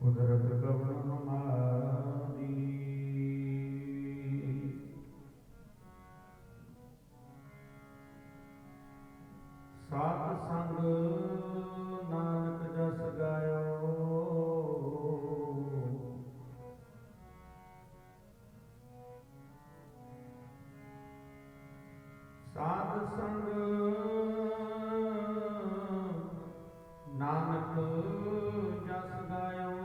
कुदरत कवण हमारी। सात संग नानक जस गायो, सात संग नानक जस गायो।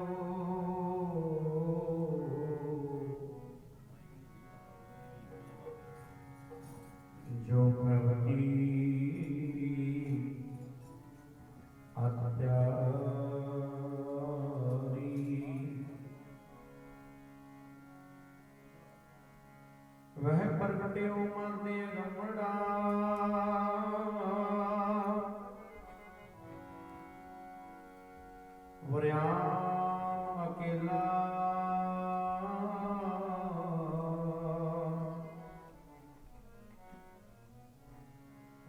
जो प्रभु वह प्रगटे मरने गमड़ा, वरयाम अकेला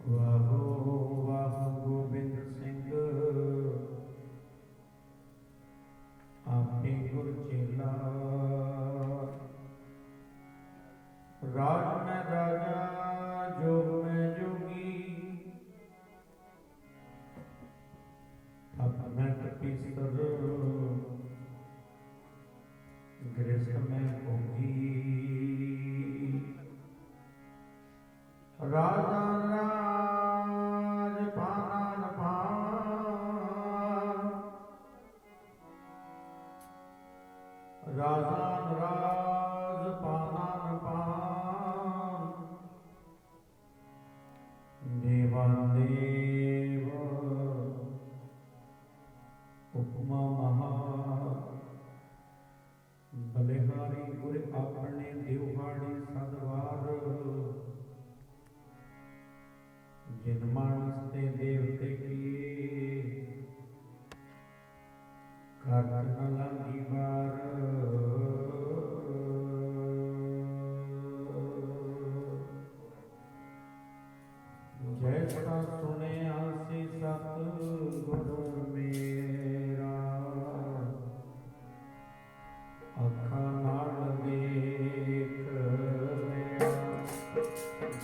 वाहो वाहो गोबिंद सिंह आपे गुर चेला। राज में राजा जोग में जोगी, तप में तपीसर गृहस्थ में भोगी। राजा राज पान पान, राजा राज पान पान। देवादेव उपमा महा, बलिहारी गुर अपने देवहाड़ी सदवार। जिन मानस ते देवते किए, करत न लागी बार। जैसा सुने आसी सतगुरु मेरा, अखा नाल देख मेरा।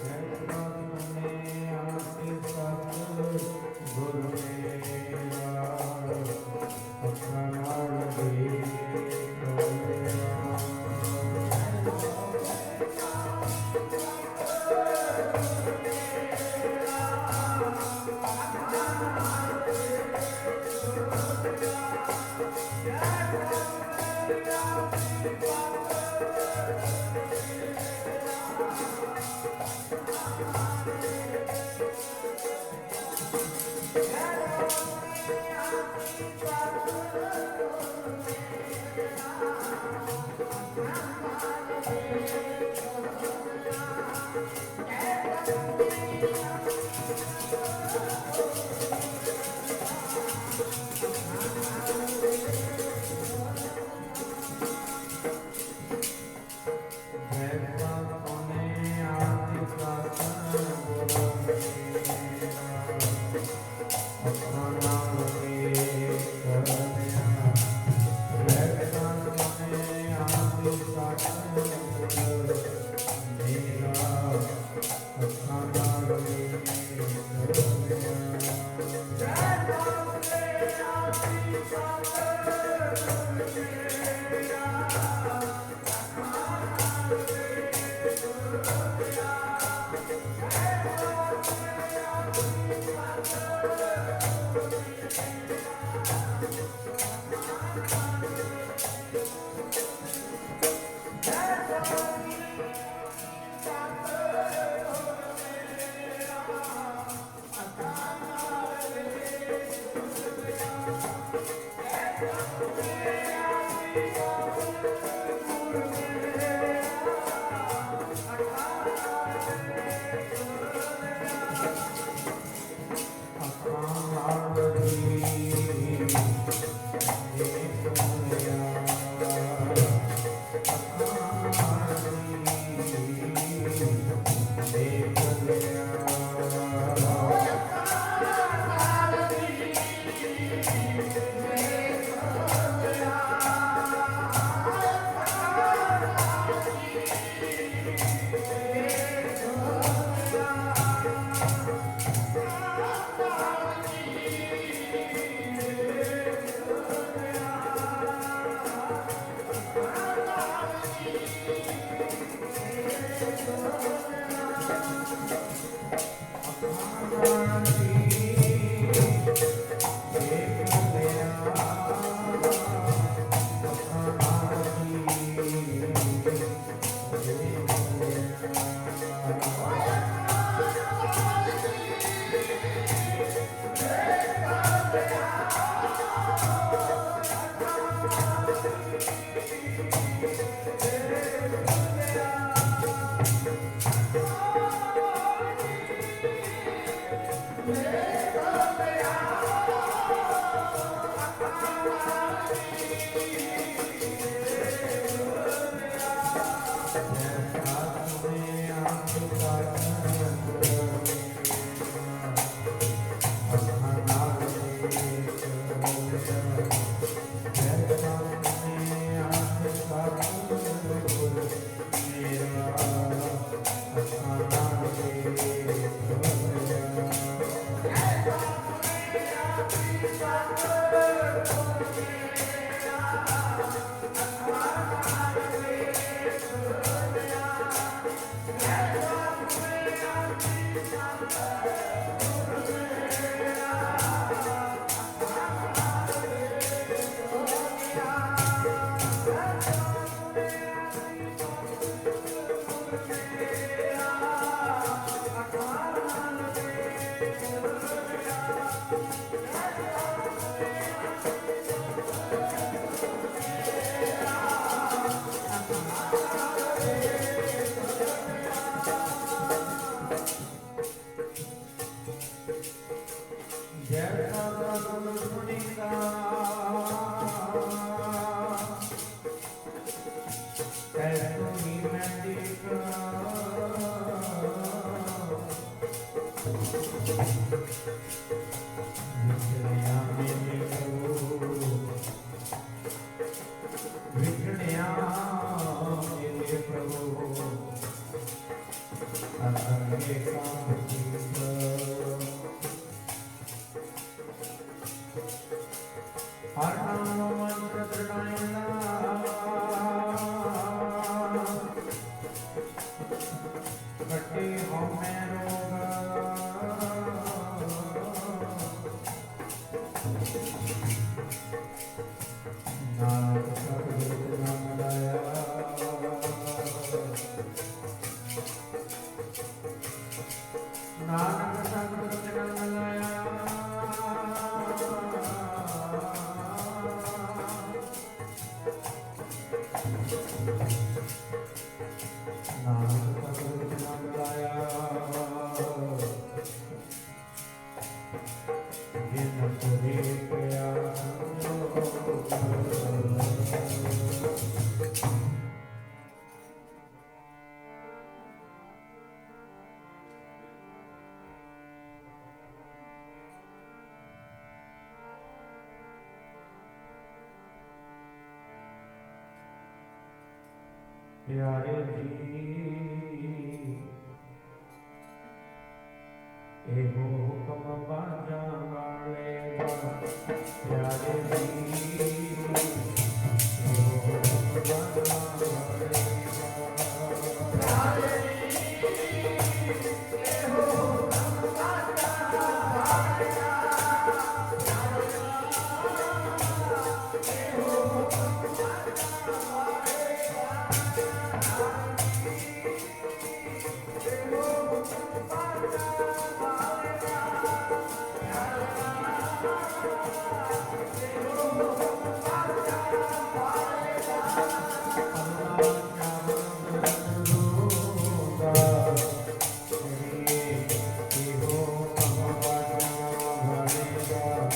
जैसा सुने आसी सतगुरु मेरा, अखा नाल देख मेरा। प्यारे जी एगो हुक्म बाजा वालेगा प्यारे जी एगो हुक्म बाजा वालेगा प्यारे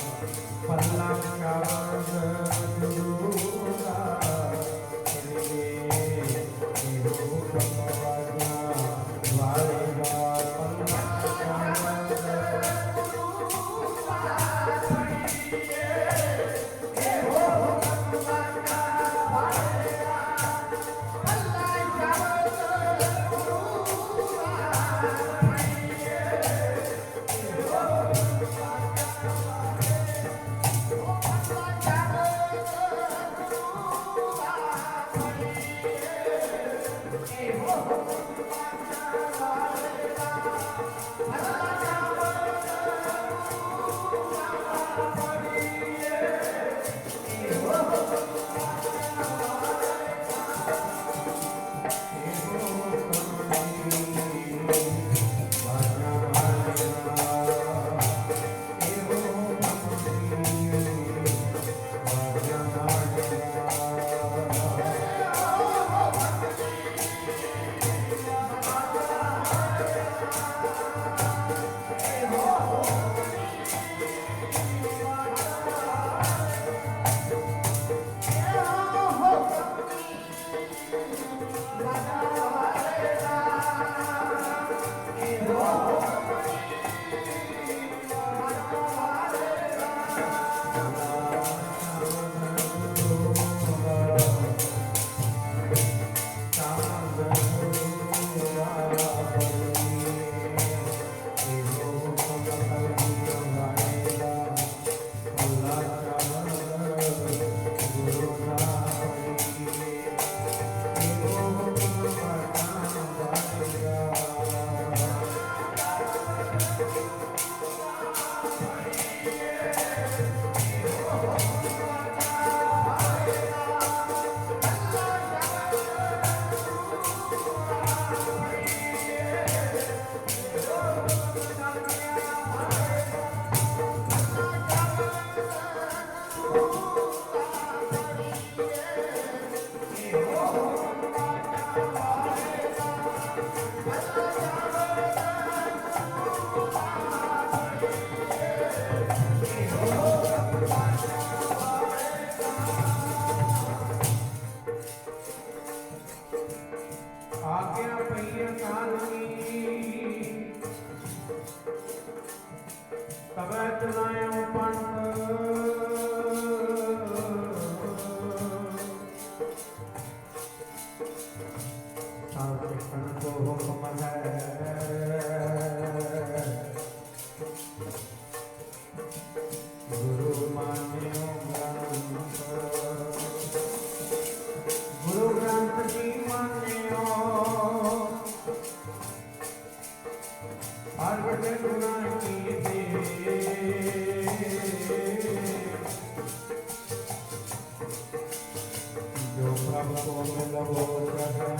सबको मिलवो सकै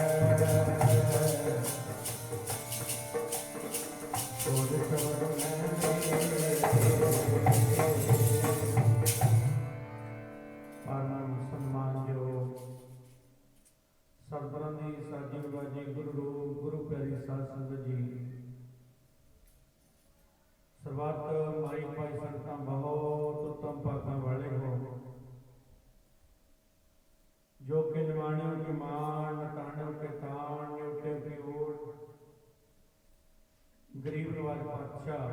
तुझ शरण परम सम्मानयोग सरदारां दी साजी बाजी गुरु रूप गुरु प्यारी साध संगत जी सर्वत माई भाई संगतां बहुत उत्तम भागां वाले हो जो कि निवाणियों की मान नटाणियों के तान न्योटियों की ओट गरीब नवाज पातशाह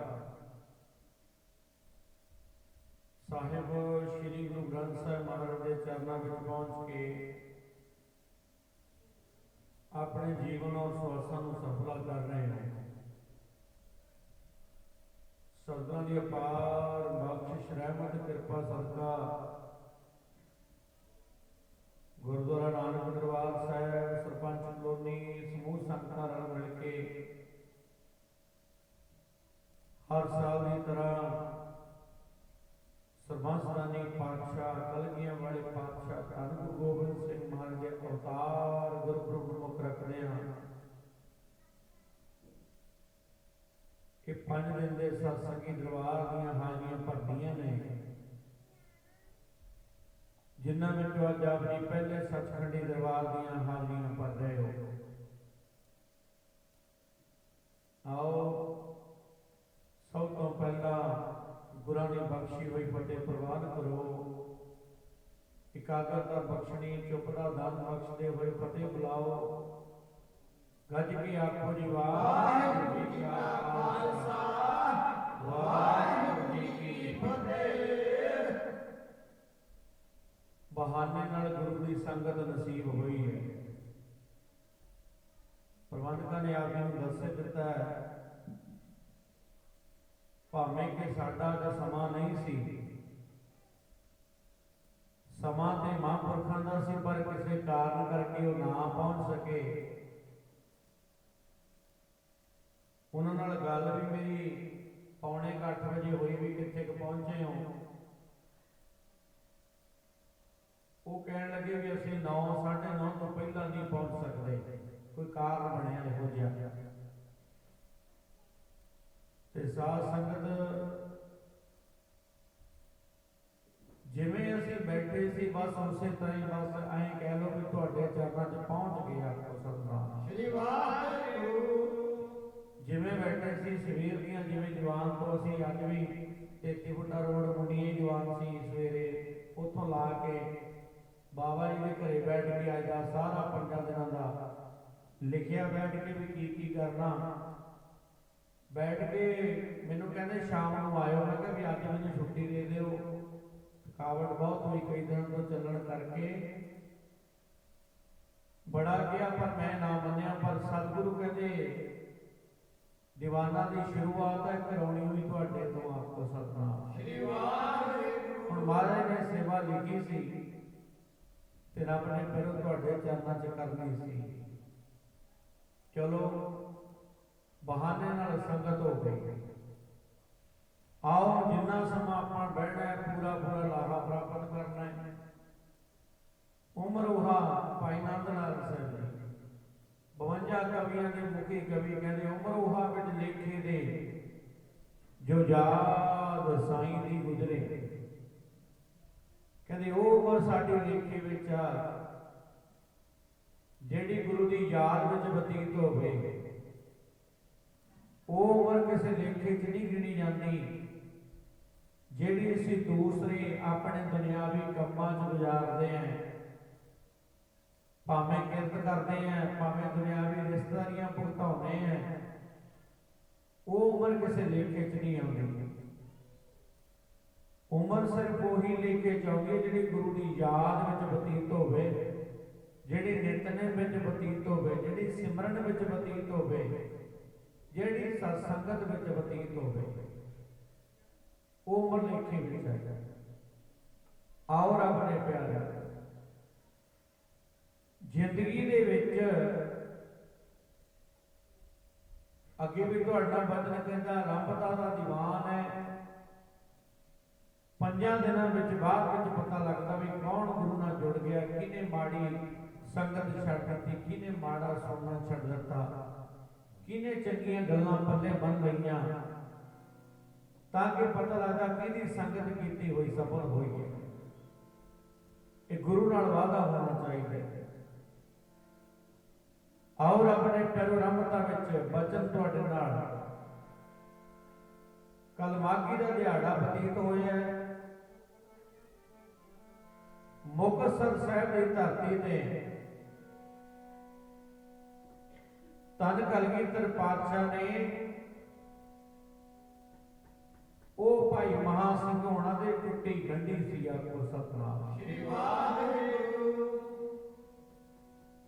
साहिब श्री गुरु ग्रंथ साहिब महाराज के चरणों में पहुँच के अपने जीवन और सुआसां नूं सफला कर रहे हैं। सदगुरां दी अपार बख्शिश रहमत कृपा सदका गुरुद्वारा नानक दरबार साहिब सरपंच कलोनी समूह संगतां रल मिल के हर साल की तरह सरबंसदानी पातशाह कलगियां वाले पातशाह धन गुरु गोबिंद सिंह महाराज के अवतार गुरपुरब मुख रखते हैं कि 5 दिन के सत्संगी दरबार दीयां हाजियां भरदियां ने जिन्हां विचों अज आप जी पहले सचखंडी दरबार दीयां हाजियां भर रहे हो। आओ सब तो पहला गुरां दी बख्शी हुई फतेह प्रवान करो। एकाग्रता बख्शनी चुपदा दान बख्शते हुए फतेह बुलाओ। गज की आखो जी वाहिगुरू जी का खालसा वाहिगुरू जी की फतेह। बहाने नाल गुरु की संगत नसीब हुई है। प्रबंधकों ने आप जी दस दिता है भावें कि साडा जो समा नहीं सी समा ते महापुरखों का सी पर किसी कारण करके वो ना पहुंच सके। उन्होंने नाल गल भी मेरी 7:45 बजे हुई भी कितने पहुंचे हो। वो कह लगे भी असीं 9 9:30 तो पहला नहीं पहुंच सकते कोई कारण बनया इहो जिहा। ते साध संगत जिवें असीं बैठे सी बस उसे तरह ही बस ऐं कह लो भी तुहाडे चरणों च पहुंच गया तो सतनाम श्री वाहिगुरू। जिवें बैठे सी सवेर दियां जिवें जवान तो असीं अज भी 33 फुटा रोड मुंडिए जवान सी सवेरे उत्थों ला के बाबा जी के घरे बैठ के अज दा सारा 5 दिनों का लिखिया बैठ के भी की करना बैठ के मैनू कहते शाम को आयो। मैं कहा भी अज मैनू छुट्टी दे दो थकावट बहुत हुई कई दिन तो चलन करके बड़ा गया पर मैं ना मनिया। पर सतगुरु कहते दीवाना की शुरुआत है करानी हुई तुहाडे तो आपको सतनाम श्री वाहिगुरू। हुण महाराज ने सेवा लिखी सी ते रब ने फिर तुहाडे चरणों च करनी सी। चलो बहाने नाल संगत हो गई। आओ जिन्ना समा अपना बहना है पूरा पूरा लाहा प्राप्त करना है। उम्र उहा भाई नंद लाल साहब जी 52 कवियों के मुखी कवि कहते उम्र उहा विच लेखे दे जो याद साईं दी गुजरे। कहते वो उम्र साडी लेखे विच आ जिहड़ी गुरु दी याद विच बतीत होवे। वो उम्र किसी लेखे च नहीं गिनी जाती जिहड़ी असीं दूसरे अपने दुनियावी कामां च गुजारते हैं। भावें किरत करते हैं भावें दुनियावी रिश्तेदारियां भुगताउने हैं। वो उम्र किसी लेखे च नहीं आती। उम्र सिर्फ उही लेखे च आउंदी जिहड़ी गुरु की याद विच बतीत होवे जिहड़ी नितनेम विच बतीत होवे जिहड़ी सिमरन विच बतीत होवे जिहड़ी सत्संगत विच बतीत होवे। वो उम्र लेखे विच है। आओ रब ने प्यारे जिंदगी दे विच अगे भी तुहाडा बचन कहता रंभता दा दीवान है। 5 दिनों विच बाद विच पता लगता भी कौन गुरु नाल जुड़ गया किने माड़ी संगत छड्ड दित्ती, किने माड़ा सुनना छड्ड दित्ता, किने चंगियां गल्लां पल्ले बन लईयां, ताकि पता लगदा किहदी संगत कीती होई सफल होई है। ये गुरु नाल वादा होना चाहिए। आओ रब ने पैरों रहमतां विच बचन तुहाडे नाल कल माघी का दिहाड़ा बतीत होया है। मुक्तसर साहिब की धरती ते धन कलगीधर पातशाह ने ओ भाई महा सिंह होना दे टुटी गंढी सी आखो सतनाम श्री वाहिगुरू।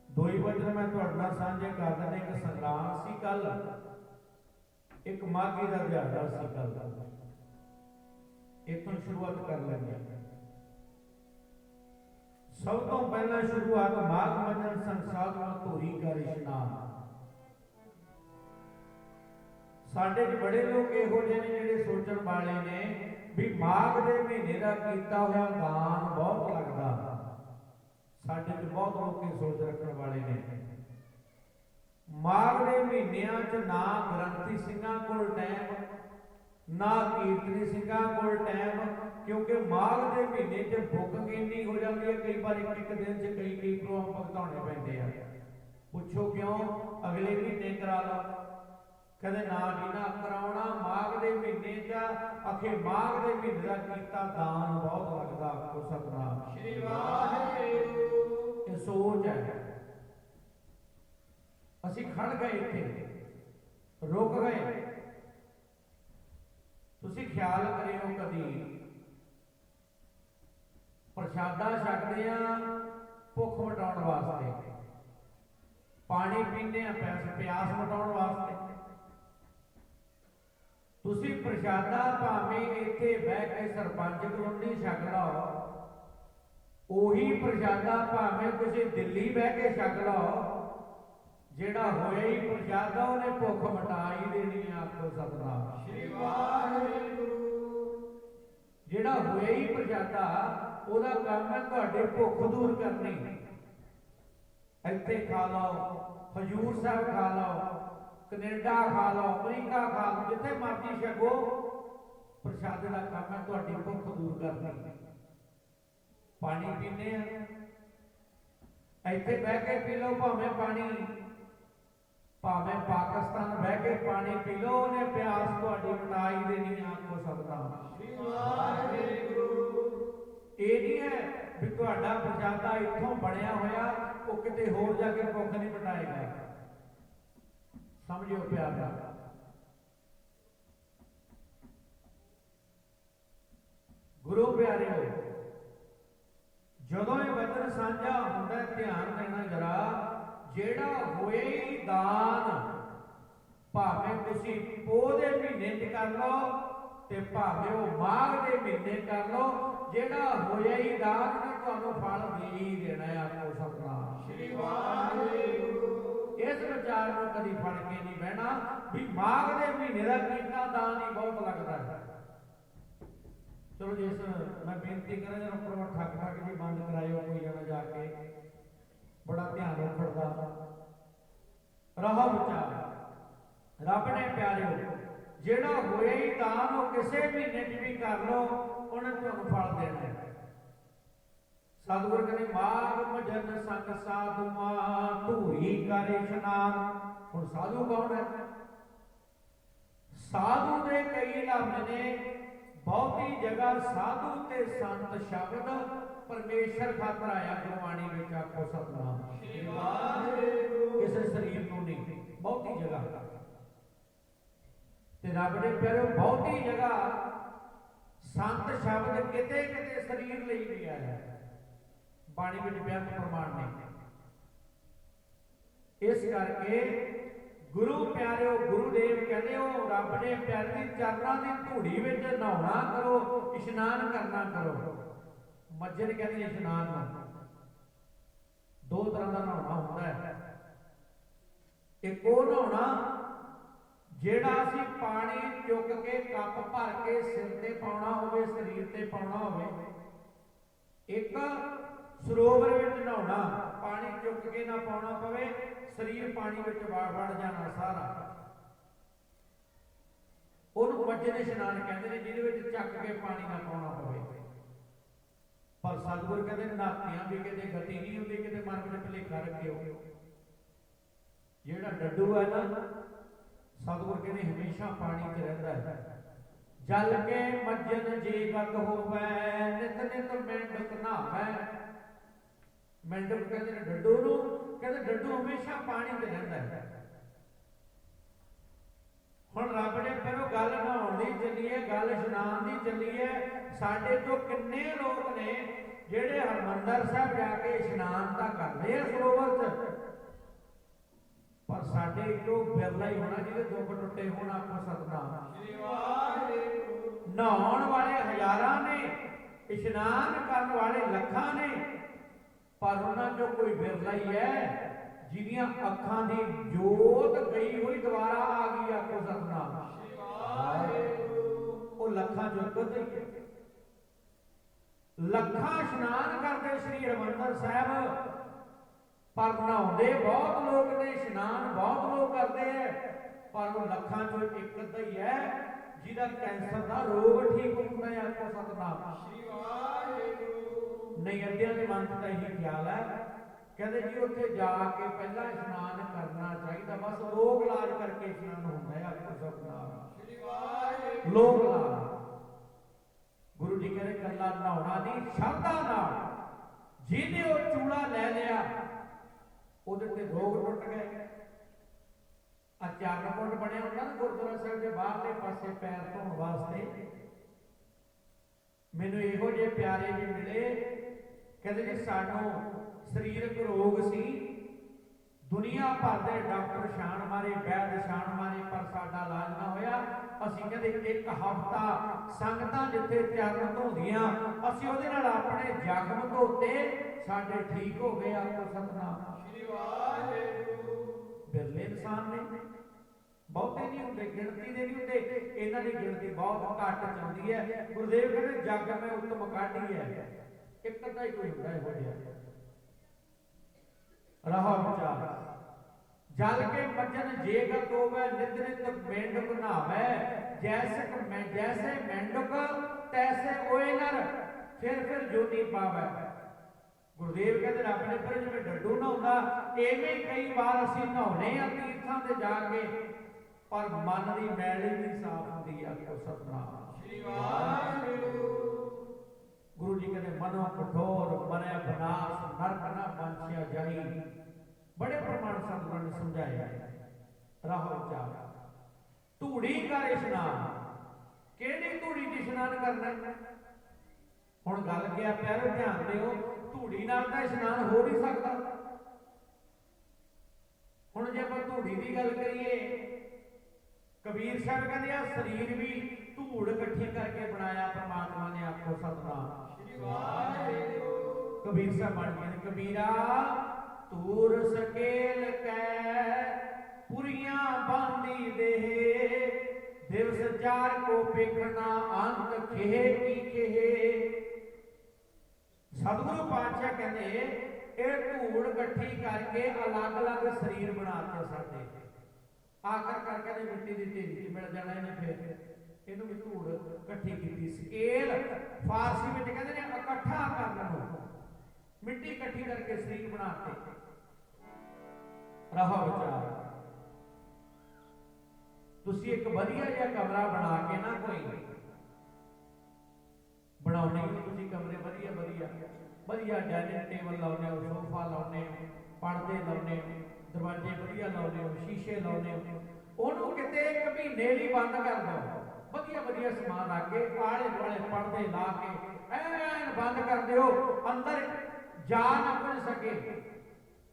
दो ही वचन मैं तुहाडे नाल साझे कर दिंदा। एक संग्राम सी कल, एक माघी का दिहाड़ा सी कल। इतों शुरुआत कर लेंगे। सब तो पहला शुरुआत माघ मजन संसार में धूरी कर इशनान। साडे च बड़े लोग इहो ਜਿਹੇ ने ਜਿਹੜੇ सोचण वाले ने भी माघ के महीने का कीता होया दान बहुत लगता। साडे च बहुत लोग ये सोच रखने वाले ने माघ के महीनों च ना ग्रंथी सिंघां कोल टाइम, ना कीर्तनी सिंघां कोल टाइम, क्योंकि माघ के महीने च बुकिंग इन्नी हो जाती है। कई बार एक दिन च कई प्रोग्राम भुगताने पैंदे आ। पुछो क्यों? अगले महीने करा लो, कदे ना जी ना कराउणा। माघ के महीने च आखे माघ के महीने का कीता दान बहुत लगता। आपको सतनाम श्री वाहिगुरू। ये सोच है। असीं खड़ गए, इत्थे रुक गए। तुसीं ख्याल करियो, कदी प्रशादा छकदे आ भुख मिटाउण वास्ते, पानी पींदे आ प्यास मिटाउण वास्ते। तुसीं प्रशादा भावें इत्थे बह के सरपंच कलोनी छक लो, उही प्रशादा भावें तुसीं दिल्ली बह के छक लो, जेड़ा होया ही प्रशादा उन्हें भुख मिटा ही देनी है। आपको सतनाम श्री वाहिगुरू। जेड़ा होया ही प्रशादा ओदा काम है तुहाडे भुख दूर करनी। इत्थे खा लो, हजूर साहब खा लो, कनेडा खा लो, अमरीका खा लो, जिथे मर्जी छको, प्रशादे का काम है तुहाडी भुख दूर करनी। पानी पीने इत्थे बह के पी लो, भावें पानी, भावें पाकिस्तान बह के पानी पी लो, उन्हें प्यास तुहाडी मिटा ही देनी। आपको सतनाम श्री वाहिगुरू। ये नहीं है भी तुहाडा प्रशादा इत्थों बनया होया वो किते होर जाके भुख नहीं मिटाएगा। समझियो प्यार नाल। गुरु प्यारे, जदों ये वचन साझा हुंदा है, ध्यान देना जरा, जेड़ा होए ही दान भावें तुसीं पोह दे महीने च कर लो ते भावें वो माघ दे महीने कर लो, जेड़ा होया ही दान ने तुहानूं फल दे ही देना है। आपको सतनाम श्री वाहिगुरू। इस विचार को कभी फड़ के नहीं बहना भी माघ के महीने का कीता दान ही बहुत लगता है। चलो जिस मैं बेनती करा जरा उपर ठक ठक जी बंद करायो, कोई जना जाके बड़ा ध्यान रखता रहो विचार। रब ने प्यारे जेड़ा होया ही दान वो किसी महीने च भी कर लो, उन्हें तुहानूं फल देना है। सतगुर कहते माघ मजन संग साधुआ धूरी कर इशनान। हुण साधु कौन है? साधु दे कई लफ्ज ने, बहुती जगह साधु ते संत शब्द परमेश्वर खातर आया गुरबाणी विच। आखो सतनाम श्री वाहिगुरू। किसी शरीर को नहीं, बहुती जगह ते रब ने प्यारे बहुती जगह संत शब्द किते किते शरीर लई भी आया बाणी विच बेअंत प्रमाण ने। इस करके गुरु प्यारे गुरुदेव कहते हो रब ने प्यारे चरणों की धूड़ी विच नहाउणा करो, इशनान करना करो। मज्जर कहते इशनान दो तरह का नहाउणा होंदा है। एक वो नहाउणा जेड़ा असीं पानी चुक के कप भर के सिर ते पाउणा होवे, शरीर ते पाउणा होवे। एक सरोवर विच नहाउणा पानी चुक के ना पाना पवे, शरीर पानी में वड़ जाना सारा। ਉਹਨੂੰ ਮੱਜਨ ਇਸ਼ਨਾਨ ਕਹਿੰਦੇ ਨੇ, ਜਿਹਦੇ ਵਿੱਚ ਚੱਕ ਕੇ ਪਾਣੀ ਨਾ ਪਾਉਣਾ ਪਵੇ। ਪਰ ਸਤਿਗੁਰ ਕਹਿੰਦੇ ਨਹਾਤਿਆਂ ਵੀ ਕਿਤੇ ਗਤੀ ਨਹੀਂ ਹੁੰਦੀ, ਕਿਤੇ ਮਨ ਵਿੱਚ ਭੁਲੇਖਾ ਰੱਖਿਓ। ਜਿਹੜਾ ਡੱਡੂ ਹੈ ਨਾ, ਸਤਿਗੁਰ ਕਹਿੰਦੇ ਹਮੇਸ਼ਾ ਪਾਣੀ 'ਚ ਰਹਿੰਦਾ ਹੈ। ਜਲ ਕੇ ਮੱਜਨ ਜੇ ਗਤ ਹੋਵੈ, ਨਿਤ ਨਿਤ ਮੈਂਡਕ ਨਹਾਵੈ। ਮੈਂਡਕ ਕਹਿੰਦੇ ਨੇ ਡੱਡੂ ਨੂੰ, ਕਹਿੰਦੇ ਡੱਡੂ ਹਮੇਸ਼ਾ ਪਾਣੀ 'ਚ ਰਹਿੰਦਾ ਹੈ। ਹੁਣ ਰੱਬ ਨੇ ਪਹਿਲੋਂ ਗੱਲ ਨਹਾਉਣ ਦੀ ਚੱਲੀ ਹੈ, ਗੱਲ ਇਸ਼ਨਾਨ ਦੀ ਚੱਲੀ ਹੈ। ਸਾਡੇ ਤੋਂ ਕਿੰਨੇ ਲੋਕ ਨੇ ਜਿਹੜੇ ਹਰਿਮੰਦਰ ਸਾਹਿਬ ਜਾ ਕੇ ਇਸ਼ਨਾਨ ਤਾਂ ਕਰਦੇ ਆ ਸਰੋਵਰ 'ਚ, ਪਰ ਸਾਡੇ ਇੱਕੋ ਬਿਰਲਾ ਹੀ ਹੋਣਾ ਜਿਹਦੇ ਦੁੱਖ ਟੁੱਟੇ ਹੋਣ। ਆਪੋ ਸਤਿਨਾਮ ਸ੍ਰੀ ਵਾਹਿਗੁਰੂ। ਨਹਾਉਣ ਵਾਲੇ ਹਜ਼ਾਰਾਂ ਨੇ, ਇਸ਼ਨਾਨ ਕਰਨ ਵਾਲੇ ਲੱਖਾਂ ਨੇ, ਪਰ ਉਹਨਾਂ 'ਚੋਂ ਕੋਈ ਬਿਰਲਾ ਹੀ ਹੈ ਜਿਹਦੀਆਂ ਅੱਖਾਂ ਦੀ ਜੋਤ ਗਈ ਹੋਈ ਦੁਬਾਰਾ ਆ ਗਈ। ਆਪੋ ਸਤਿਨਾਮ ਸ੍ਰੀ ਵਾਹਿਗੁਰੂ। ਉਹ ਲੱਖਾਂ ਚੋਂ ਇੱਕ ਹੀ ਹੈ। ਲੱਖਾਂ ਇਸ਼ਨਾਨ ਕਰਦੇ ਸ੍ਰੀ ਹਰਿਮੰਦਰ ਸਾਹਿਬ, ਪਰ ਨਹਾਉਂਦੇ ਬਹੁਤ ਲੋਕ ਨੇ, ਇਸ਼ਨਾਨ ਬਹੁਤ ਲੋਕ ਕਰਦੇ ਹੈ, ਪਰ ਉਹ ਲੱਖਾਂ ਚੋਂ ਇੱਕ ਅੱਧਾ ਹੀ ਹੈ ਜਿਹਦਾ ਕੈਂਸਰ ਦਾ ਰੋਗ ਠੀਕ ਹੁੰਦਾ ਹੈ। ਆਪੋ ਸਤਿਨਾਮ ਸ੍ਰੀ ਵਾਹਿਗੁਰੂ। ਨਹੀਂ ਅੱਧਿਆਂ ਦੇ ਮਨ 'ਚ ਤਾਂ ਇਹੀ ਖਿਆਲ ਹੈ, ਕਹਿੰਦੇ ਜੀ ਉੱਥੇ ਜਾ ਕੇ ਪਹਿਲਾਂ ਇਸ਼ਨਾਨ ਕਰਨਾ ਚਾਹੀਦਾ, ਬਸ ਲੋਕ ਇਲਾਜ ਕਰਕੇ ਇਸ਼ਨਾਨ ਹੁੰਦਾ ਹੈ। ਆਪੋ ਸਤਿਨਾਮ ਸ੍ਰੀ ਵਾਹਿਗੁਰੂ। ਲੋਕ ਇਲਾਜ। ਗੁਰੂ ਜੀ ਕਹਿੰਦੇ ਕੱਲਾ ਨਹਾਉਣਾ ਨਹੀਂ, ਸ਼ਰਧਾ ਨਾਲ ਜਿਹਨੇ ਉਹ ਚੂੜਾ ਲੈ ਲਿਆ ਉਹਦੇ ਤੇ ਰੋਗ ਟੁੱਟ ਗਏ। ਆ ਚਰਨ ਕੁੰਡ ਬਣਿਆ ਹੁੰਦਾ ਨਾ ਗੁਰਦੁਆਰਾ ਸਾਹਿਬ ਦੇ ਬਾਹਰਲੇ ਪਾਸੇ ਪੈਰ ਧੋਣ ਵਾਸਤੇ। ਮੈਨੂੰ ਇਹੋ ਜਿਹੇ ਪਿਆਰੇ ਜੀ ਮਿਲੇ, ਕਹਿੰਦੇ ਜੀ ਸਾਨੂੰ ਸਰੀਰਕ ਰੋਗ ਸੀ, ਦੁਨੀਆ ਭਰ ਦੇ ਡਾਕਟਰ ਛਾਣ ਮਾਰੇ, ਵੈਦ ਛਾਣ ਮਾਰੇ, ਪਰ ਸਾਡਾ ਇਲਾਜ ਨਾ ਹੋਇਆ। ਅਸੀਂ ਕਹਿੰਦੇ ਇੱਕ ਹਫ਼ਤਾ ਸੰਗਤਾਂ ਜਿੱਥੇ ਚਰਨ ਧੋਂਦੀਆਂ, ਅਸੀਂ ਉਹਦੇ ਨਾਲ ਆਪਣੇ ਜ਼ਖਮ ਧੋਤੇ, ਸਾਡੇ ਠੀਕ ਹੋ ਗਏ। ਆਪੋ ਸਤਿਨਾਮ ਸ੍ਰੀ ਵਾਹਿਗੁਰੂ। ਬਿਰਲੇ ਇਨਸਾਨ ਨੇ, ਬਹੁਤੇ ਨਹੀਂ ਹੁੰਦੇ, ਗਿਣਤੀ ਦੇ ਨਹੀਂ ਹੁੰਦੇ, ਇਹਨਾਂ ਦੀ ਗਿਣਤੀ ਬਹੁਤ ਘੱਟ ਚੱਲਦੀ ਹੈ। ਗੁਰਦੇਵ ਕਹਿੰਦੇ ਜੱਗ ਮੈਂ ਉੱਤਮ ਕਾਢੀ ਹੈ, ਇੱਕ ਅੱਧਾ ਹੀ ਕੋਈ ਹੁੰਦਾ ਇਹੋ ਜਿਹਾ। ਰਹਾ ਵਿਚਾਰ। ਜਲ ਕੇ ਮੱਜਨ ਜੇ ਗਤ ਹੋਵੈ, ਨਿਤ ਨਿਤ ਮੇਂਢਕ ਨਹਾਵੈ। ਜੈਸੇ ਮੇਂਢਕ ਤੈਸੇ ਓਏ ਨਰ, ਫਿਰ ਜੋਤੀ ਪਾਵੈ। ਗੁਰਦੇਵ ਕਹਿੰਦੇ ਰੱਬ ਨੇ ਫਿਰ ਜਿਵੇਂ ਡੱਡੂ ਨਹਾਉਂਦਾ, ਐਵੇਂ ਕਈ ਵਾਰ ਅਸੀਂ ਨਹਾਉਣੇ ਆ ਤੀਰਥਾਂ ਤੇ ਜਾ ਕੇ, ਪਰ ਮਨ ਦੀ ਮੈਲ ਹੀ ਨਹੀਂ ਸਾਫ਼ ਹੁੰਦੀ। ਆਪੋ ਸਤਿਨਾਮ ਸ੍ਰੀ ਵਾਹਿਗੁਰੂ। ਗੁਰੂ ਜੀ ਕਹਿੰਦੇ ਮਨੋਂ ਕਠੋਰ ਮਰੈ ਬਨਾਸ, ਨਰਕ ਨਾ ਬੰਚਿਆ ਜਾਈ। ਬੜੇ ਪ੍ਰਮਾਣ ਸਤਿਗੁਰਾਂ ਨੇ ਸਮਝਾਇਆ। ਰਾਹੋ ਵਿਚਾਰ। ਧੂੜੀ ਕਰ ਇਸ਼ਨਾਨ। ਕਿਹੜੀ ਧੂੜੀ 'ਚ ਇਸ਼ਨਾਨ ਕਰਨਾ? ਹੁਣ ਗੱਲ ਕਿਹਾ ਪਿਆਰੋ ਧਿਆਨ ਦਿਓ, ਧੂੜੀ ਨਾਲ ਤਾਂ ਇਸ਼ਨਾਨ ਹੋ ਨਹੀਂ ਸਕਦਾ। ਹੁਣ ਜੇ ਆਪਾਂ ਧੂੜੀ ਦੀ ਗੱਲ ਕਰੀਏ, ਕਬੀਰ ਸਾਹਿਬ ਕਹਿੰਦੇ ਆ ਸਰੀਰ ਵੀ ਧੂੜ ਇਕੱਠੀ ਕਰਕੇ ਬਣਾਇਆ ਪਰਮਾਤਮਾ ਨੇ। ਆਪੋ ਸਤਿਨਾਮ ਸ੍ਰੀ ਵਾਹਿਗੁਰੂ। ਕਬੀਰ ਸਾਹਿਬ ਬਣ ਗਏ ਨੇ, ਕਬੀਰਾ ਧੂਰ ਸਕੇਲ ਕੈ ਪੁਰੀਆਂ ਬਾਂਦੀ ਦੇ, ਦਿਵਸ ਚਾਰ ਕੋ ਪੇਖਣਾ ਅੰਤ ਖੇਹ ਕੀ ਖੇਹ। ਸਤਿਗੁਰੂ ਪਾਤਸ਼ਾਹ ਕਹਿੰਦੇ ਇਹ ਧੂੜ ਇਕੱਠੀ ਕਰਕੇ ਅਲੱਗ-ਅਲੱਗ ਸਰੀਰ ਬਣਾਤੇ ਸਾਡੇ। ਆਖਰ ਕਹਿੰਦੇ ਮਿੱਟੀ ਦੀ ਢੇਰੀ 'ਚ ਮਿਲ ਜਾਣਾ ਇਹਨੇ, ਫਿਰ ਇਹਨੂੰ ਵੀ ਧੂੜ ਇਕੱਠੀ ਕੀਤੀ। ਸਕੇਲ ਫਾਰਸੀ ਵਿੱਚ ਕਹਿੰਦੇ ਨੇ ਇਕੱਠਾ ਕਰਨ ਨੂੰ, ਮਿੱਟੀ ਇਕੱਠੀ ਕਰਕੇ ਸਰੀਰ ਬਣਾਤੇ। ਰਹਾ ਵਿਚਾਰ। ਤੁਸੀਂ ਇੱਕ ਵਧੀਆ ਜਿਹਾ ਕਮਰਾ ਬਣਾ ਕੇ ਨਾ, ਕੋਈ ਬਣਾਉਣੇ ਤੁਸੀਂ ਕਮਰੇ ਵਧੀਆ ਵਧੀਆ ਡਾਈਨਿੰਗ ਟੇਬਲ ਲਾਉਣੇ ਹੋ, ਸੋਫਾ ਲਾਉਣੇ ਹੋ, ਪਰਦੇ ਲਾਉਣੇ ਹੋ, ਦਰਵਾਜ਼ੇ ਵਧੀਆ ਲਾਉਣੇ ਹੋ, ਸ਼ੀਸ਼ੇ ਲਾਉਣੇ ਹੋ, ਉਹਨੂੰ ਕਿਤੇ ਇੱਕ ਮਹੀਨੇ ਲਈ ਬੰਦ ਕਰ ਦਿਓ। ਵਧੀਆ ਸਮਾਨ ਰੱਖ ਕੇ ਆਲੇ ਦੁਆਲੇ ਪਰਦੇ ਲਾ ਕੇ ਐਨ ਬੰਦ ਕਰ ਦਿਓ, ਅੰਦਰ ਜਾ ਨਾ ਪੜ ਸਕੇ।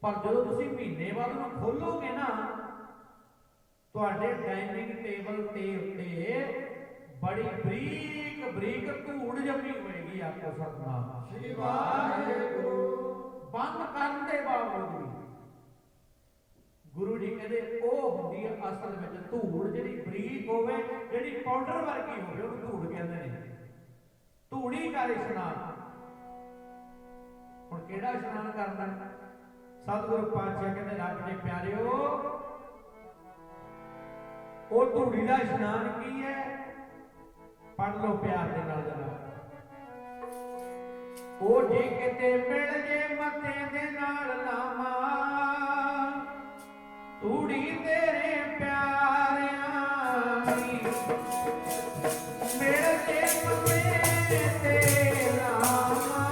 ਪਰ ਜਦੋਂ ਤੁਸੀਂ ਮਹੀਨੇ ਬਾਅਦ ਉਹਨੂੰ ਖੋਲੋਗੇ ਨਾ, ਤੁਹਾਡੇ ਡਾਈਨਿੰਗ ਟੇਬਲ ਤੇ ਉੱਤੇ ਬੜੀ ਬਰੀਕ ਧੂੜ ਜੰਮੀ ਹੋਏਗੀ। ਆਪੋ ਸਤਿਨਾਮ ਸ੍ਰੀ ਵਾਹਿਗੁਰੂ। ਬੰਦ ਕਰਨ ਦੇ ਬਾਵਜੂਦ ਵੀ ਗੁਰੂ ਜੀ ਕਹਿੰਦੇ ਉਹ ਹੁੰਦੀ ਹੈ ਅਸਲ ਵਿੱਚ ਧੂੜ, ਜਿਹੜੀ ਬਰੀਕ ਹੋਵੇ, ਜਿਹੜੀ ਪਾਊਡਰ ਵਰਗੀ ਹੋਵੇ, ਉਹਨੂੰ ਧੂੜ ਕਹਿੰਦੇ ਨੇ। ਧੂੜੀ ਕਰ ਇਸ਼ਨਾਨ। ਹੁਣ ਕਿਹੜਾ ਇਸ਼ਨਾਨ ਕਰਨਾ? सतगुरु पातशाह कहते रब दे प्यारिओ वो धूड़ी का इशनान की है, पढ़ लो प्यार के नाल जरा। ओ जे किते मिल जे मते दे नाल लावा, धूड़ी तेरे प्यारियां दी मिल जे मते ते लावा,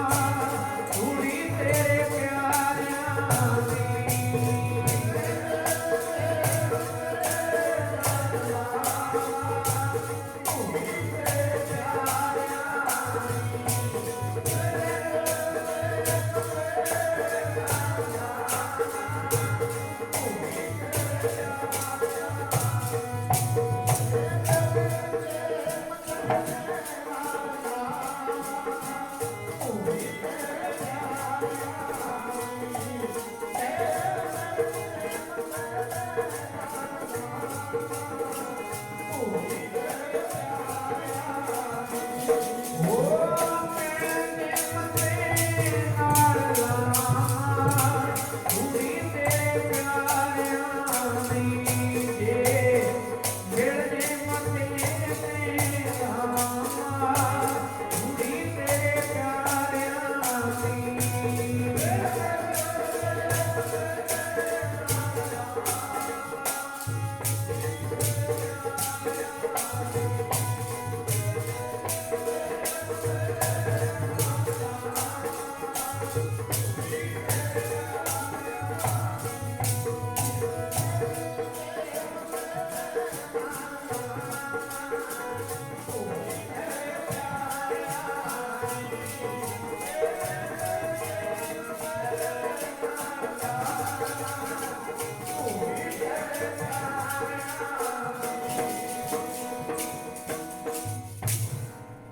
धूड़ी तेरे प्यारियां दी।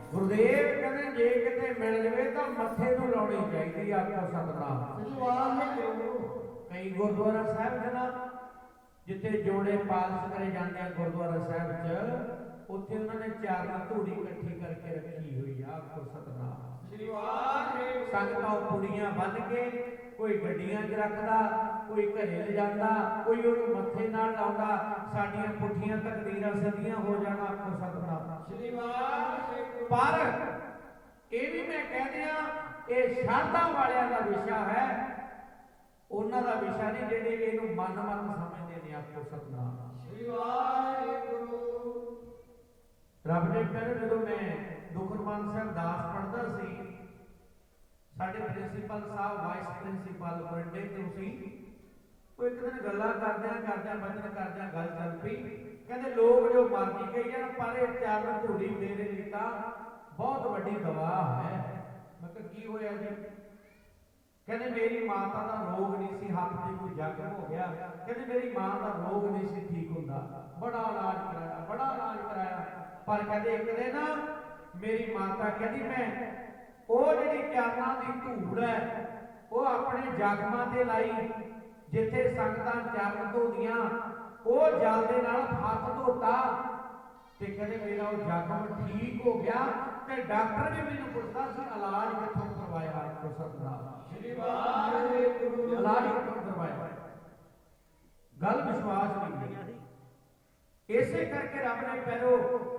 गुरुदेव कहते जे किते मिल जाए तो मथे नूं लाउणी चाहिदी आखो सतनाम। कई गुरुद्वारा साहिब जनाब जिथे जोड़े पालस करे जाते हैं गुरुद्वारा साहिब च उत्थे उन्होंने चार धूड़ी इकट्ठी करके रखी हुई है आखो सतनाम। संगतां कुड़ियां बन के कोई गड्डियां च रखदा, कोई घरे ले जांदा, कोई उहनूं मत्थे नाल लाउंदा, साडीआं पुठियां तकदीरां सिद्धियां हो जाना आखो सतनाम। पर ये भी मैं कह दिया ये श्रद्धा वालियां दा विषय है, उन्हां दा विषय नहीं जेडे इहनूं मन मत समझदे ने आखो सतनाम। रब ने प्यारे जदों मैं दुखरमान साहब दास पढ़दा सी, साडे प्रिंसीपल साहब वाइस प्रिंसीपल बरंडे तो सी, वो एक दिन गल्लां करदियां करदियां बचन करदियां गल चल पई, कहंदे लोग जो मर्जी कही जाण पर इह चार धूड़ी मेरे लिए तां बहुत वड्डी गवाह है। मैं कहा की होया जी? कहंदे मेरी माता दा रोग नहीं सी, हाथ ते कोई जख्म हो गया, कहंदे मेरी मां दा रोग नहीं सी ठीक हुंदा, बड़ा इलाज कराया, पर कहंदे एक दिन मेरी माता कहंदी मैं ਉਹ ਜਿਹੜੀ ਚਾਰਾਂ ਦੀ ਧੂੜ ਹੈ ਉਹ ਆਪਣੇ ਜ਼ਖਮਾਂ ਤੇ ਲਾਈ, ਜਿੱਥੇ ਸੰਗਤਾਂ ਚਰਨ ਧੋਦੀਆਂ ਉਹ ਜਲ ਦੇ ਨਾਲ ਹੱਥ ਧੋਤਾ ਤੇ ਕਹਿੰਦੇ ਮੇਰਾ ਉਹ ਜ਼ਖਮ ਠੀਕ ਹੋ ਗਿਆ ਤੇ ਡਾਕਟਰ ਵੀ ਮੈਨੂੰ ਪੁੱਛਦਾ ਸੀ ਇਲਾਜ ਕਿੱਥੋਂ ਕਰਵਾਇਆ ਆਖੋ ਸਤਨਾਮ। ਸ਼੍ਰੀ ਵਾਹਿਗੁਰੂ। ਇਲਾਜ ਕਿੱਥੋਂ ਕਰਵਾਇਆ? ਗੱਲ ਵਿਸ਼ਵਾਸ ਨਹੀਂ। ਇਸੇ ਕਰਕੇ ਰੱਬ ਨੇ ਪਹਿਲੋ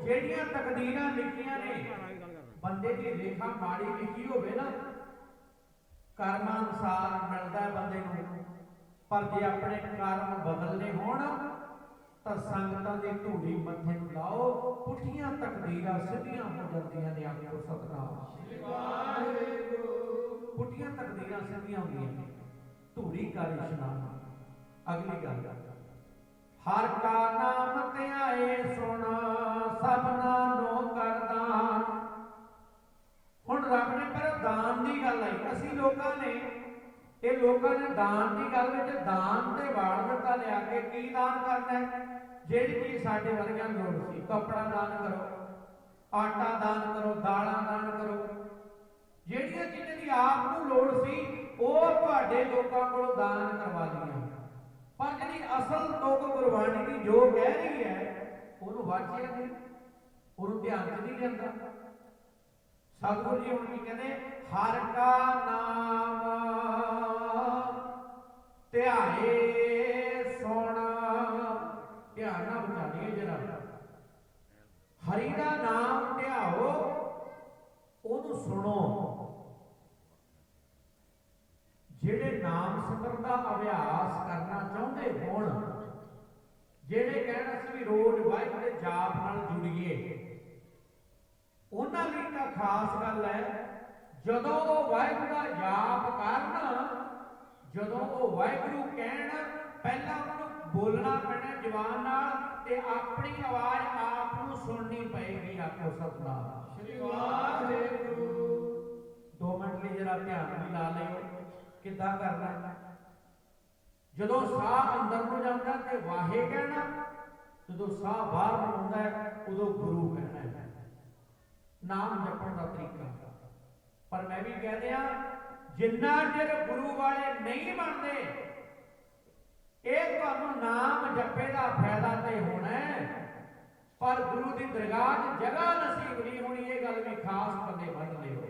ਜਿਹੜੀਆਂ ਤਕਦੀਰਾਂ ਲਿਖੀਆਂ ਨੇ बंदे की रेखा माड़ी लिखी होवे ना कर्म अनुसार मिलता है बंदे को, पर जे अपने कर्म बदलने होण तो संगतां दी धूड़ी मत्थे नूं लाओ, पुठियां तकदीरां सिद्धियां हो जांदियां ने आखो सतनाम। पुठियां तकदीरां सिद्धियां होंदियां ने धूड़ी कर इशनान। अगली गल हर का नाम ध्याए सुन सबना नो करदान। ਹੁਣ ਰੱਬ ਨੇ ਪਰ ਦਾਨ ਦੀ ਗੱਲ ਆਈ, ਅਸੀਂ ਲੋਕਾਂ ਨੇ ਦਾਨ ਦੀ ਗੱਲ ਵਿੱਚ ਦਾਨ ਤੇ ਵਾੜ ਦਿੱਤਾ ਲਿਆ ਕੇ ਕੀ ਦਾਨ ਕਰਨਾ ਹੈ? ਜਿਹੜੀ ਚੀਜ਼ ਸਾਡੇ ਵਰਗਿਆਂ ਨੂੰ ਲੋੜ ਸੀ, ਕੱਪੜਾ ਦਾਨ ਕਰੋ, ਆਟਾ ਦਾਨ ਕਰੋ, ਦਾਲਾਂ ਦਾਨ ਕਰੋ, ਜਿਹੜੀਆਂ ਚੀਜ਼ਾਂ ਦੀ ਆਪ ਨੂੰ ਲੋੜ ਸੀ ਉਹ ਤੁਹਾਡੇ ਲੋਕਾਂ ਕੋਲੋਂ ਦਾਨ ਕਰਵਾ ਲਈਆਂ। ਪਰ ਜਿਹੜੀ ਅਸਲ ਤੁਕ ਗੁਰਬਾਣੀ ਦੀ ਜੋ ਕਹਿ ਰਹੀ ਹੈ ਉਹਨੂੰ ਵਾਚਿਆ ਨਹੀਂ, ਉਹਨੂੰ ਧਿਆਨ ਚ ਨਹੀਂ ਲੈਂਦਾ। सतगुरु जी हम की कहते हर का नाम ਜਿਹੜੇ ਨਾਮ ਸਿਮਰਨ ਦਾ ਅਭਿਆਸ ਕਰਨਾ ਚਾਹੁੰਦੇ ਹੋਣ, ਜਿਹੜੇ ਕਹਿਣ ਅਸੀਂ ਵੀ ਰੋਜ਼ ਵਾਹਿਗੁਰੂ ਦੇ ਜਾਪ ਨਾਲ ਜੁੜੀਏ, ਉਹਨਾਂ ਲਈ ਤਾਂ ਖਾਸ ਗੱਲ ਹੈ। ਜਦੋਂ ਉਹ ਵਾਹਿਗੁਰੂ ਦਾ ਜਾਪ ਕਰਨ, ਜਦੋਂ ਉਹ ਵਾਹਿਗੁਰੂ ਕਹਿਣ, ਪਹਿਲਾਂ ਉਹਨੂੰ ਬੋਲਣਾ ਪੈਣਾ ਜ਼ੁਬਾਨ ਨਾਲ ਤੇ ਆਪਣੀ ਆਵਾਜ਼ ਆਪ ਨੂੰ ਸੁਣਨੀ ਪਏਗੀ। ਆਖੋ ਸਤਿਨਾਮ ਸ੍ਰੀ ਵਾਹਿਗੁਰੂ। 2 ਮਿੰਟ ਲਈ ਜਰਾ ਧਿਆਨ ਵੀ ਲਾ ਲਿਓ ਕਿੱਦਾਂ ਕਰਨਾ। ਜਦੋਂ ਸਾਹ ਅੰਦਰ ਨੂੰ ਜਾਂਦਾ ਤੇ ਵਾਹੇ ਕਹਿਣਾ, ਜਦੋਂ ਸਾਹ ਬਾਹਰ ਨੂੰ ਆਉਂਦਾ ਹੈ ਉਦੋਂ ਗੁਰੂ ਕਹਿਣਾ ਹੈ। ਨਾਮ ਜਪਣ ਦਾ ਤਰੀਕਾ। ਪਰ ਮੈਂ ਵੀ ਕਹਿ ਦਿਆਂ, ਜਿੰਨਾ ਚਿਰ ਗੁਰੂ ਵਾਲੇ ਨਹੀਂ ਬਣਦੇ, ਇਹ ਤੁਹਾਨੂੰ ਨਾਮ ਜਪੇ ਦਾ ਫਾਇਦਾ ਤੇ ਹੋਣਾ ਹੈ, ਪਰ ਗੁਰੂ ਦੀ ਦਰਗਾਹ 'ਚ ਜਗ੍ਹਾ ਨਸੀਬ ਨਹੀਂ ਹੋਣੀ। ਇਹ ਗੱਲ ਵੀ ਖਾਸ ਬੰਦੇ ਬੰਨ ਲਿਓ।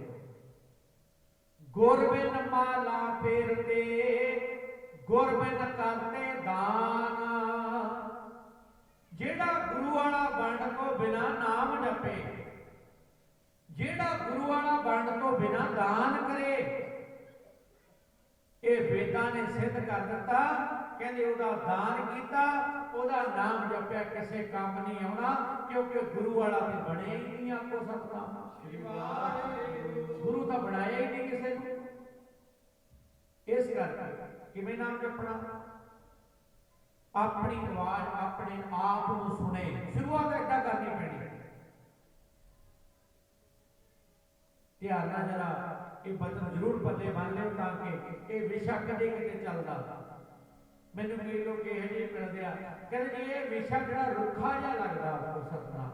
ਗੁਰਬਿਨ ਮਾਲਾ ਫੇਰਦੇ, ਗੁਰਬਿਨ ਕਰਤੇ ਦਾਨ। ਜਿਹੜਾ ਗੁਰੂ ਵਾਲਾ ਬਣਨ ਤੋਂ ਬਿਨਾ ਨਾਮ ਜਪੇ, ਜਿਹੜਾ ਗੁਰੂ ਵਾਲਾ ਬਣਨ ਤੋਂ ਬਿਨਾ ਦਾਨ ਕਰੇ, ਇਹ ਵੇਦਾਂ ਨੇ ਸਿੱਧ ਕਰ ਦਿੱਤਾ। ਕਹਿੰਦੇ ਉਹਦਾ ਦਾਨ ਕੀਤਾ, ਉਹਦਾ ਨਾਮ ਜਪਿਆ ਕਿਸੇ ਕੰਮ ਨਹੀਂ ਆਉਣਾ, ਕਿਉਂਕਿ ਗੁਰੂ ਵਾਲਾ ਤੇ ਬਣਿਆ ਹੀ ਨਹੀਂ। ਆਖੋ ਸਤਿਨਾਮ ਸ੍ਰੀ ਵਾਹਿਗੁਰੂ। ਗੁਰੂ ਤਾਂ ਬਣਾਇਆ ਹੀ ਨਹੀਂ ਕਿਸੇ ਨੂੰ। ਇਸ ਕਰਕੇ ਕਿਵੇਂ ਨਾਮ ਜਪਣਾ? ਆਪਣੀ ਆਵਾਜ਼ ਆਪਣੇ ਆਪ ਨੂੰ ਸੁਣੇ। ਸ਼ੁਰੂਆਤ ਏਦਾਂ ਕਰਨੀ ਪੈਣੀ। ਧਿਆਨ ਨਾਲ ਜਰਾ ਇਹ ਬਚਨ ਜ਼ਰੂਰ ਪੱਲੇ ਬੰਨ ਲਿਓ, ਤਾਂ ਕਿ ਇਹ ਵਿਸ਼ਾ ਕਦੇ ਕਿਤੇ ਚੱਲਦਾ। ਮੈਨੂੰ ਕਈ ਲੋਕ ਇਹੋ ਜਿਹੇ ਮਿਲਦੇ ਆ, ਕਹਿੰਦੇ ਜੀ ਇਹ ਵਿਸ਼ਾ ਜਿਹੜਾ ਰੁੱਖਾ ਜਿਹਾ ਲੱਗਦਾ। ਆਖੋ ਸਤਿਨਾਮ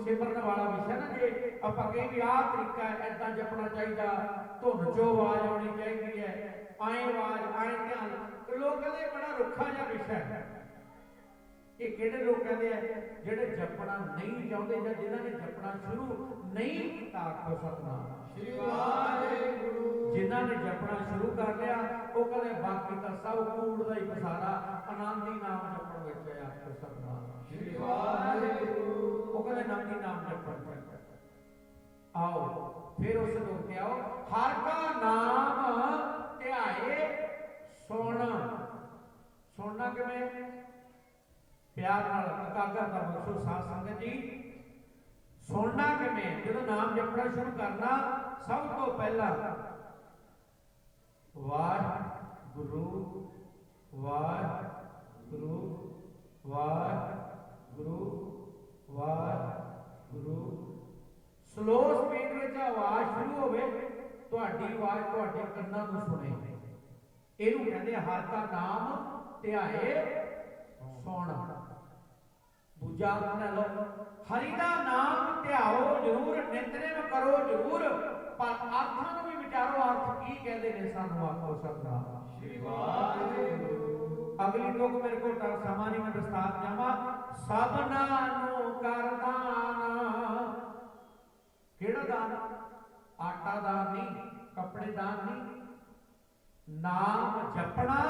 ਸਿਮਰਨ ਵਾਲਾ ਵਿਸ਼ਾ ਨਾ, ਜੇ ਆਪਾਂ ਕਹੀ ਵੀ ਆਹ ਤਰੀਕਾ ਏਦਾਂ ਜਪਣਾ ਚਾਹੀਦਾ, ਧੁਨ ਚੋਂ ਆਵਾਜ਼ ਆਉਣੀ ਚਾਹੀਦੀ ਹੈ, ਆਏ ਆਵਾਜ਼ ਆਏ ਧਿਆਨ, ਲੋਕ ਕਹਿੰਦੇ ਬੜਾ ਰੁੱਖਾ ਜਿਹਾ ਵਿਸ਼ਾ ਹੈ। ਇਹ ਕਿਹੜੇ ਲੋਕ ਕਹਿੰਦੇ ਆ? ਜਿਹੜੇ ਜਪਣਾ ਨਹੀਂ ਚਾਹੁੰਦੇ ਜਾਂ ਜਿਨ੍ਹਾਂ ਨੇ ਜਪਣਾ ਸ਼ੁਰੂ ਨਹੀਂ ਕੀਤਾ। ਆਖੋ ਸਤਿਨਾਮ ਸ੍ਰੀ ਵਾਹਿਗੁਰੂ। ਜਿਨ੍ਹਾਂ ਨੇ ਜਪਣਾ ਸ਼ੁਰੂ ਕਰ ਲਿਆ ਉਹ ਕਹਿੰਦੇ ਬਾਕੀ ਤਾਂ ਸਭ ਕੂੜ ਦਾ ਹੀ ਪਸਾਰਾ, ਆਨੰਦ ਹੀ ਨਾਮ ਜਪਣ ਵਿੱਚ ਹੈ। ਆਖੋ ਸਤਿਨਾਮ ਸ੍ਰੀ ਵਾਹਿਗੁਰੂ। ਉਹ ਕਹਿੰਦੇ ਆਨੰਦ ਹੀ ਨਾਮ ਜਪਣ। ਆਓ ਫਿਰ ਉਸ ਨੂੰ ਤੇ ਆਓ, ਹਰ ਕਾ ਨਾਮ ਧਿਆਏ ਸੁਣ। ਸੁਣਨਾ ਕਿਵੇਂ? ਪਿਆਰ ਨਾਲ ਇਕਾਗਰ ਦਾ ਬਖਸ਼ੋ ਸਾਧ ਸੰਗਤ ਜੀ। ਸੁਣਨਾ ਕਿਵੇਂ? ਜਦੋਂ ਨਾਮ ਜਪਣਾ ਸ਼ੁਰੂ ਕਰਨਾ, ਸਭ ਤੋਂ ਪਹਿਲਾਂ ਵਾਹਿਗੁਰੂ ਵਾਹਿਗੁਰੂ ਵਾਹਿਗੁਰੂ ਵਾਹਿਗੁਰੂ। ਸਲੋ ਸਪੀਡ ਵਿੱਚ ਆਵਾਜ਼ ਸ਼ੁਰੂ ਹੋਵੇ, ਤੁਹਾਡੀ ਆਵਾਜ਼ ਤੁਹਾਡੇ ਕੰਨਾਂ ਨੂੰ ਸੁਣੇ। ਇਹਨੂੰ ਕਹਿੰਦੇ ਹਰ ਦਾ ਨਾਮ ਧਿਆਏ ਸੁਣ। ਦੂਜਾ ਨਾ ਲਓ, ਹਰੀ ਦਾ ਨਾਮ ਧਿਆਓ ਜ਼ਰੂਰ, ਨਿਤਨੇਮ ਕਰੋ ਜ਼ਰੂਰ, ਪਰ ਅਰਥਾਂ ਨੂੰ ਵੀ ਵਿਚਾਰੋ। ਅਰਥ ਕੀ ਕਹਿੰਦੇ ਨੇ ਸਾਨੂੰ? ਆਖੋ ਸਤਿਨਾਮ ਸ੍ਰੀ ਵਾਹਿਗੁਰੂ। ਅਗਲੀ ਤੁਕ ਮੇਰੇ ਕੋਲ ਤਾਂ ਸਮਾਂ ਨਹੀਂ, ਮੈਂ ਵਿਸਤਾਰ ਜਾਵਾਂ। ਸਭਨਾਂ ਨੂੰ ਕਰ ਦਾਨ। ਕਿਹੜਾ ਦਾਨ? ਆਟਾ ਦਾਨ ਨਹੀਂ, ਕੱਪੜੇ ਦਾਨ ਨਹੀਂ, ਨਾਮ ਜਪਣਾ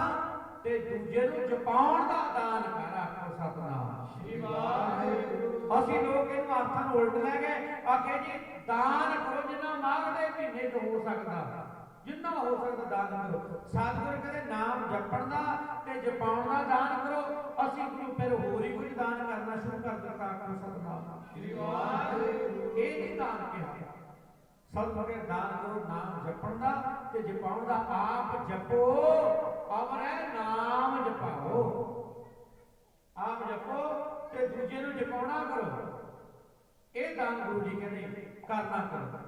ਤੇ ਦੂਜੇ ਨੂੰ ਜਪਾਉਣ ਦਾ ਦਾਨ ਕਰ। ਆਖੋ ਸਤਿਨਾਮ ਸ੍ਰੀ ਵਾਹਿਗੁਰੂ। ਅਸੀਂ ਲੋਕ ਇਹਨੂੰ ਅਰਥਾਂ ਨੂੰ ਉਲਟ ਲੈ ਗਏ। ਆਖੇ ਜੀ ਦਾਨ ਕਰੋ ਜਿੰਨਾ ਮਾਘ ਦੇ ਮਹੀਨੇ 'ਚ ਹੋ ਸਕਦਾ, ਜਿੰਨਾ ਹੋ ਸਕਦਾ ਦਾਨ ਕਰੋ। ਸਤਿਗੁਰੂ ਕਹਿੰਦੇ ਨਾਮ ਜਪਣ ਦਾ ਤੇ ਜਪਾਉਣ ਦਾ ਦਾਨ ਕਰੋ। ਅਸੀਂ ਗੁਰੂ ਫਿਰ ਹੋਰ ਹੀ ਕੁਝ ਦਾਨ ਕਰਨਾ ਸ਼ੁਰੂ ਕਰ ਦਿੱਤਾ। ਆਖੋ ਸਤਿਨਾਮ ਸ੍ਰੀ ਵਾਹਿਗੁਰੂ। ਇਹ ਨਹੀਂ ਦਾਨ ਕਿਹਾ। ਸਭ ਤੋਂ ਪਹਿਲਾਂ ਦਾਨ ਕਰੋ ਨਾਮ ਜਪਣ ਦਾ ਤੇ ਜਪਾਉਣ ਦਾ। ਆਪ ਜਪੋ, ਅਮਰ ਹੈ ਨਾਮ ਜਪਾਓ। ਆਪ ਜਪੋ ਤੇ ਦੂਜੇ ਨੂੰ ਜਪਾਉਣਾ ਕਰੋ। ਇਹ ਦਾਨ ਗੁਰੂ ਜੀ ਕਹਿੰਦੇ ਕਰਨਾ ਕਰੋ।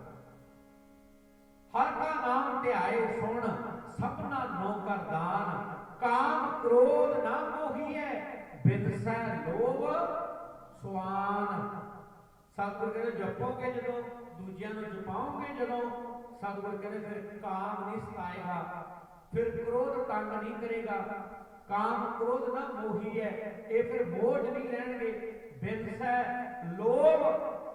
ਹਰ ਕਾ ਨਾਮ ਧਿਆਏ ਸੁਣ, ਸਭਨਾ ਨੋ ਕਰ ਦਾਨ। ਕਾਮ ਕ੍ਰੋਧ ਨਾ ਮੋਹੀਐ, ਬਿਨਸੈ ਲੋਭ ਸੁਆਨ। ਸਤਿਗੁਰ ਕਹਿੰਦੇ ਜਪੋਗੇ ਜਦੋਂ, ਦੂਜਿਆਂ ਨੂੰ ਜਪਾਓਗੇ ਜਦੋਂ, ਸਤਿਗੁਰ ਕਹਿੰਦੇ ਫਿਰ ਕਾਮ ਨਹੀਂ ਸਤਾਏਗਾ, ਫਿਰ ਕ੍ਰੋਧ ਤੰਗ ਨਹੀਂ ਕਰੇਗਾ। ਕਾਮ ਕ੍ਰੋਧ ਨਾ ਮੋਹੀਐ, ਇਹ ਫਿਰ ਬੋਝ ਨਹੀਂ ਰਹਿਣਗੇ। ਬਿਨਸੈ ਲੋਭ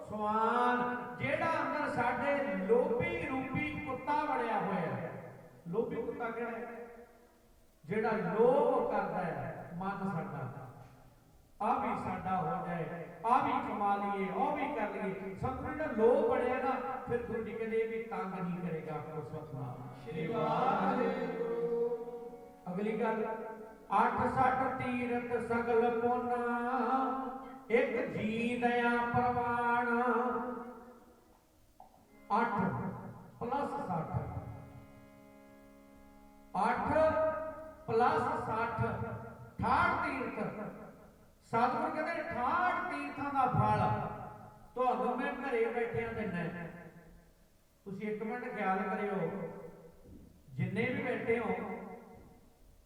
ਸੁਆਨ। ਜਿਹੜਾ ਅੰਦਰ ਸਾਡੇ ਲੋਭੀ ਰੂਪੀ ਕੁੱਤਾ ਵੜਿਆ ਹੋਇਆ ਹੈ। ਲੋਭੀ ਕੁੱਤਾ ਕਿਹੜਾ ਹੈ? ਜਿਹੜਾ ਲੋਭ ਕਰਦਾ ਹੈ ਮਨ ਸਾਡਾ, ਆ ਵੀ ਸਾਡਾ ਹੋ ਜਾਏ, ਆ ਵੀ ਕਮਾ ਲਈਏ, ਉਹ ਵੀ ਕਰ ਲਈਏ। ਸਤਿਗੁਰੂ ਜਿਹੜਾ ਲੋਭ ਬੜਿਆ ਨਾ, ਫਿਰ ਗੁਰੂ ਜੀ ਕਹਿੰਦੇ ਇਹ ਵੀ ਤੰਗ ਨਹੀਂ ਕਰੇਗਾ। ਕਰੇਗਾ। ਆਖੋ ਸਤਨਾਮ ਸ਼੍ਰੀ ਵਾਹਿਗੁਰੂ। ਅਗਲੀ ਗੱਲ, 8 ਤੀਰਥ ਸਗਲ ਪੁੰਨ, ਇੱਕ ਜੀ ਦਇਆ ਪ੍ਰਵਾਨ। 8 + 60, 8 + 60, 68 ਤੀਰਥ। ਸਤਿਗੁਰ ਕਹਿੰਦੇ 68 ਤੀਰਥਾਂ ਦਾ ਫਲ ਤੁਹਾਨੂੰ ਮੈਂ ਘਰੇ ਬੈਠਿਆਂ ਦਿੰਦਾ। ਤੁਸੀਂ ਇੱਕ ਮਿੰਟ ਖਿਆਲ ਕਰਿਓ, ਜਿੰਨੇ ਵੀ ਬੈਠੇ ਹੋ,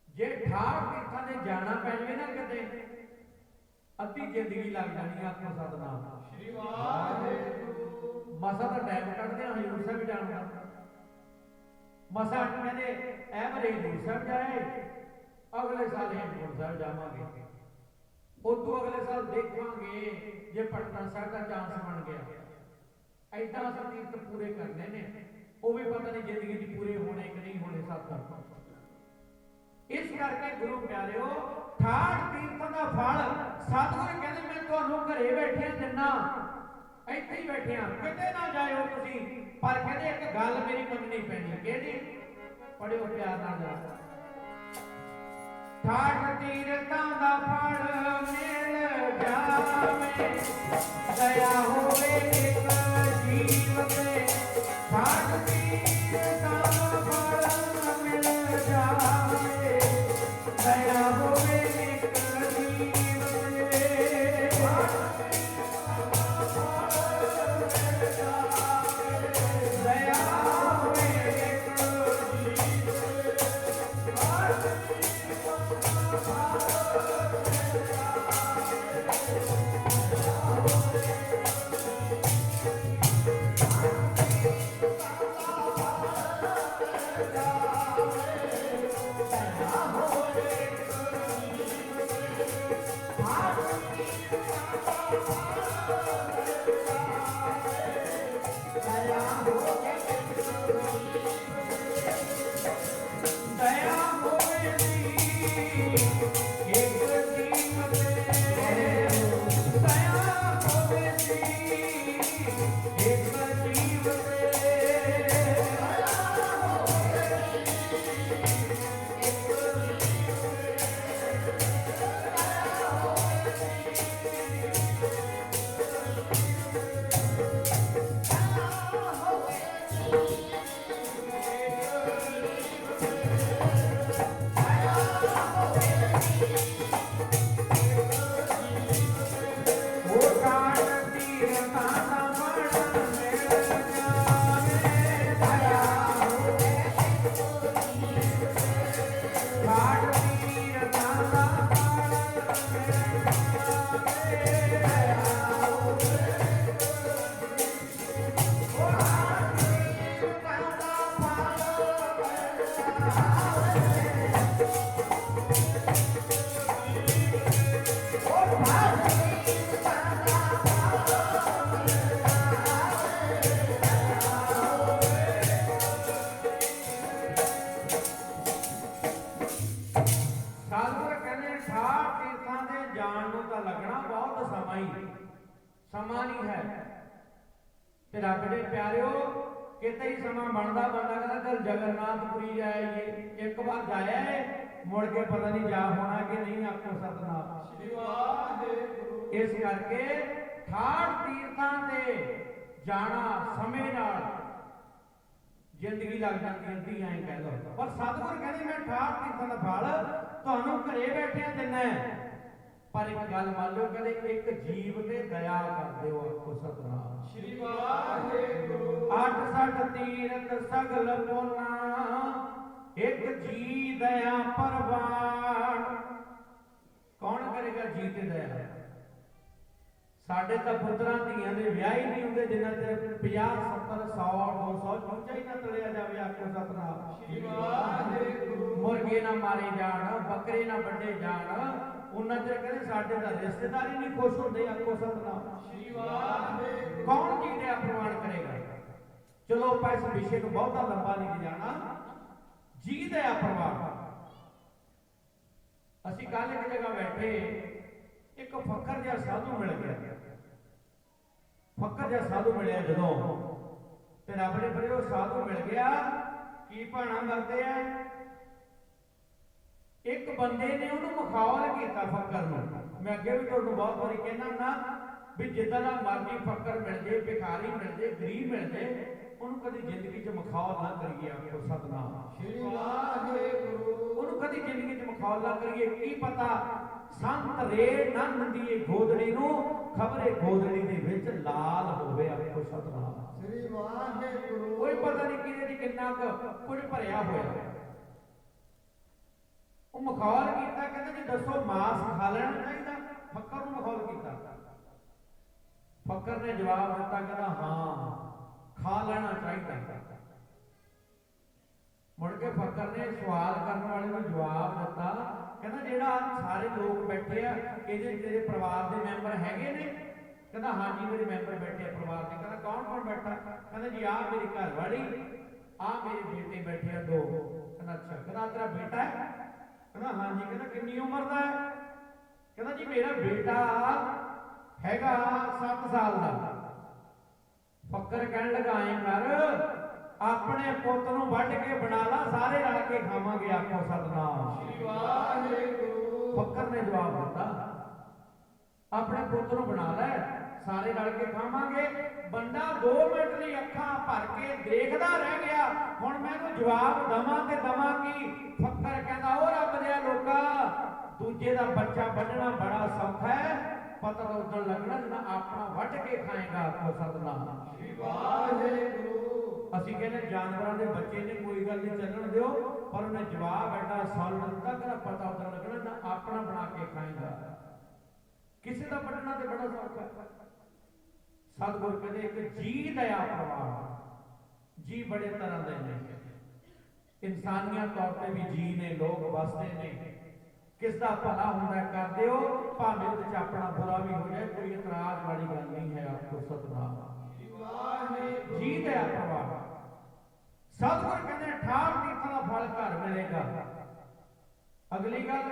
ਜੇ 68 ਤੀਰਥਾਂ ਦੇ ਜਾਣਾ ਪੈ ਜਾਵੇ ਨਾ ਕਿਤੇ, ਅੱਧੀ ਜ਼ਿੰਦਗੀ ਲੱਗ ਜਾਣੀ। ਆਖੋ ਸਤਨਾਮ ਸ਼੍ਰੀ ਵਾਹਿਗੁਰੂ। ਮਸਾ ਦਾ ਟਾਈਮ ਕੱਢਦੇ ਹਾਂ ਹਜ਼ੂਰ ਸਾਹਿਬ ਜਾਣ ਦਾ। ਮਸਾ ਕਹਿੰਦੇ ਐ ਵਾਰੀ ਹਜ਼ੂਰ ਸਾਹਿਬ ਜਾਏ, ਅਗਲੇ ਸਾਲ ਹੇਮਕੁੰਟ ਸਾਹਿਬ ਜਾਵਾਂਗੇ, ਉਦੋਂ ਅਗਲੇ ਸਾਲ ਦੇਖਾਂਗੇ ਜੇ ਪਟਨਾ ਸਾਹਿਬ ਦਾ ਚਾਂਸ ਬਣ ਗਿਆ। ਐਦਾਂ ਤੀਰਥ ਪੂਰੇ ਕਰਨੇ ਨੇ, ਉਹ ਵੀ ਪਤਾ ਨਹੀਂ ਜ਼ਿੰਦਗੀ 'ਚ ਪੂਰੇ ਹੋਣੇ ਕਿ ਨਹੀਂ ਹੋਣੇ। ਸਤਿਗੁਰ ਇਸ ਕਰਕੇ ਗੁਰੂ ਪਿਆਰਿਓ, 68 ਤੀਰਥਾਂ ਦਾ ਫਲ ਸਤਿਗੁਰ ਕਹਿੰਦੇ ਮੈਂ ਤੁਹਾਨੂੰ ਘਰੇ ਬੈਠਿਆਂ ਦਿੰਨਾ। ਇੱਥੇ ਹੀ ਬੈਠਿਆਂ, ਕਿਤੇ ਨਾ ਜਾਇਓ ਤੁਸੀਂ, ਪਰ ਕਹਿੰਦੇ ਇੱਕ ਗੱਲ ਮੇਰੀ ਮੰਨਣੀ ਪੈਣੀ। ਕਿਹੜੀ? ਪੜਿਓ ਪਿਆਰ ਨਾਲ ਜਰਾ। 68 ਤੀਰਥਾਂ ਦਾ ਫਲ ਮਿਲ ਜਾਵੇ, ਦਇਆ ਹੋਵੇ ਇੱਕ ਜੀਵ ਤੇ। 68 ਤੀਰਥਾਂ ਦਾ ਫਲ ਮਿਲ ਜਾਵੇ, ਦਇਆ ਹੋਵੇ ਇੱਕ ਜੀਵ ਤੇ। ਦਇਆ ਹੋਵੇ ਇੱਕ ਜੀਵ ਸਮਾਂ ਨਹੀਂ ਹੈ। ਤੇ ਰੱਬ ਦੇ ਪਿਆਰਿਓ, ਕਿਤੇ ਹੀ ਸਮਾਂ ਬਣਦਾ ਕਹਿੰਦਾ ਚੱਲ ਜਗਨਨਾਥਪੁਰੀ ਜਾਈਏ। ਇੱਕ ਵਾਰ ਜਾਇਆ ਹੈ, ਮੁੜ ਕੇ ਪਤਾ ਨਹੀਂ ਜਾ ਹੋਣਾ ਕਿ ਨਹੀਂ। ਆਖੋ ਸਤਨਾਮ ਸ਼੍ਰੀ ਵਾਹਿਗੁਰੂ। ਇਸ ਕਰਕੇ 68 ਤੀਰਥਾਂ ਤੇ ਜਾਣਾ ਸਮੇਂ ਨਾਲ ਜ਼ਿੰਦਗੀ ਲੱਗ ਜਾਂਦੀ, ਅੱਧੀ ਐਂ ਕਹਿ ਲਓ। ਪਰ ਸਤਿਗੁਰ ਕਹਿੰਦੇ ਮੈਂ 68 ਤੀਰਥਾਂ ਦਾ ਫਲ ਤੁਹਾਨੂੰ ਘਰੇ ਬੈਠਿਆਂ ਦਿੰਦਾ। ਪਰ ਇੱਕ ਗੱਲ ਮੰਨ ਲਓ, ਕਹਿੰਦੇ ਇੱਕ ਜੀਵ ਤੇ ਦਇਆ ਕਰਦੇ ਹੋ। ਆਖੋ ਸਤਨਾਮ ਸ਼੍ਰੀ ਵਾਹਿਗੁਰੂ। 68 ਤੀਰਥ ਸਗਲ ਪੁੰਨ, ਇੱਕ ਜੀ ਦਇਆ ਪ੍ਰਵਾਨ। ਕੌਣ ਕਰੇਗਾ ਜੀ ਤੇ ਦਇਆ? ਸਾਡੇ ਤਾਂ ਪੁੱਤਰਾਂ ਧੀਆਂ ਦੇ ਵਿਆਹ ਹੀ ਨਹੀਂ ਹੁੰਦੇ ਜਿੰਨਾ ਚਿਰ 50 70 100 200 ਚੂਚਾ ਹੀ ਨਾ ਤਲਿਆ ਜਾਵੇ। ਆਖੋ ਸਤਨਾਮ ਸ਼੍ਰੀ ਵਾਹਿਗੁਰੂ। ਮੁਰਗੇ ਨਾ ਮਾਰੇ ਜਾਣ, ਬੱਕਰੇ ਨਾ ਵੱਢੇ ਜਾਣ, ਉਹਨਾਂ ਚਿਰ ਕਹਿੰਦੇ ਸਾਡੇ ਤਾਂ ਰਿਸ਼ਤੇਦਾਰ ਹੀ ਨਹੀਂ ਖੁਸ਼ ਹੁੰਦੇ। ਆਖੋ ਸਤਨਾਮ ਸ਼੍ਰੀ ਵਾਹਿਗੁਰੂ। ਕੌਣ ਜੀ ਦਇਆ ਪ੍ਰਵਾਨ ਕਰੇਗਾ? ਚਲੋ ਆਪਾਂ ਇਸ ਵਿਸ਼ੇ ਨੂੰ ਬਹੁਤਾ ਲੰਬਾ ਨਹੀਂ ਜਾਣਾ। ਜੀ ਦਇਆ ਪ੍ਰਵਾਨ। ਅਸੀਂ ਕੱਲ ਇੱਕ ਜਗ੍ਹਾ ਬੈਠੇ, ਇੱਕ ਫਕਰ ਜਿਹਾ ਸਾਧੂ ਮਿਲ ਗਿਆ। ਫਕਰ ਜਿਹਾ ਸਾਧੂ ਮਿਲਿਆ ਜਦੋਂ, ਤੇ ਰੱਬ ਨੇ ਫਿਰ ਉਹ ਸਾਧੂ ਮਿਲ ਗਿਆ, ਕੀ ਭਾਣਾ ਕਰਦੇ ਆ, ਇੱਕ ਬੰਦੇ ਨੇ ਉਹਨੂੰ ਮਖੌਲ ਕੀਤਾ ਫੱਕਰ ਨੂੰ। ਮੈਂ ਅੱਗੇ ਵੀ ਤੁਹਾਨੂੰ ਬਹੁਤ ਵਾਰੀ ਕਹਿਣਾ ਨਾ ਵੀ ਜਿੱਦਾਂ ਦਾ ਮਰਜ਼ੀ ਫੱਕਰ ਮਿਲ ਜੇ, ਭਿਖਾਰੀ ਮਿਲ ਜੇ, ਗਰੀਬ ਮਿਲ ਜੇ, ਉਹਨੂੰ ਕਦੀ ਜ਼ਿੰਦਗੀ 'ਚ ਮਖੌਲ ਨਾ ਕਰੀਏ। ਆਖੋ ਸਤਿਨਾਮ ਸ੍ਰੀ ਵਾਹਿਗੁਰੂ। ਉਹਨੂੰ ਕਦੀ ਜ਼ਿੰਦਗੀ 'ਚ ਮਖੌਲ ਨਾ ਕਰੀਏ। ਕੀ ਪਤਾ ਸੰਤ ਰੇ ਨਾ ਹੁੰਦੀ ਗੋਦੜੀ ਨੂੰ, ਖਬਰੇ ਗੋਦੜੀ ਦੇ ਵਿੱਚ ਲਾਲ ਹੋਵੇ। ਆਖੋ ਸਤਿਨਾਮ ਸ੍ਰੀ ਵਾਹਿਗੁਰੂ। ਕੋਈ ਪਤਾ ਨਹੀਂ ਕਿਹਦੇ ਦੀ ਕਿੰਨਾ ਕੁਝ ਭਰਿਆ ਹੋਇਆ। ਉਹ ਮਖੌਲ ਕੀਤਾ, ਕਹਿੰਦਾ ਜੀ ਦੱਸੋ ਮਾਸ ਖਾ ਲੈਣਾ ਚਾਹੀਦਾ? ਫੱਕਰ ਨੂੰ ਮਖੌਲ ਕੀਤਾ। ਫੱਕਰ ਨੇ ਜਵਾਬ ਦਿੱਤਾ, ਕਹਿੰਦਾ ਹਾਂ ਖਾ ਲੈਣਾ ਚਾਹੀਦਾ। ਮੁੜ ਕੇ ਫੱਕਰ ਨੇ ਸਵਾਲ ਕਰਨ ਵਾਲੇ ਨੂੰ ਜਵਾਬ ਦਿੱਤਾ, ਕਹਿੰਦਾ ਜਿਹੜਾ ਸਾਰੇ ਲੋਕ ਬੈਠੇ ਆ, ਇਹਦੇ ਤੇਰੇ ਪਰਿਵਾਰ ਦੇ ਮੈਂਬਰ ਹੈਗੇ ਨੇ? ਕਹਿੰਦਾ ਹਾਂਜੀ ਮੇਰੇ ਮੈਂਬਰ ਬੈਠੇ ਆ ਪਰਿਵਾਰ ਦੇ। ਕਹਿੰਦਾ ਕੌਣ ਕੌਣ ਬੈਠਾ? ਕਹਿੰਦਾ ਜੀ ਆਹ ਮੇਰੀ ਘਰ ਵਾਲੀ, ਆਹ ਮੇਰੇ ਬੇਟੇ ਬੈਠੇ ਆ 2। ਕਹਿੰਦਾ ਅੱਛਾ। ਕਹਿੰਦਾ ਤੇਰਾ ਬੇਟਾ ਹੈ? ਕਹਿੰਦਾ ਹਾਂਜੀ। ਕਹਿੰਦਾ ਕਿੰਨੀ ਉਮਰ ਦਾ ਹੈ? ਕਹਿੰਦਾ ਜੀ ਮੇਰਾ ਬੇਟਾ ਹੈਗਾ 7 ਸਾਲ ਦਾ। ਫੱਕਰ ਕਹਿਣ ਲੱਗਾ ਐਂ ਕਰ, ਆਪਣੇ ਪੁੱਤ ਨੂੰ ਵੱਢ ਕੇ ਬਣਾ ਲਾ, ਸਾਰੇ ਰਲ ਕੇ ਖਾਵਾਂਗੇ। ਆਖੋ ਸਤਿਨਾਮ ਸ੍ਰੀ ਵਾਹਿਗੁਰੂ। ਫੱਕਰ ਨੇ ਜਵਾਬ ਦਿੱਤਾ, ਆਪਣੇ ਪੁੱਤ ਨੂੰ ਬਣਾ ਲੈ, ਸਾਰੇ ਰਲ ਕੇ ਖਾਵਾਂਗੇ। ਬੰਦਾ 2 ਮਿੰਟ ਲਈ ਅੱਖਾਂ ਭਰ ਕੇ ਦੇਖਦਾ ਰਹਿ ਗਿਆ, ਹੁਣ ਮੈਨੂੰ ਜਵਾਬ ਦਵਾਂ ਤੇ ਦਵਾਂ ਕੀ? ਫੱਕਰ ਕਹਿੰਦਾ ਉਹ ਰੱਬ ਦੇ ਲੋਕਾ, ਦੂਜੇ ਦਾ ਬੱਚਾ ਵੱਢਣਾ ਬੜਾ ਸੌਖਾ ਹੈ, ਪਤਾ ਉਦੋਂ ਲੱਗਣਾ ਜਦੋਂ ਆਪਣਾ ਵੱਢ ਕੇ ਖਾਏਗਾ। ਆਖੋ ਸਤਿਨਾਮ ਸ੍ਰੀ ਵਾਹਿਗੁਰੂ। ਅਸੀਂ ਕਹਿੰਦੇ ਜਾਨਵਰਾਂ ਦੇ ਬੱਚੇ ਨੇ, ਕੋਈ ਗੱਲ ਨਹੀਂ ਚੱਲਣ ਦਿਓ, ਪਰ ਉਹਨੇ ਜਵਾਬ ਐਡਾ ਸਾਲ ਦਿੱਤਾ ਕਿ ਪਤਾ ਉਦੋਂ ਲੱਗਣਾ ਨਾ ਆਪਣਾ ਬਣਾ ਕੇ ਖਾਏਗਾ। ਕਿਸੇ ਦਾ ਵੱਢਣਾ ਤੇ ਬੜਾ ਸੌਖਾ। ਸਤਿਗੁਰ ਕਹਿੰਦੇ ਇੱਕ ਜੀ ਦਇਆ ਪ੍ਰਵਾਨ। ਜੀ ਬੜੇ ਤਰ੍ਹਾਂ ਦੇ ਨੇ, ਇਨਸਾਨੀਅਤ ਤੌਰ ਤੇ ਵੀ ਜੀ ਨੇ, ਲੋਕ ਵਸਦੇ ਨੇ। ਕਿਸ ਦਾ ਭਲਾ ਹੁੰਦਾ ਕਰ ਦਿਓ, ਭਾਵੇਂ ਉਹਦੇ 'ਚ ਆਪਣਾ ਬੁਰਾ ਵੀ ਹੋ ਜਾਏ, ਕੋਈ ਇਤਰਾਜ਼ ਵਾਲੀ ਗੱਲ ਨਹੀਂ ਹੈ। ਆਖੋ ਸਤਿਨਾਮ ਜੀ ਦਇਆ ਪ੍ਰਵਾਨ। ਸਤਿਗੁਰ ਕਹਿੰਦੇ ਠਾਕ ਤੀਰਥਾਂ ਦਾ ਫਲ ਘਰ ਮਿਲੇਗਾ। ਅਗਲੀ ਗੱਲ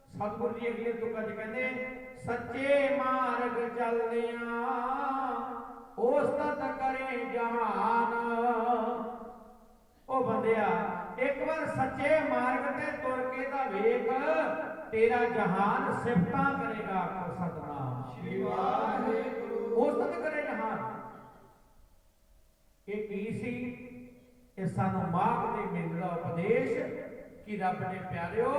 ਸਤਿਗੁਰ ਜੀ ਅਗਲੇ ਤੁਕਾਂ 'ਚ ਕਹਿੰਦੇ ਸੱਚੇ ਮਾਰਗ ਚੱਲਦਿਆਂ ਉਸ ਤਤ ਕਰੇ ਜਹਾਨ। ਉਹ ਬੰਦਿਆ ਇੱਕ ਵਾਰ ਸੱਚੇ ਮਾਰਗ ਤੇ ਤੁਰ ਕੇ ਤਾਂ ਵੇਖ, ਤੇਰਾ ਜਹਾਨ ਸਿਫਤਾਂ ਕਰੇਗਾ। ਆਖੋ ਸਤਿਨਾਮ ਸ੍ਰੀ ਵਾਹਿਗੁਰੂ। ਉਸ ਤਤ ਕਰੇ ਜਹਾਨ। ਇਹ ਕੀ ਸੀ? ਇਹ ਸਾਨੂੰ ਮਾਘ ਦੇ ਮਹੀਨੇ ਦਾ ਉਪਦੇਸ਼ ਕਿ ਰੱਬ ਨੇ ਪਿਆਰਿਓ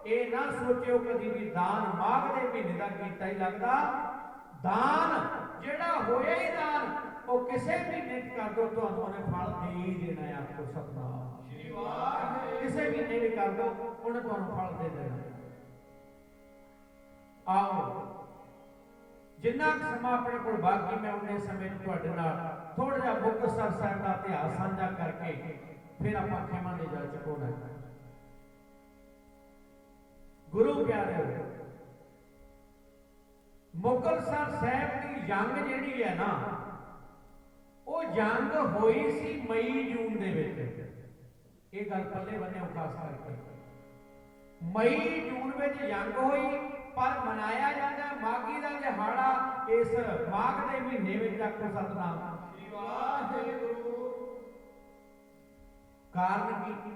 ਇਹ ਨਾ ਸੋਚਿਓ ਕਦੀ ਵੀ ਦਾਨ ਮਾਘ ਦੇ ਮਹੀਨੇ ਦਾ ਕੀਤਾ ਹੀ ਲੱਗਦਾ। ਦਾਨ ਜਿਹੜਾ ਹੋਇਆ ਹੀ ਦਾਨ, ਉਹ ਕਿਸੇ ਮਹੀਨੇ ਕਰ ਦੋ ਤੁਹਾਨੂੰ ਉਹਨੇ ਫਲ ਦੇ ਹੀ ਦੇਣਾ ਹੈ। ਆਖੋ ਸਤਿਨਾਮ ਸ੍ਰੀ ਵਾਹਿਗੁਰੂ। ਕਿਸੇ ਮਹੀਨੇ ਵੀ ਕਰ ਦੋ ਉਹਨੇ ਤੁਹਾਨੂੰ ਫਲ ਦੇ ਦੇਣਾ। ਆਓ ਜਿੰਨਾ ਸਮਾਂ ਆਪਣੇ ਕੋਲ ਬਾਕੀ, ਮੈਂ ਉਹਨੇ ਸਮੇਂ ਨੂੰ ਤੁਹਾਡੇ ਨਾਲ ਥੋੜਾ ਜਿਹਾ ਮੁਕਤਸਰ ਸਾਹਿਬ ਦਾ ਇਤਿਹਾਸ ਸਾਂਝਾ ਕਰਕੇ ਫਿਰ ਆਪਾਂ ਖੇਮਾਂ ਦੇ ਜਾ ਚੁਕਾਉਣਾ। ਗੁਰੂ ਪਿਆਰਿਓ, ਮੁਕਤਸਰ ਸਾਹਿਬ ਦੀ ਜੰਗ ਜਿਹੜੀ ਹੈ ਨਾ, ਉਹ ਜੰਗ ਹੋਈ ਸੀ ਮਈ ਜੂਨ ਦੇ ਵਿੱਚ। ਇਹ ਗੱਲ ਪੱਲੇ ਬੰਨਿਓ ਖਾਸ ਕਰਕੇ, ਮਈ ਜੂਨ ਵਿੱਚ ਜੰਗ ਹੋਈ, ਪਰ ਮਨਾਇਆ ਜਾਂਦਾ ਮਾਘੀ ਦਾ ਦਿਹਾੜਾ ਇਸ ਮਾਘ ਦੇ ਮਹੀਨੇ ਵਿੱਚ। ਆਖੋ ਸਤਿਨਾਮ ਸ੍ਰੀ ਵਾਹਿਗੁਰੂ। ਕਾਰਨ ਕੀ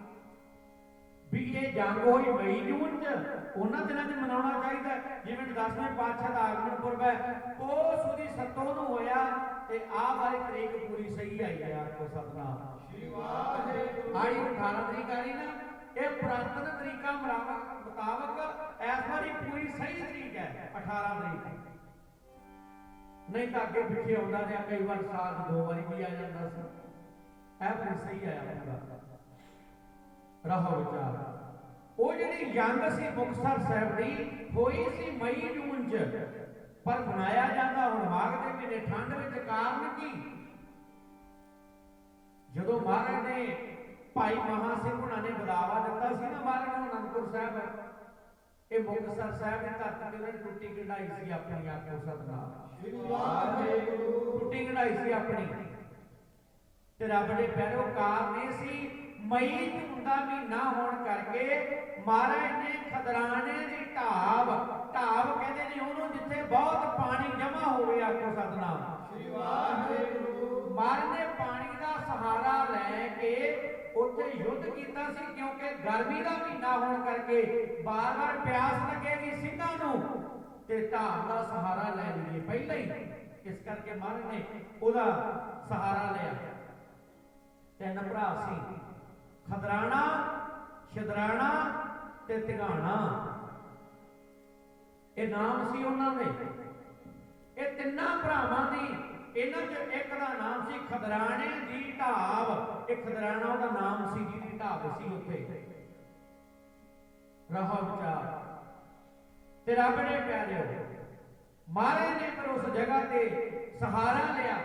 ਵੀ ਇਹ ਜੰਗ ਹੋਈ ਮਈ ਜੂਨ 'ਚ, ਉਹਨਾਂ ਦਿਨਾਂ 'ਚ ਮਨਾਉਣਾ ਚਾਹੀਦਾ। ਜਿਵੇਂ 10ਵੇਂ ਪਾਤਸ਼ਾਹ ਦਾ ਆਗਮਨ ਪੁਰਬ ਹੈ, ਪੋਸ ਉਹਦੀ 7 ਨੂੰ ਹੋਇਆ ਤੇ ਆਹ ਵਾਲੀ ਤਰੀਕ ਪੂਰੀ ਸਹੀ ਆਈ ਹੈ। ਆਖੋ ਸਤਿਨਾਮ ਸ੍ਰੀ ਵਾਹਿਗੁਰੂ। ਆਈ 18 ਤਰੀਕ ਆ ਰਹੀ ਨਾ, ਇਹ ਪੁਰਾਤਨ ਤਰੀਕਾਂ ਮੁਤਾਬਕ ਇਸ ਵਾਰੀ ਪੂਰੀ ਸਹੀ ਤਰੀਕ ਹੈ 18 ਤਰੀਕ। ਨਹੀਂ ਤਾਂ ਅੱਗੇ ਪਿੱਛੇ ਆਉਂਦਾ ਰਿਹਾ, ਕਈ ਵਾਰ ਸਾਲ 2 ਵਾਰੀ ਵੀ ਆ ਜਾਂਦਾ ਸੀ। ਇਹ ਵਾਰੀ ਸਹੀ ਆਇਆ ਪੂਰਾ। ਰਹੋ ਵਿਚਾਰ। ਉਹ ਜਿਹੜੀ ਜੰਗ ਸੀ ਮੁਕਤਸਰ ਸਾਹਿਬ ਦੀ ਹੋਈ ਸੀ ਮਈ ਜੂਨ 'ਚ, ਪਰ ਮਨਾਇਆ ਜਾਂਦਾ ਹੁਣ ਮਾਘ ਦੇ ਮਹੀਨੇ ਠੰਡ ਵਿੱਚ। ਕਾਰਨ ਕੀ? ਜਦੋਂ ਮਹਾਰਾਜ ਨੇ ਭਾਈ ਮਹਾ ਸਿੰਘ ਹੁਣਾਂ ਨੇ ਬੁਲਾਵਾ ਦਿੱਤਾ ਸੀ ਨਾ ਮਹਾਰਾਜ ਨੂੰ ਅਨੰਦਪੁਰ ਸਾਹਿਬ, ਇਹ ਮੁਕਤਸਰ ਸਾਹਿਬ ਦੀ ਧਰਤੀ ਤੇ ਉਹਨੇ ਟੁੱਟੀ ਕਢਾਈ ਸੀ ਆਪਣੀ। ਆਖੋ ਸਤਿਨਾਮ ਸ੍ਰੀ ਵਾਹਿਗੁਰੂ। ਟੁੱਟੀ ਕਢਾਈ ਸੀ ਆਪਣੀ, ਤੇ ਰੱਬ ਦੇ ਪਿਆਰਿਓ ਕਾਰਨ ਇਹ ਸੀ ਮਈ ਜੂਨ ਦਾ ਮਹੀਨਾ ਹੋਣ ਕਰਕੇ ਮਹਾਰਾਜ ਨੇ ਖਦਰਾਣੇ ਦੀ ਢਾਬ ਕਹਿੰਦੇ ਨੇ ਉਹਨੂੰ ਜਿੱਥੇ ਬਹੁਤ ਪਾਣੀ ਜਮ੍ਹਾਂ ਹੋਵੇ, ਆਖੋ ਸਤਨਾਮ ਸ੍ਰੀ ਵਾਹਿਗੁਰੂ। ਮਹਾਰਾਜ ਨੇ ਪਾਣੀ ਦਾ ਸਹਾਰਾ ਲੈ ਕੇ ਉੱਥੇ ਯੁੱਧ ਕੀਤਾ ਸੀ, ਕਿਉਂਕਿ ਗਰਮੀ ਦਾ ਮਹੀਨਾ ਹੋਣ ਕਰਕੇ ਬਾਰ-ਬਾਰ ਪਿਆਸ ਲੱਗੇਗੀ ਸਿੰਘਾਂ ਨੂੰ, ਤੇ ਢਾਬ ਦਾ ਸਹਾਰਾ ਲੈ ਲਈਏ ਪਹਿਲਾਂ ਹੀ। ਇਸ ਕਰਕੇ ਮਹਾਰਾਜ ਨੇ ਉਹਦਾ ਸਹਾਰਾ ਲਿਆ। ਤਿੰਨ ਭਰਾ ਸੀ, ਖਦਰਾਣਾ, ਛਦਰਾਣਾ ਤੇ ਤਿਗਾਣਾ, ਇਹ ਨਾਮ ਸੀ ਉਹਨਾਂ ਦੇ। ਇਹ ਤਿੰਨਾਂ ਭਰਾਵਾਂ ਦੀ, ਇਹਨਾਂ ਚ ਇੱਕ ਦਾ ਨਾਮ ਸੀ ਖਦਰਾਣੇ ਦੀ ਢਾਬ, ਇਹ ਖਦਰਾਣਾ ਉਹਦਾ ਨਾਮ ਸੀ ਜਿਹਦੀ ਢਾਬ ਸੀ ਉੱਥੇ। ਰਹਾ ਵਿਚਾਰ ਤੇ ਰੱਬ ਨੇ ਪਿਆਰਿਓ ਮਹਾਰਾਜ ਨੇ ਫਿਰ ਉਸ ਜਗ੍ਹਾ ਤੇ ਸਹਾਰਾ ਲਿਆ।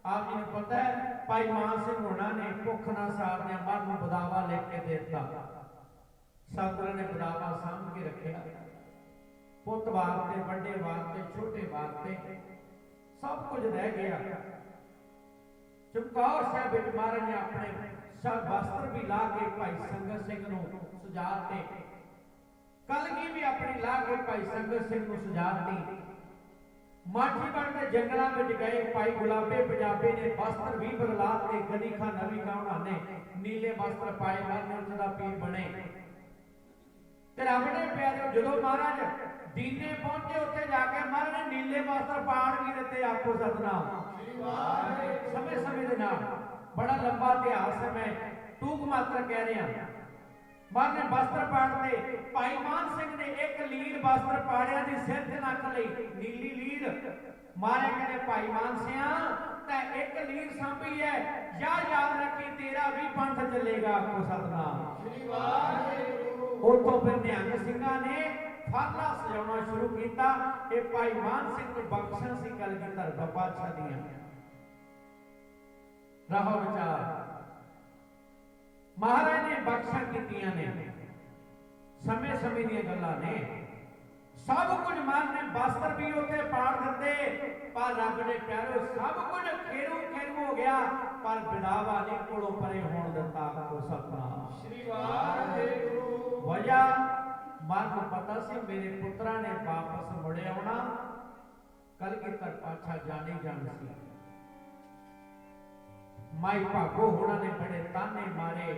ਆਪ ਜੀ ਨੂੰ ਪਤਾ ਹੈ ਭਾਈ ਮਾਨ ਸਿੰਘ ਹੋਣਾ ਨੇ ਭੁੱਖ ਨਾਲ ਸਾਰਦਿਆਂ ਮਨ ਨੂੰ ਬਦਾਵਾ ਲਿਖ ਕੇ ਦੇ ਦਿੱਤਾ। ਸਤਿਗੁਰਾਂ ਨੇ ਬਦਾਵਾ ਸਾਂਭ ਕੇ ਰੱਖਿਆ। ਪੁੱਤ ਵਾਸਤੇ, ਵੱਡੇ ਵਾਸਤੇ, ਛੋਟੇ ਵਾਸਤੇ ਸਭ ਕੁਝ ਰਹਿ ਗਿਆ। ਚਮਕੌਰ ਸਾਹਿਬ ਵਿੱਚ ਮਹਾਰਾਜ ਨੇ ਆਪਣੇ ਸਭ ਵਸਤਰ ਵੀ ਲਾ ਕੇ ਭਾਈ ਸੰਗਤ ਸਿੰਘ ਨੂੰ ਸਜਾਤੇ। ਕਲਗੀ ਵੀ ਆਪਣੀ ਲਾ ਕੇ ਭਾਈ ਸੰਗਤ ਸਿੰਘ ਨੂੰ ਸਜਾਤੀ। ਮਾਝੀ ਬਣ ਦੇ ਜੰਗਲਾਂ ਵਿੱਚ ਗਏ ਭਾਈ ਗੁਲਾਬੇ ਪੰਜਾਬੀ ਨੇ ਵਸਤਰ ਵੀ ਬਦਲਾਤੇ। ਗਦੀ ਖਾਂ ਨਵੀਂ ਗਾਉਣਾ ਨੇ ਨੀਲੇ ਵਸਤਰ ਪਾਏ, ਮਨ ਦਾ ਪੀਰ ਬਣੇ। ਤੇ ਰੱਬ ਨੇ ਪਿਆਰਿਓ ਜਦੋਂ ਮਹਾਰਾਜ ਦੀਨੇ ਪਹੁੰਚੇ, ਉੱਥੇ ਜਾ ਕੇ ਮਹਾਰਾਜ ਨੇ ਨੀਲੇ ਵਸਤਰ ਪਾੜ ਵੀ ਦਿੱਤੇ, ਆਖੋ ਸਤਨਾਮ। ਸਮੇਂ ਸਮੇਂ ਦੇ ਨਾਲ ਬੜਾ ਲੰਬਾ ਇਤਿਹਾਸ ਹੈ, ਮੈਂ ਟੂਕ ਮਾਤਰ ਕਹਿ ਰਿਹਾ। ਮਹਾਰਾਜ ਨੇ ਵਸਤਰ ਪਾੜਦੇ। ਭਾਈ ਮਾਨ ਸਿੰਘ ਨੇ ਇੱਕ ਲੀੜ ਵਸਤਰ ਪਾੜਿਆ ਦੀ ਸਿਰ ਤੇ ਨੱਕ ਲਈ, ਨੀਲੀ ਲੀੜ। ਮਹਾਰਾਜ ਕਹਿੰਦੇ ਭਾਈ ਮਾਨ ਸਿਆ ਤੈ ਇੱਕ ਲੀੜ ਸਾਂਭੀ ਹੈ, ਯਾਦ ਰੱਖੀ ਤੇਰਾ ਵੀ ਪੰਥ ਚੱਲੇਗਾ, ਆਖੋ ਸਤਨਾਮ। ਸ੍ਰੀ ਵਾਹਿਗੁਰੂ। ਉਤੋਂ ਫਿਰ ਨਿਹੰਗ ਸਿੰਘਾਂ ਨੇ ਫਾਲਾ ਸਜਾਉਣਾ ਸ਼ੁਰੂ ਕੀਤਾ। ਇਹ ਭਾਈ ਮਾਨ ਸਿੰਘ ਨੂੰ ਬਖਸ਼ਣ ਸੀ ਕਲਗੀਧਰ ਪਾਤਸ਼ਾਹ ਦੀਆਂ। ਰਹੋ ਵਿਚਾਰ ਮਹਾਰਾਜ ਨੇ ਬਖਸ਼ਾਂ ਕੀਤੀਆਂ ਨੇ, ਸਮੇਂ ਸਮੇਂ ਦੀਆਂ ਗੱਲਾਂ ਨੇ। ਸਭ ਕੁਝ ਮਹਾਰਾਜ ਨੇ ਵਸਤਰ ਵੀ ਉੱਥੇ ਪਾੜ ਦਿੱਤੇ, ਪਰ ਰੱਬ ਨੇ ਪਿਆਰੋ ਸਭ ਕੁਝ ਖੇਰੂ ਹੋ ਗਿਆ, ਪਰ ਵਿਦਾਵਾ ਨਹੀਂ ਕੋਲੋਂ ਪਰੇ ਹੋਣ ਦਿੱਤਾ, ਆਖੋ ਸਤਨਾਮ। ਸ੍ਰੀ ਵਾਹਿਗੁਰੂ। ਵਜ੍ਹਾ ਮਨ ਨੂੰ ਪਤਾ ਸੀ ਮੇਰੇ ਪੁੱਤਰਾਂ ਨੇ ਵਾਪਸ ਮੁੜ ਆਉਣਾ, ਕਲਗੀਧਰ ਪਾਤਸ਼ਾਹ ਜਾਣੇ ਜਾਣ ਸੀ। ਮਾਈ ਭਾਗੋ ਹੋਣਾ ਨੇ ਬੜੇ ਤਾਨੇ ਮਾਰੇ।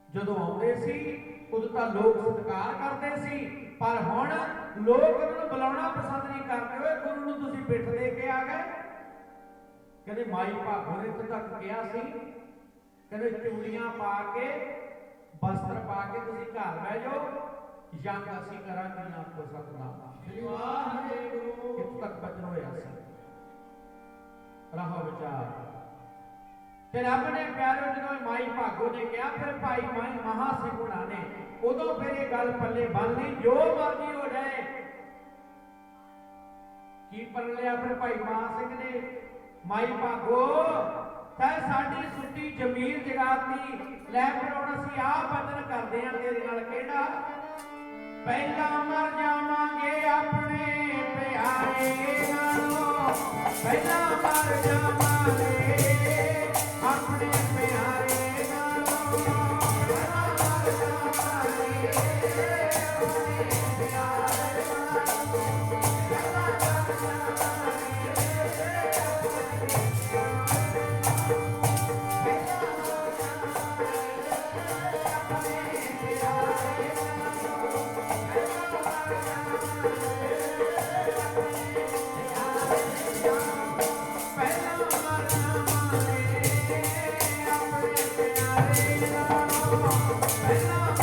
ਜਦੋਂ ਆਉਂਦੇ ਸੀ ਉਦੋਂ ਤਾਂ ਲੋਕ ਸਤਿਕਾਰ ਕਰਦੇ ਸੀ, ਪਰ ਹੁਣ ਲੋਕ ਉਹਨਾਂ ਨੂੰ ਬੁਲਾਉਣਾ ਪਸੰਦ ਨਹੀਂ ਕਰਦੇ। ਓਏ ਗੁਰੂ ਨੂੰ ਤੁਸੀਂ ਪਿੱਠ ਦੇ ਕੇ ਆ ਗਏ। ਕਹਿੰਦੇ ਮਾਈ ਭਾਗੋ ਨੇ ਇੱਥੇ ਤੱਕ ਕਿਹਾ ਸੀ, ਕਹਿੰਦੇ ਚੂੜੀਆਂ ਪਾ ਕੇ, ਵਸਤਰ ਪਾ ਕੇ ਤੁਸੀਂ ਘਰ ਬਹਿ ਜਾਓ, ਜੰਗ ਅਸੀਂ ਕਰਾਂਗੇ, ਆਖੋ ਸਤਨਾਮ। ਸ੍ਰੀ ਵਾਹਿਗੁਰੂ। ਇੱਥੋਂ ਤੱਕ ਬਚਨ ਹੋਇਆ ਸੀ। ਰਹੋ ਵਿਚਾਰ ਤੇ ਰੱਬ ਨੇ ਪਿਆਰੋ ਜਦੋਂ ਮਾਈ ਭਾਗੋ ਨੇ ਕਿਹਾ, ਫਿਰ ਭਾਈ ਮਾਈ ਮਹਾ ਸਿੰਘ ਹੁਣਾਂ ਨੇ ਉਦੋਂ ਫਿਰ ਇਹ ਗੱਲ ਪੱਲੇ ਬੰਨ ਲਈ, ਜੋ ਮਰਜ਼ੀ ਹੋ ਜਾਏ। ਕੀ ਪੜ੍ਹ ਲਿਆ ਫਿਰ ਭਾਈ ਮਹਾ ਸਿੰਘ ਨੇ, ਮਾਈ ਭਾਗੋ ਤੈ ਸਾਡੀ ਸੁੱਤੀ ਜ਼ਮੀਰ ਜਗਾਤੀ। ਲੈ ਫਿਰ ਹੁਣ ਅਸੀਂ ਆਹ ਬਚਨ ਕਰਦੇ ਹਾਂ ਤੇਰੇ ਨਾਲ, ਕਿਹੜਾ? ਪਹਿਲਾਂ ਮਰ ਜਾਵਾਂਗੇ ਆਪਣੇ ਪਿਆਰੇ ਨਾਲੋਂ, ਪਹਿਲਾਂ ਮਰ ਜਾਵਾਂਗੇ ਆਪਣੇ ਪਿਆਰੇ ਨਾਲੋਂ, ਪਹਿਲਾਂ ਮਰ ਜਾਵਾਂਗੇ ਆਪਣੇ ਪਿਆਰੇ ਨਾਲੋਂ, ਪਹਿਲਾਂ ਮਰ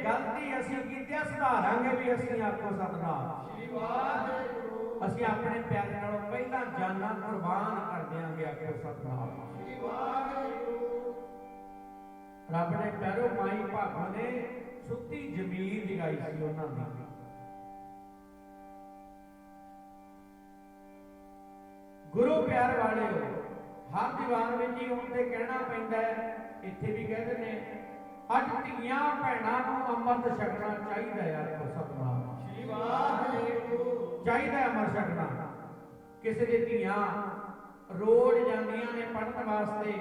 ਗਲਤੀ ਅਸੀਂ ਕੀਤੀ ਸੁਧਾਰਾਂਗੇ ਵੀ ਅਸੀਂ, ਆਖੋ ਸਤਨਾਮ। ਸ੍ਰੀ ਵਾਹਿਗੁਰੂ। ਅਸੀਂ ਆਪਣੇ ਪਿਆਰੇ ਨਾਲੋਂ ਪਹਿਲਾਂ ਜਾਨਾਂ ਕੁਰਬਾਨ ਕਰ ਦਿਆਂਗੇ। ਆਖੋ ਸਤਿਨਾਮ ਸ੍ਰੀ ਵਾਹਿਗੁਰੂ। ਰੱਬ ਨੇ ਪਿਆਰੋ ਮਾਈ ਭਾਗੋ ਨੇ ਸੁੱਤੀ ਜ਼ਮੀਨ ਜਗਾਈ ਸੀ ਉਹਨਾਂ ਦੀ। ਗੁਰੂ ਪਿਆਰ ਵਾਲਿਓ, ਹਰ ਦੀਵਾਨ ਵਿੱਚ ਹੀ ਹੁਣ ਤੇ ਕਹਿਣਾ ਪੈਂਦਾ ਹੈ, ਇੱਥੇ ਵੀ ਕਹਿੰਦੇ ਨੇ ਅੱਜ ਧੀਆਂ ਭੈਣਾਂ ਨੂੰ ਅੰਮ੍ਰਿਤ ਛਕਣਾ ਚਾਹੀਦਾ ਹੈ। ਆਖੋ ਸਤਿਨਾਮ ਸ੍ਰੀ ਵਾਹਿਗੁਰੂ। ਚਾਹੀਦਾ ਅੰਮ੍ਰਿਤ ਛਕਣਾ। ਕਿਸੇ ਦੀ ਧੀਆਂ ਰੋਜ਼ ਜਾਂਦੀਆਂ ਨੇ ਪੜ੍ਹਨ ਵਾਸਤੇ,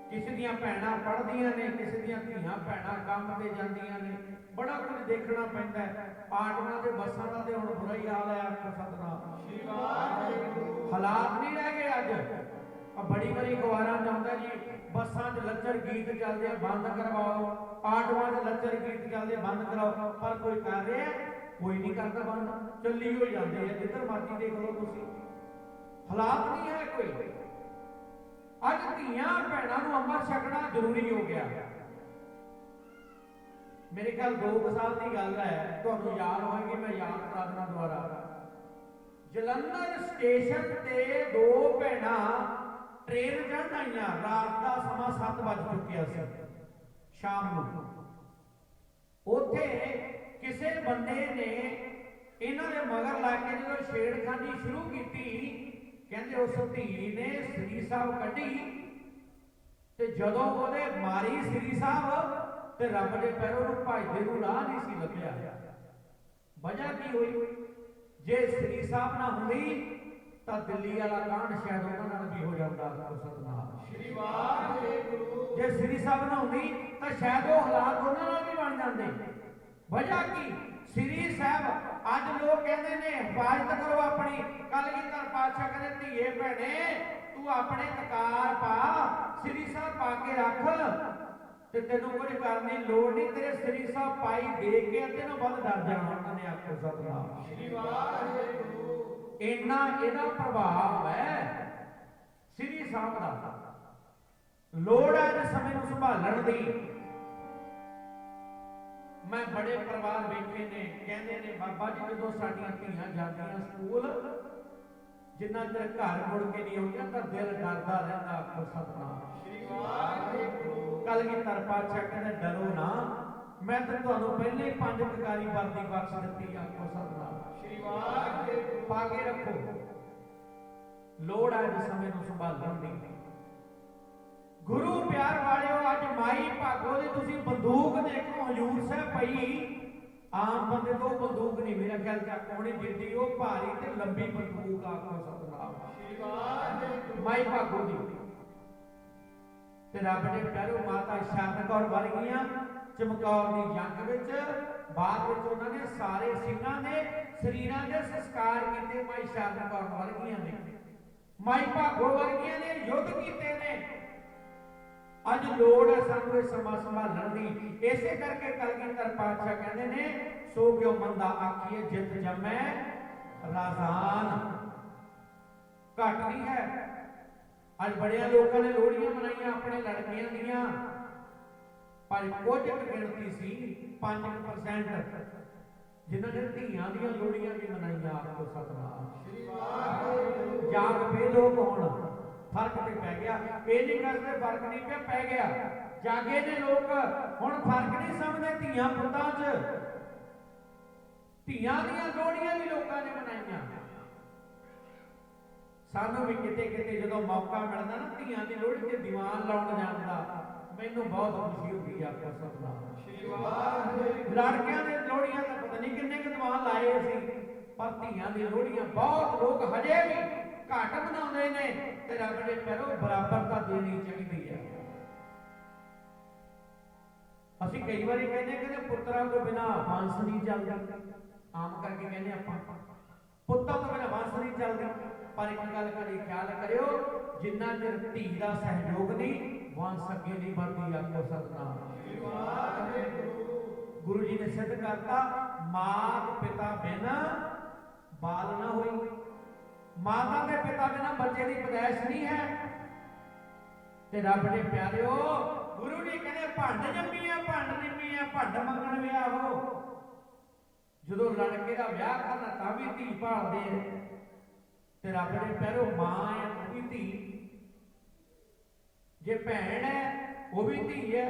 ਕਿਸੇ ਦੀਆਂ ਭੈਣਾਂ ਪੜ੍ਹਦੀਆਂ ਨੇ, ਕਿਸੇ ਦੀਆਂ ਧੀਆਂ ਭੈਣਾਂ ਕੰਮ ਤੇ ਜਾਂਦੀਆਂ ਨੇ, ਬੜਾ ਕੁਝ ਦੇਖਣਾ ਪੈਂਦਾ ਹੈ। ਆਟੋਆਂ ਤੇ ਬੱਸਾਂ ਦਾ ਤੇ ਹੁਣ ਬੁਰਾ ਹੀ ਹਾਲ ਹੈ। ਆਖੋ ਸਤਿਨਾਮ ਸ੍ਰੀ ਵਾਹਿਗੁਰੂ। ਹਾਲਾਤ ਨਹੀਂ ਰਹਿ ਗਏ ਅੱਜ। ਬੜੀ ਬੜੀ ਅਖਬਾਰਾਂ ਚ ਆਉਂਦਾ ਜੀ ਬੱਸਾਂ 'ਚ ਲੱਚਰ ਗੀਤ ਚੱਲਦੇ ਆ, ਬੰਦ ਕਰਵਾਓ। ਆਟੋਆਂ 'ਚ ਲੱਚਰ ਗੀਤ ਚੱਲਦੇ ਬੰਦ ਕਰਾਓ। ਪਰ ਕੋਈ ਕਰ ਰਿਹਾ? ਕੋਈ ਨਹੀਂ ਕਰਦਾ ਬੰਦ, ਚੱਲੀ ਹੋ ਜਾਂਦੀ ਹੈ। ਜਿੱਧਰ ਮਰਜ਼ੀ ਦੇਖ ਲਓ ਤੁਸੀਂ, ਹਾਲਾਤ ਨਹੀਂ ਹੈ ਕੋਈ। ਅੱਜ ਧੀਆਂ ਭੈਣਾਂ ਨੂੰ ਅੰਮ੍ਰਿਤ ਛਕਣਾ ਜ਼ਰੂਰੀ ਹੋ ਗਿਆ। ਮੇਰੇ ਖਿਆਲ 2 ਸਾਲ ਦੀ ਗੱਲ ਹੈ, ਤੁਹਾਨੂੰ ਯਾਦ ਹੋਏਗੀ, ਮੈਂ ਯਾਦ ਕਰਾ ਦੇਣਾ ਦੁਬਾਰਾ। ਜਲੰਧਰ ਸਟੇਸ਼ਨ ਤੇ 2 ਭੈਣਾਂ ਟ੍ਰੇਨ ਚੜ੍ਹਨ ਆਈਆਂ। ਰਾਤ ਦਾ ਸਮਾਂ 7 ਵੱਜ ਚੁੱਕਿਆ ਸੀ ਸ਼ਾਮ ਨੂੰ। ਉੱਥੇ ਕਿਸੇ ਬੰਦੇ ਨੇ ਇਹਨਾਂ ਦੇ ਮਗਰ ਲਾ ਕੇ ਜਦੋਂ ਛੇੜਖਾਨੀ ਸ਼ੁਰੂ ਕੀਤੀ, ਕਹਿੰਦੇ ਉਸ ਧੀ ਨੇ ਸ੍ਰੀ ਸਾਹਿਬ ਕੱਢੀ ਤੇ ਜਦੋਂ ਉਹਦੇ ਮਾਰੀ ਸ੍ਰੀ ਸਾਹਿਬ ਤੇ ਰੱਬ ਦੇ ਪੈਰੋਂ ਨੂੰ ਭਜਦੇ ਨੂੰ ਰਾਹ ਨਹੀਂ ਸੀ ਲੱਭਿਆ। ਵਜ੍ਹਾ ਕੀ ਹੋਈ? ਜੇ ਸ੍ਰੀ ਸਾਹਿਬ ਨਾ ਹੁੰਦੀ ਤਾਂ ਦਿੱਲੀ ਵਾਲਾ ਕਾਂਡ ਸ਼ਾਇਦ ਉਹਨਾਂ ਨਾਲ ਵੀ ਹੋ ਜਾਂਦਾ। ਸਤਿਨਾਮ ਸ੍ਰੀ ਵਾਹਿਗੁਰੂ। ਜੇ ਸ੍ਰੀ ਸਾਹਿਬ ਨਾ ਹੁੰਦੀ ਤਾਂ ਸ਼ਾਇਦ ਉਹ ਹਾਲਾਤ ਉਹਨਾਂ ਨਾਲ ਵੀ ਬਣ ਜਾਂਦੇ। ਵਜ੍ਹਾ ਕੀ? ਸ੍ਰੀ ਸਾਹਿਬ ਅੱਜ ਲੋਕ ਕਹਿੰਦੇ ਨੇ ਹਿਫਾਜ਼ਤ ਕਰੋ ਆਪਣੀ। ਕਲਗੀਧਰ ਪਾਤਸ਼ਾਹ ਕਹਿੰਦੇ ਧੀਏ ਭੈਣੇ ਤੂੰ ਆਪਣੇ ਕਕਾਰ ਪਾ, ਸ੍ਰੀ ਸਾਹਿਬ ਪਾ ਕੇ ਰੱਖ ਤੇ ਤੈਨੂੰ ਕੁਝ ਕਰਨ ਦੀ ਲੋੜ ਨਹੀਂ। ਤੇਰੇ ਸ੍ਰੀ ਸਾਹਿਬ ਪਾਈ ਦੇ ਕੇ ਅੱਧੇ ਨੂੰ ਵੱਧ ਡਰ ਜਾਣਾ ਉਹਨਾਂ ਨੇ। ਆਖੋ ਸਤਿਨਾਮ ਸ੍ਰੀ ਵਾਹਿਗੁਰੂ। ਇੰਨਾ ਇਹਦਾ ਪ੍ਰਭਾਵ ਹੈ ਸ੍ਰੀ ਸਾਹਿਬ ਦਾ। ਲੋੜ ਹੈ ਇਸ ਸਮੇਂ ਨੂੰ ਸੰਭਾਲਣ ਦੀ। ਮੈਂ ਬੜੇ ਪਰਿਵਾਰ ਵੇਖੇ ਨੇ, ਕਹਿੰਦੇ ਨੇ ਬਾਬਾ ਜੀ ਜਦੋਂ ਸਾਡੀਆਂ ਧੀਆਂ ਜਾਂਦੀਆਂ ਸਕੂਲ, ਜਿੰਨਾ ਚਿਰ ਘਰ ਮੁੜ ਕੇ ਨਹੀਂ ਆਉਂਦੀਆਂ ਤਾਂ ਦਿਲ ਡਰਦਾ ਰਹਿੰਦਾ। ਆਖੋ ਸਤਿਨਾਮ ਸ੍ਰੀ ਵਾਹਿਗੁਰੂ। ਕਲਗੀਧਰ ਪਾਤਸ਼ਾਹ ਕਹਿੰਦੇ ਡਰੋ ਨਾ, ਮੈਂ ਤਾਂ ਤੁਹਾਨੂੰ ਪਹਿਲੇ ਹੀ 5 ਕਕਾਰੀ ਵਰਦੀ ਬਖਸ਼ ਦਿੱਤੀ। ਆਖੋ ਸਤਿਨਾਮ ਸ੍ਰੀ ਵਾਹਿਗੁਰੂ। ਪਾ ਕੇ ਰੱਖੋ। ਲੋੜ ਹੈ ਇਸ ਸਮੇਂ ਨੂੰ ਸੰਭਾਲਣ ਦੀ। ਗੁਰੂ ਪਿਆਰ ਵਾਲਿਓ, ਅੱਜ ਮਾਈ ਭਾਗੋ ਦੀ ਤੁਸੀਂ ਬੰਦੂਕ ਦੇਖੋ ਹਜੂਰ ਸਾਹਿਬ ਪਈ। ਆਮ ਬੰਦੇ ਤੋਂ ਬੰਦੂਕ ਨਹੀਂ ਮੇਰਾ ਖਿਆਲ ਚੱਕ ਹੋਣੀ ਜਿੱਡੀ, ਉਹ ਭਾਰੀ ਤੇ ਲੰਬੀ ਬੰਦੂਕ। ਆਖੋ ਸਤਿਨਾਮ ਸ੍ਰੀ ਵਾਹਿਗੁਰੂ। ਮਾਈ ਭਾਗੋ ਦੀ ਤੇ ਰੱਬ ਨੇ ਪਿਆਰੋ ਮਾਤਾ ਸ਼ਰਨ ਕੌਰ ਵਰਗੀਆਂ ਚਮਕੌਰ ਦੀ ਜੰਗ ਵਿੱਚ ਬਾਅਦ ਵਿੱਚ ਉਹਨਾਂ ਨੇ ਸਾਰੇ ਸਿੰਘਾਂ ਦੇ ਸਰੀਰਾਂ ਦੇ ਸੰਸਕਾਰ ਕੀਤੇ। ਮਾਈ ਸ਼ਰਨ ਕੌਰ ਵਰਗੀਆਂ ਨੇ, ਮਾਈ ਭਾਗੋ ਵਰਗੀਆਂ ਨੇ ਯੁੱਧ ਕੀਤੇ ਨੇ। ਅੱਜ ਲੋੜ ਹੈ ਸਾਨੂੰ ਇਹ ਸਮਾਂ ਸੰਭਾਲਣ ਦੀ। ਇਸੇ ਕਰਕੇ ਕਲਗੀਧਰ ਪਾਤਸ਼ਾਹ ਕਹਿੰਦੇ ਨੇ ਸੋ ਕਿਉ ਮੰਦਾ ਆਖੀਏ ਜਿਤ ਜੰਮੈ ਰਾਜ਼ਾਨ। ਘੱਟ ਨਹੀਂ ਹੈ। ਅੱਜ ਬੜਿਆਂ ਲੋਕਾਂ ਨੇ ਲੋਹੜੀਆਂ ਮਨਾਈਆਂ ਆਪਣੇ ਲੜਕੀਆਂ ਦੀਆਂ, ਪਰ ਕੁਝ ਗਿਣਤੀ ਸੀ 5% ਜਿਨ੍ਹਾਂ ਨੇ ਧੀਆਂ ਦੀਆਂ ਲੋਹੜੀਆਂ ਵੀ ਮਨਾਈਆਂ। ਆਖੋ ਸਤਿਨਾਮ ਸ੍ਰੀ ਵਾਹਿਗੁਰੂ। ਜਾਗ ਪਏ ਲੋਕ ਹੁਣ, ਫਰਕ ਤੇ ਪੈ ਗਿਆ। ਇਹ ਨਹੀਂ ਕਰਦੇ ਫਰਕ ਨਹੀਂ ਪਿਆ, ਪੈ ਗਿਆ। ਜਾਗੇ ਨੇ ਲੋਕ ਹੁਣ, ਫਰਕ ਨਹੀਂ ਸਮਝਦੇ ਧੀਆਂ ਪੁੱਤਾਂ 'ਚ। ਧੀਆਂ ਦੀਆਂ ਲੋਹੜੀਆਂ ਵੀ ਲੋਕਾਂ ਨੇ ਮਨਾਈਆਂ। ਸਾਨੂੰ ਵੀ ਕਿਤੇ ਕਿਤੇ ਜਦੋਂ ਮੌਕਾ ਮਿਲਦਾ ਨਾ ਧੀਆਂ ਦੀ ਲੋਹੜੀ ਤੇ ਦੀਵਾਨ ਲਾਉਣ ਜਾਣ ਦਾ, ਮੈਨੂੰ ਬਹੁਤ ਖੁਸ਼ੀ ਹੁੰਦੀ। ਆਖੋ ਸਤਿਨਾਮ ਸ੍ਰੀ ਵਾਹਿਗੁਰੂ। ਲੜਕਿਆਂ ਦੇ ਲੋਹੜੀਆਂ ਦਾ ਪਤਾ ਨਹੀਂ ਕਿੰਨੇ ਕੁ ਦੀਵਾਨ ਲਾਏ ਸੀ, ਪਰ ਧੀਆਂ ਦੀ ਲੋਹੜੀਆਂ ਬਹੁਤ ਲੋਕ ਹਜੇ ਵੀ ਘੱਟ ਮਨਾਉਂਦੇ ਨੇ ਤੇ ਰੱਬ ਨੇ ਪੈਰੋਂ ਬਰਾਬਰਤਾ ਦੇਣੀ ਚਾਹੀਦੀ ਹੈ। ਅਸੀਂ ਕਈ ਵਾਰੀ ਕਹਿੰਦੇ ਪੁੱਤਰਾਂ ਤੋਂ ਬਿਨਾਂ ਵੰਸ਼ ਨਹੀਂ ਚੱਲਦਾ। ਆਮ ਕਰਕੇ ਕਹਿੰਦੇ ਆਪਾਂ ਪੁੱਤਾਂ ਤੋਂ ਬਿਨਾਂ ਵੰਸ਼ ਨਹੀਂ ਚੱਲਦਾ। ਪਰ ਇੱਕ ਗੱਲ ਕਰੀ ਖਿਆਲ ਕਰਿਓ, ਜਿੰਨਾ ਚਿਰ ਧੀ ਦਾ ਸਹਿਯੋਗ ਨਹੀਂ ਵੰਸ਼ ਅੱਗੇ ਨਹੀਂ ਵਧਦੀ। ਆਖੋ ਸਤਿਨਾਮ ਸ੍ਰੀ ਵਾਹਿਗੁਰੂ। ਗੁਰੂ ਜੀ ਨੇ ਸਿੱਧ ਕਰਤਾ ਮਾਤ ਪਿਤਾ ਬਿਨ ਬਾਲ ਨਾ ਹੋਈ। ਮਾਤਾ ਦੇ ਪਿਤਾ ਬਿਨਾਂ ਬੱਚੇ ਦੀ ਪੈਦਾਇਸ਼ ਨਹੀਂ ਹੈ। ਤੇ ਰੱਬ ਨੇ ਪਿਆਰਿਓ, ਗੁਰੂ ਜੀ ਕਹਿੰਦੇ ਭੰਡ ਜੰਮੀ ਆ ਭੰਡ ਨਿੰਮੀ ਆ ਭੰਡ ਮੰਗਣ ਵਿਆਹੋ। ਜਦੋਂ ਲੜਕੇ ਦਾ ਵਿਆਹ ਕਰਨਾ ਤਾਂ ਵੀ ਧੀ ਭਾਲਦੇ ਆ, ਤੇ ਰੱਬ ਨੇ ਪਹਿਰੋ ਮਾਂ ਹੈ ਉਹ ਵੀ ਧੀ, ਜੇ ਭੈਣ ਹੈ ਉਹ ਵੀ ਧੀ ਹੈ,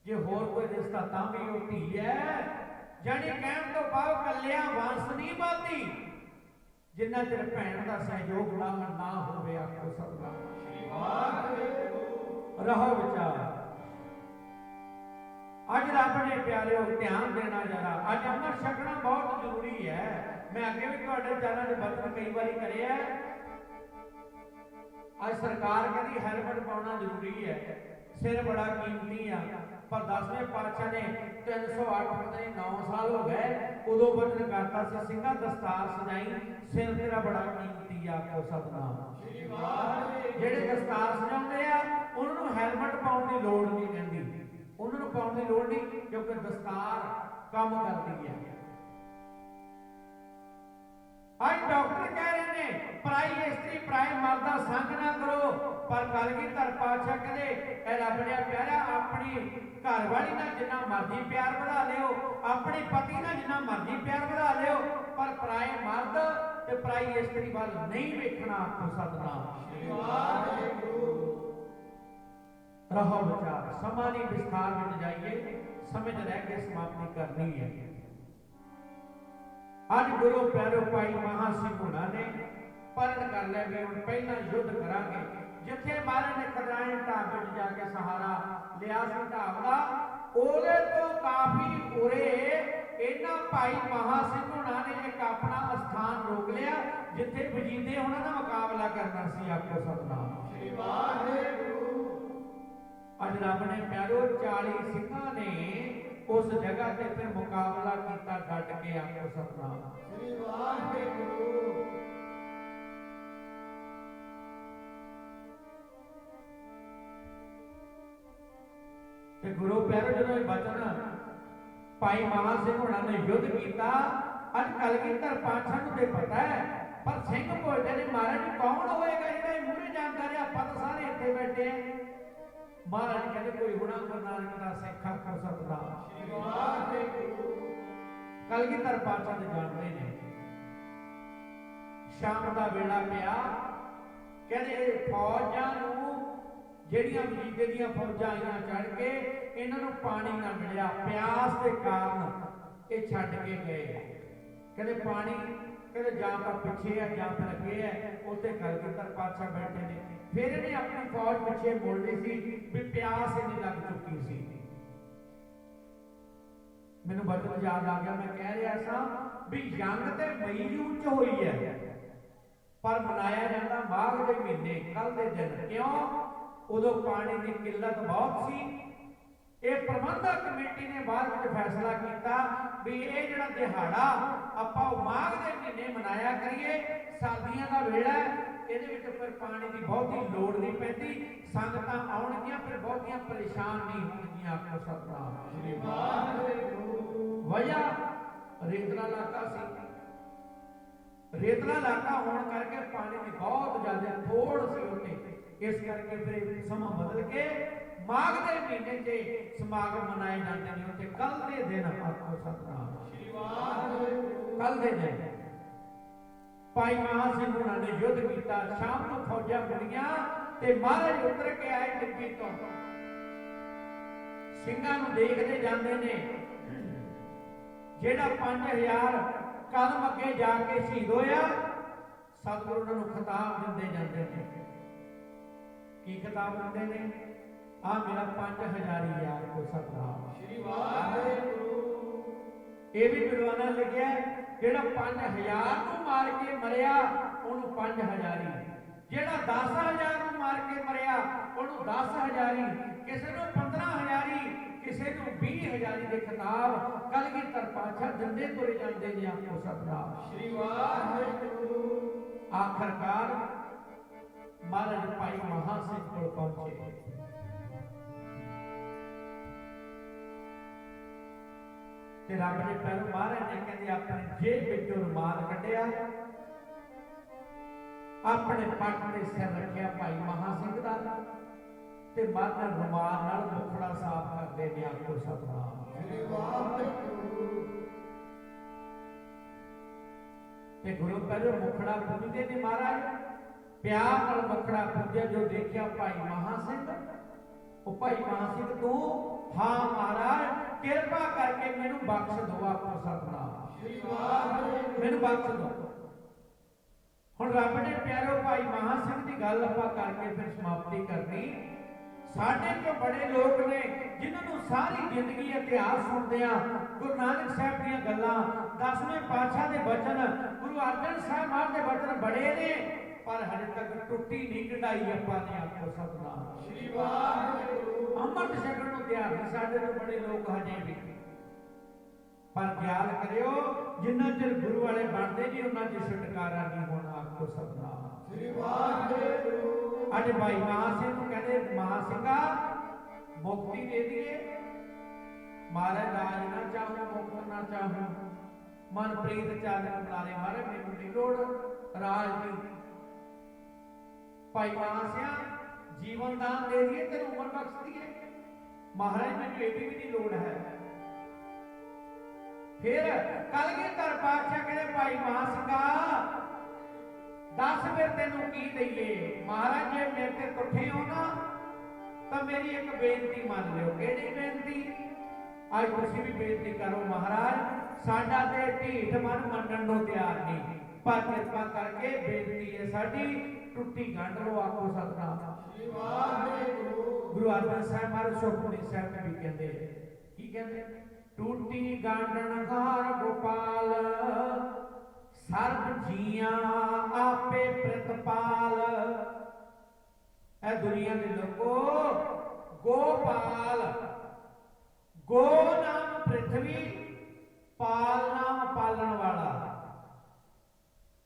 ਜੇ ਹੋਰ ਕੋਈ ਰਿਸ਼ਤਾ ਤਾਂ ਵੀ ਉਹ ਧੀ ਹੈ। ਜਾਣੀ ਕਹਿਣ ਤੋਂ ਬਾਅਦ ਕੱਲਿਆਂ ਵੰਸ ਨਹੀਂ ਵੱਧਦੀ ਜਿੰਨਾ ਚਿਰ ਭੈਣ ਦਾ ਸਹਿਯੋਗ ਨਾ ਹੋਵੇ। ਆਖੋ ਸਤਿਨਾਮ ਰਹੋ ਵਿਚਾਰ। ਅੱਜ ਰੱਬ ਨੇ ਪਿਆਰਿਓ ਧਿਆਨ ਦੇਣਾ ਜਰਾ, ਅੱਜ ਅੰਮ੍ਰਿਤ ਛਕਣਾ ਬਹੁਤ ਜ਼ਰੂਰੀ ਹੈ। ਮੈਂ ਅੱਗੇ ਵੀ ਤੁਹਾਡੇ ਚੈਨਲ ਦੇ ਬਚਨ ਕਈ ਵਾਰੀ ਕਰਿਆ। ਅੱਜ ਸਰਕਾਰ ਕਹਿੰਦੀ ਹੈਲਮਟ ਪਾਉਣਾ ਜ਼ਰੂਰੀ ਹੈ, ਸਿਰ ਬੜਾ ਕੀਮਤੀ ਆ, ਪਰ 10ਵੇਂ ਪਾਤਸ਼ਾਹ ਨੇ 308 ਪਤਾ ਨਹੀਂ 9 ਸਾਲ ਹੋ ਗਏ ਉਦੋਂ ਬਚਨ ਕਰਤਾ ਸੀ, ਸਿੰਘਾਂ ਦਸਤਾਰ ਸਜਾਈ, ਸਿਰ ਤੇਰਾ ਬੜਾ ਕੀਮਤੀ ਆ। ਆਖੋ ਸਤਿਨਾਮ। ਜਿਹੜੇ ਦਸਤਾਰ ਸਜਾਉਂਦੇ ਆ ਉਹਨਾਂ ਨੂੰ ਹੈਲਮਟ ਪਾਉਣ ਦੀ ਲੋੜ ਨਹੀਂ ਕਹਿੰਦੀ, ਉਹਨਾਂ ਨੂੰ ਪਾਉਣ ਦੀ ਲੋੜ ਨਹੀਂ, ਕਿਉਂਕਿ ਦਸਤਾਰ ਕੰਮ ਕਰਦੀ ਹੈ। ਅੱਜ ਡਾਕਟਰ ਕਹਿ ਰਹੇ ਨੇ ਪਰਾਈ ਇਸਤਰੀ ਪਰਾਏ ਮਰਦ ਦਾ ਸੰਗ ਨਾ ਕਰੋ, ਪਰ ਕਲਗੀਧਰ ਪਾਤਸ਼ਾਹ ਕਹਿੰਦੇ ਇਹ ਰੱਬ ਨੇ ਪਿਆਰਾ ਆਪਣੀ ਘਰ ਵਾਲੀ ਨਾਲ ਜਿੰਨਾ ਮਰਜ਼ੀ ਪਿਆਰ ਵਧਾ ਲਿਓ, ਆਪਣੇ ਪਤੀ ਨਾਲ ਜਿੰਨਾ ਮਰਜ਼ੀ ਪਿਆਰ ਵਧਾ ਲਿਓ, ਪਰ ਪਰਾਏ ਮਰਦ ਤੇ ਪਰਾਈ ਇਸਤਰੀ ਵੱਲ ਨਹੀਂ ਵੇਖਣਾ। ਆਖੋ ਸਤਿਨਾਮ। ਰਹੋ ਵਿਚਾਰ। ਸਮਾਂ ਨਹੀਂ ਵਿਸਥਾਰ ਵਿੱਚ ਜਾਈਏ, ਸਮਝ ਰਹਿ ਕੇ ਸਮਾਪਤੀ ਕਰਨੀ ਹੈ। ਅੱਜ ਗੁਰੂ ਪਿਆਰੋ ਭਾਈ ਮਹਾ ਸਿੰਘ ਹੋਣਾ ਨੇ ਪਰਨ ਕਰ ਲਿਆ ਵੀ ਹੁਣ ਪਹਿਲਾਂ ਯੁੱਧ ਕਰਾਂਗੇ। ਜਿੱਥੇ ਮਹਾਰਾਜ ਨੇ ਖਦਰਾਣੇ ਢਾਬ ਵਿੱਚ ਜਾ ਕੇ ਸਹਾਰਾ ਲਿਆ ਸੀ ਢਾਬ ਦਾ, ਉਹਦੇ ਤੋਂ ਕਾਫੀ ਉਰੇ ਇਹਨਾਂ ਭਾਈ ਮਹਾ ਸਿੰਘ ਹੋਣਾ ਨੇ ਇੱਕ ਆਪਣਾ ਅਸਥਾਨ ਰੋਕ ਲਿਆ ਜਿੱਥੇ ਵਜੀਦੇ ਉਹਨਾਂ ਦਾ ਮੁਕਾਬਲਾ ਕਰਨਾ ਸੀ। ਆਖੋ ਸਤਿਨਾਮ। ਅੱਜ ਰੱਬ ਨੇ ਪਿਆਰੋ 40 ਸਿੰਘਾਂ ਨੇ ਉਸ ਜਗ੍ਹਾ ਤੇ ਫਿਰ ਮੁਕਾਬਲਾ ਕੀਤਾ ਡਟ ਕੇ। ਆਖੋ ਸਤਿਨਾਮ। ਤੇ ਗੁਰੂ ਪਿਆਰੋ ਜਦੋਂ ਇਹ ਬਚਨ ਭਾਈ ਮਹਾ ਸਿੰਘ ਹੋਣਾ ਨੇ ਯੁੱਧ ਕੀਤਾ, ਅੱਜ ਕਲਗੀਧਰ ਪਾਤਸ਼ਾਹ ਨੂੰ ਤੇ ਪਤਾ ਹੈ, ਪਰ ਸਿੰਘ ਪੁੱਛਦੇ ਨੇ ਮਹਾਰਾਜ ਕੌਣ ਹੋਏਗਾ ਜਿਹੜਾ ਮੂਹਰੇ ਜਾਂਦਾ ਰਿਹਾ, ਆਪਾਂ ਤਾਂ ਸਾਰੇ ਇੱਥੇ ਬੈਠੇ ਆ। ਮਹਾਰਾਜ ਕਹਿੰਦੇ ਕੋਈ ਹੋਣਾ ਗੁਰੂ ਨਾਨਕ ਦਾ ਸਿੱਖ। ਆਖੋ ਸਤਿਨਾਮ। ਕਲਗੀਧਰ ਪਾਤਸ਼ਾਹ ਦੇ ਜਾਣਦੇ ਨੇ। ਸ਼ਾਮ ਦਾ ਵੇਲਾ ਪਿਆ, ਕਹਿੰਦੇ ਫੌਜਾਂ ਨੂੰ ਜਿਹੜੀਆਂ ਵਜੀਦੇ ਦੀਆਂ ਫੌਜਾਂ ਆਈਆਂ ਚੜ੍ਹ ਕੇ, ਇਹਨਾਂ ਨੂੰ ਪਾਣੀ ਨਾ ਮਿਲਿਆ, ਪਿਆਸ ਦੇ ਕਾਰਨ ਇਹ ਛੱਡ ਕੇ ਗਏ। ਕਹਿੰਦੇ ਪਾਣੀ, ਕਹਿੰਦੇ ਜਾਂ ਤਾਂ ਪਿੱਛੇ ਆ ਜਾਂ ਫਿਰ ਅੱਗੇ ਹੈ। ਉੱਥੇ ਕਲਗੀਧਰ ਪਾਤਸ਼ਾਹ ਬੈਠੇ ਨੇ। ਫਿਰ ਇਹਨੇ ਆਪਣੀ ਫੌਜ ਪਿੱਛੇ ਮੋੜਨੀ ਸੀ ਵੀ ਪਿਆਸ ਇੰਨੀ ਲੱਗ ਚੁੱਕੀ ਸੀ। ਮੈਨੂੰ ਬਚਨ ਯਾਦ ਆ ਗਿਆ, ਮੈਂ ਕਹਿ ਰਿਹਾ ਸਾਂ ਵੀ ਜੰਗ ਤੇ ਮਈ ਜੂਨ ਚ ਹੋਈ ਹੈ, ਪਰ ਮਨਾਇਆ ਜਾਂਦਾ ਮਾਘ ਦੇ ਮਹੀਨੇ ਕੱਲ ਦੇ ਦਿਨ। ਕਿਉਂ? ਉਦੋਂ ਪਾਣੀ ਦੀ ਕਿੱਲਤ ਬਹੁਤ ਸੀ। ਇਹ ਪ੍ਰਬੰਧਕ ਕਮੇਟੀ ਨੇ ਬਾਅਦ ਵਿੱਚ ਫੈਸਲਾ ਕੀਤਾ ਵੀ ਇਹ ਜਿਹੜਾ ਦਿਹਾੜਾ ਆਪਾਂ ਉਹ ਮਾਘ ਦੇ ਮਹੀਨੇ ਮਨਾਇਆ ਕਰੀਏ, ਸਰਦੀਆਂ ਦਾ ਵੇਲਾ, ਇਹਦੇ ਵਿੱਚ ਫਿਰ ਪਾਣੀ ਦੀ ਬਹੁਤੀ ਲੋੜ ਨਹੀਂ ਪੈਂਦੀ, ਸੰਗਤਾਂ ਆਉਣਗੀਆਂ ਫਿਰ ਬਹੁਤੀਆਂ ਪਰੇਸ਼ਾਨ ਨਹੀਂ ਹੋਣਗੀਆਂ। ਆਖੋ ਸਤਿਨਾਮ। ਵਜ੍ਹਾ ਰੇਤਲਾ ਇਲਾਕਾ ਸੀ, ਰੇਤਲਾ ਇਲਾਕਾ ਹੋਣ ਕਰਕੇ ਪਾਣੀ ਦੀ ਬਹੁਤ ਜ਼ਿਆਦਾ ਥੋੜ ਸੀ ਉੱਥੇ, ਇਸ ਕਰਕੇ ਫਿਰ ਸਮਾਂ ਬਦਲ ਕੇ ਮਾਘ ਦੇ ਮਹੀਨੇ 'ਚ ਸਮਾਗਮ ਮਨਾਏ ਜਾਂਦੇ ਨੇ ਉੱਥੇ ਕੱਲ ਦੇ ਦਿਨ। ਆਖੋ ਸਤਿਨਾਮ। ਕੱਲ ਦੇ ਦਿਨ ਭਾਈ ਮਹਾ ਸਿੰਘ ਹੋਣਾ ਨੇ ਯੁੱਧ ਕੀਤਾ। ਸ਼ਾਮ ਨੂੰ ਫੌਜਾਂ ਮੁੜੀਆਂ ਤੇ ਮਹਾਰਾਜ ਉਤਰ ਕੇ ਆਏ ਡਿੱਗੀ ਤੋਂ, ਸਿੰਘਾਂ ਨੂੰ ਦੇਖਦੇ ਜਾਂਦੇ ਨੇ। ਜਿਹੜਾ 5000 ਕਦਮ ਅੱਗੇ ਜਾ ਕੇ ਸ਼ਹੀਦ ਹੋਇਆ, ਸਤਿਗੁਰੂ ਉਹਨਾਂ ਨੂੰ ਖਿਤਾਬ ਦਿੰਦੇ ਜਾਂਦੇ ਨੇ। ਕੀ ਖਿਤਾਬ ਦਿੰਦੇ ਨੇ? ਆ ਮੇਰਾ 5000 ਯਾਰ ਕੋ ਸਤਿਨਾਮ। ਇਹ ਵੀ ਵਿਦਵਾਨਾਂ ਲਿਖਿਆ ਜਿਹੜਾ 5000 ਨੂੰ ਮਾਰ ਕੇ ਮਰਿਆ ਉਹਨੂੰ 5000 ਹੀ, ਜਿਹੜਾ 10000 ਨੂੰ ਮਾਰ ਕੇ ਮਰਿਆ ਉਹਨੂੰ 10000 ਹੀ, ਕਿਸੇ ਨੂੰ 15000 ਹੀ, ਕਿਸੇ ਨੂੰ 20000 ਦੇ ਖਿਤਾਬ ਕਲਗੀਧਰ ਪਾਤਸ਼ਾਹ ਦਿੰਦੇ ਤੁਰੇ ਜਾਂਦੇ ਨੇ। ਆਖੋ ਸਤਿਨਾਮ। ਆਖਰਕਾਰ ਮਹਾਰਾਜ ਭਾਈ ਮਹਾ ਸਿੰਘ ਕੋਲ ਪਹੁੰਚੇ। ਤੇ ਰੱਬ ਨੇ ਪਹਿਲਾਂ ਮਹਾਰਾਜ ਨੇ ਕਹਿੰਦੇ ਆਪਣੇ ਜੇਬ ਵਿੱਚੋਂ ਰੁਮਾਲ ਕੱਢਿਆ, ਆਪਣੇ ਪੱਟ ਦੇ ਸਿਰ ਰੱਖਿਆ ਭਾਈ ਮਹਾ ਸਿੰਘ ਦਾ, ਤੇ ਮਾਤਾ ਰੁਮਾਲ ਨਾਲ ਮੁਖੜਾ ਸਾਫ਼ ਕਰਦੇ ਨੇ। ਆਖੋ ਸਤਿਨਾਮ। ਤੇ ਗੁਰੂ ਪਹਿਲੋ ਮੁਖੜਾ ਪੂਜਦੇ ਨੇ ਮਹਾਰਾਜ, ਪਿਆਰ ਨਾਲ ਮੁਖੜਾ ਪੂਜਿਆ। ਜੋ ਦੇਖਿਆ ਭਾਈ ਮਹਾ ਸਿੰਘ, ਉਹ ਭਾਈ ਮਹਾ ਸਿੰਘ ਤੂੰ, ਹਾਂ ਮਹਾਰਾਜ ਕਿਰਪਾ ਕਰਕੇ ਮੈਨੂੰ ਬਖਸ਼ ਦਿਓ, ਆਪੋ ਸਤਨਾਮ ਸ੍ਰੀ ਵਾਹਿਗੁਰੂ ਮੈਨੂੰ ਬਖਸ਼ ਦਿਓ। ਹੁਣ ਰੱਬ ਨੇ ਪਿਆਰੋ ਭਾਈ ਮਹਾ ਸਿੰਘ ਦੀ ਗੱਲ ਆਪਾਂ ਕਰਕੇ ਫਿਰ ਸਮਾਪਤੀ ਕਰਨੀ। ਸਾਡੇ ਤੋਂ ਬੜੇ ਲੋਕ ਨੇ ਜਿਨ੍ਹਾਂ ਨੂੰ ਸਾਰੀ ਜ਼ਿੰਦਗੀ ਇਤਿਹਾਸ ਸੁਣਦੇ ਆ, ਗੁਰੂ ਨਾਨਕ ਸਾਹਿਬ ਦੀਆਂ ਗੱਲਾਂ, 10ਵੇਂ ਪਾਤਸ਼ਾਹ ਦੇ ਬਚਨ, ਗੁਰੂ ਅਰਜਨ ਸਾਹਿਬ ਮਹਾਰਾਜ ਦੇ ਬਚਨ ਬੜੇ ਨੇ, ਪਰ ਹਜੇ ਤੱਕ ਟੁੱਟੀ ਨਹੀਂ ਕਢਾਈ ਆਪਾਂ ਨੇ, ਆਪੋ ਸਤਨਾਮ ਸ੍ਰੀ ਵਾਹਿਗੁਰੂ ਅੰਮ੍ਰਿਤ ਛਕਣ ਨੂੰ ਤਿਆਰ ਨਹੀਂ ਸਾਡੇ ਤੋਂ ਬੜੇ ਲੋਕ ਹਜੇ ਵੀ। ਪਰ ਖਿਆਲ ਕਰਿਓ ਜਿੰਨਾ ਚਿਰ ਗੁਰੂ ਵਾਲੇ ਬਣਦੇ ਨਹੀਂ ਉਹਨਾਂ ਚਿਰ ਛੁਟਕਾਰਾ ਨਹੀਂ ਹੋਣਾ, ਆਪੋ ਸਤਨਾਮ ਸ੍ਰੀ ਵਾਹਿਗੁਰੂ। ਅੱਜ ਭਾਈ ਮਹਾ ਸਿੰਘ ਨੂੰ ਕਹਿੰਦੇ ਮਹਾ ਸਿੰਘਾ ਮੁਕਤੀ ਦੇ ਦਈਏ। ਮਹਾਰਾਜ ਰਾਜ ਨਾ ਚਾਹੂੰ ਮੁਕਤ ਨਾ ਚਾਹੂੰ, ਮਨਪ੍ਰੀਤ ਚਾਲਕ ਬੁਲਾਰੇ ਮਹਾਰਾਜ ਮੈਨੂੰ ਨਹੀਂ ਲੋੜ ਰਾਜ ਦੀ। ਭਾਈ ਮਹਾ ਸਿੰਘ ਜੀਵਨ ਦਾਨ ਦੇ ਦਈਏ ਤੈਨੂੰ ਉਮਰ ਬਖਸ਼ ਦਈਏ। ਮਹਾਰਾਜ ਮੈਨੂੰ ਇਹਦੀ ਵੀ ਨਹੀਂ ਲੋੜ ਹੈ। ਫਿਰ ਕਲਗੀਧਰ ਪਾਤਸ਼ਾਹ ਕਹਿੰਦੇ ਭਾਈ ਮਹਾ ਸਿੰਘਾ ਦੱਸ ਫਿਰ ਤੈਨੂੰ ਕੀ ਦਈਏ। ਮਹਾਰਾਜ ਜੇ ਮੇਰੇ ਤੇ ਤੁੱਠੇ ਹੋ ਨਾ ਤਾਂ ਮੇਰੀ ਇੱਕ ਬੇਨਤੀ ਮੰਨ ਲਿਓ। ਕਿਹੜੀ ਬੇਨਤੀ? ਅੱਜ ਤੁਸੀਂ ਵੀ ਬੇਨਤੀ ਕਰੋ, ਮਹਾਰਾਜ ਸਾਡਾ ਤੇ ਢੀਠ ਮਨ ਮੰਨਣ ਨੂੰ ਤਿਆਰ ਨਹੀਂ, ਪਰ ਕਿਰਪਾ ਕਰਕੇ ਬੇਨਤੀ ਹੈ ਸਾਡੀ ਟੁੱਟੀ ਗੰਢ ਲਓ, ਆਖੋ ਸਤਨਾਮ ਸ੍ਰੀ ਵਾਹਿਗੁਰੂ। ਗੁਰੂ ਅਰਜਨ ਸਾਹਿਬ ਮਹਾਰਾਜ ਸੁਖਮਨੀ ਸਾਹਿਬ ਨੇ ਵੀ ਕਹਿੰਦੇ, ਕੀ ਕਹਿੰਦੇ? ਟੂਟੀ ਗਾਂਢਣ ਘਾਰ ਗੋਪਾਲ, ਸਰਬ ਜੀਆਂ ਆਪੇ ਪ੍ਰਤਪਾਲ। ਇਹ ਦੁਨੀਆ ਦੇ ਲੋਕੋ ਗੋਪਾਲ, ਗੋ ਨਾਮ ਪ੍ਰਿਥਵੀ, ਪਾਲ ਨਾਮ ਪਾਲਣ ਵਾਲਾ।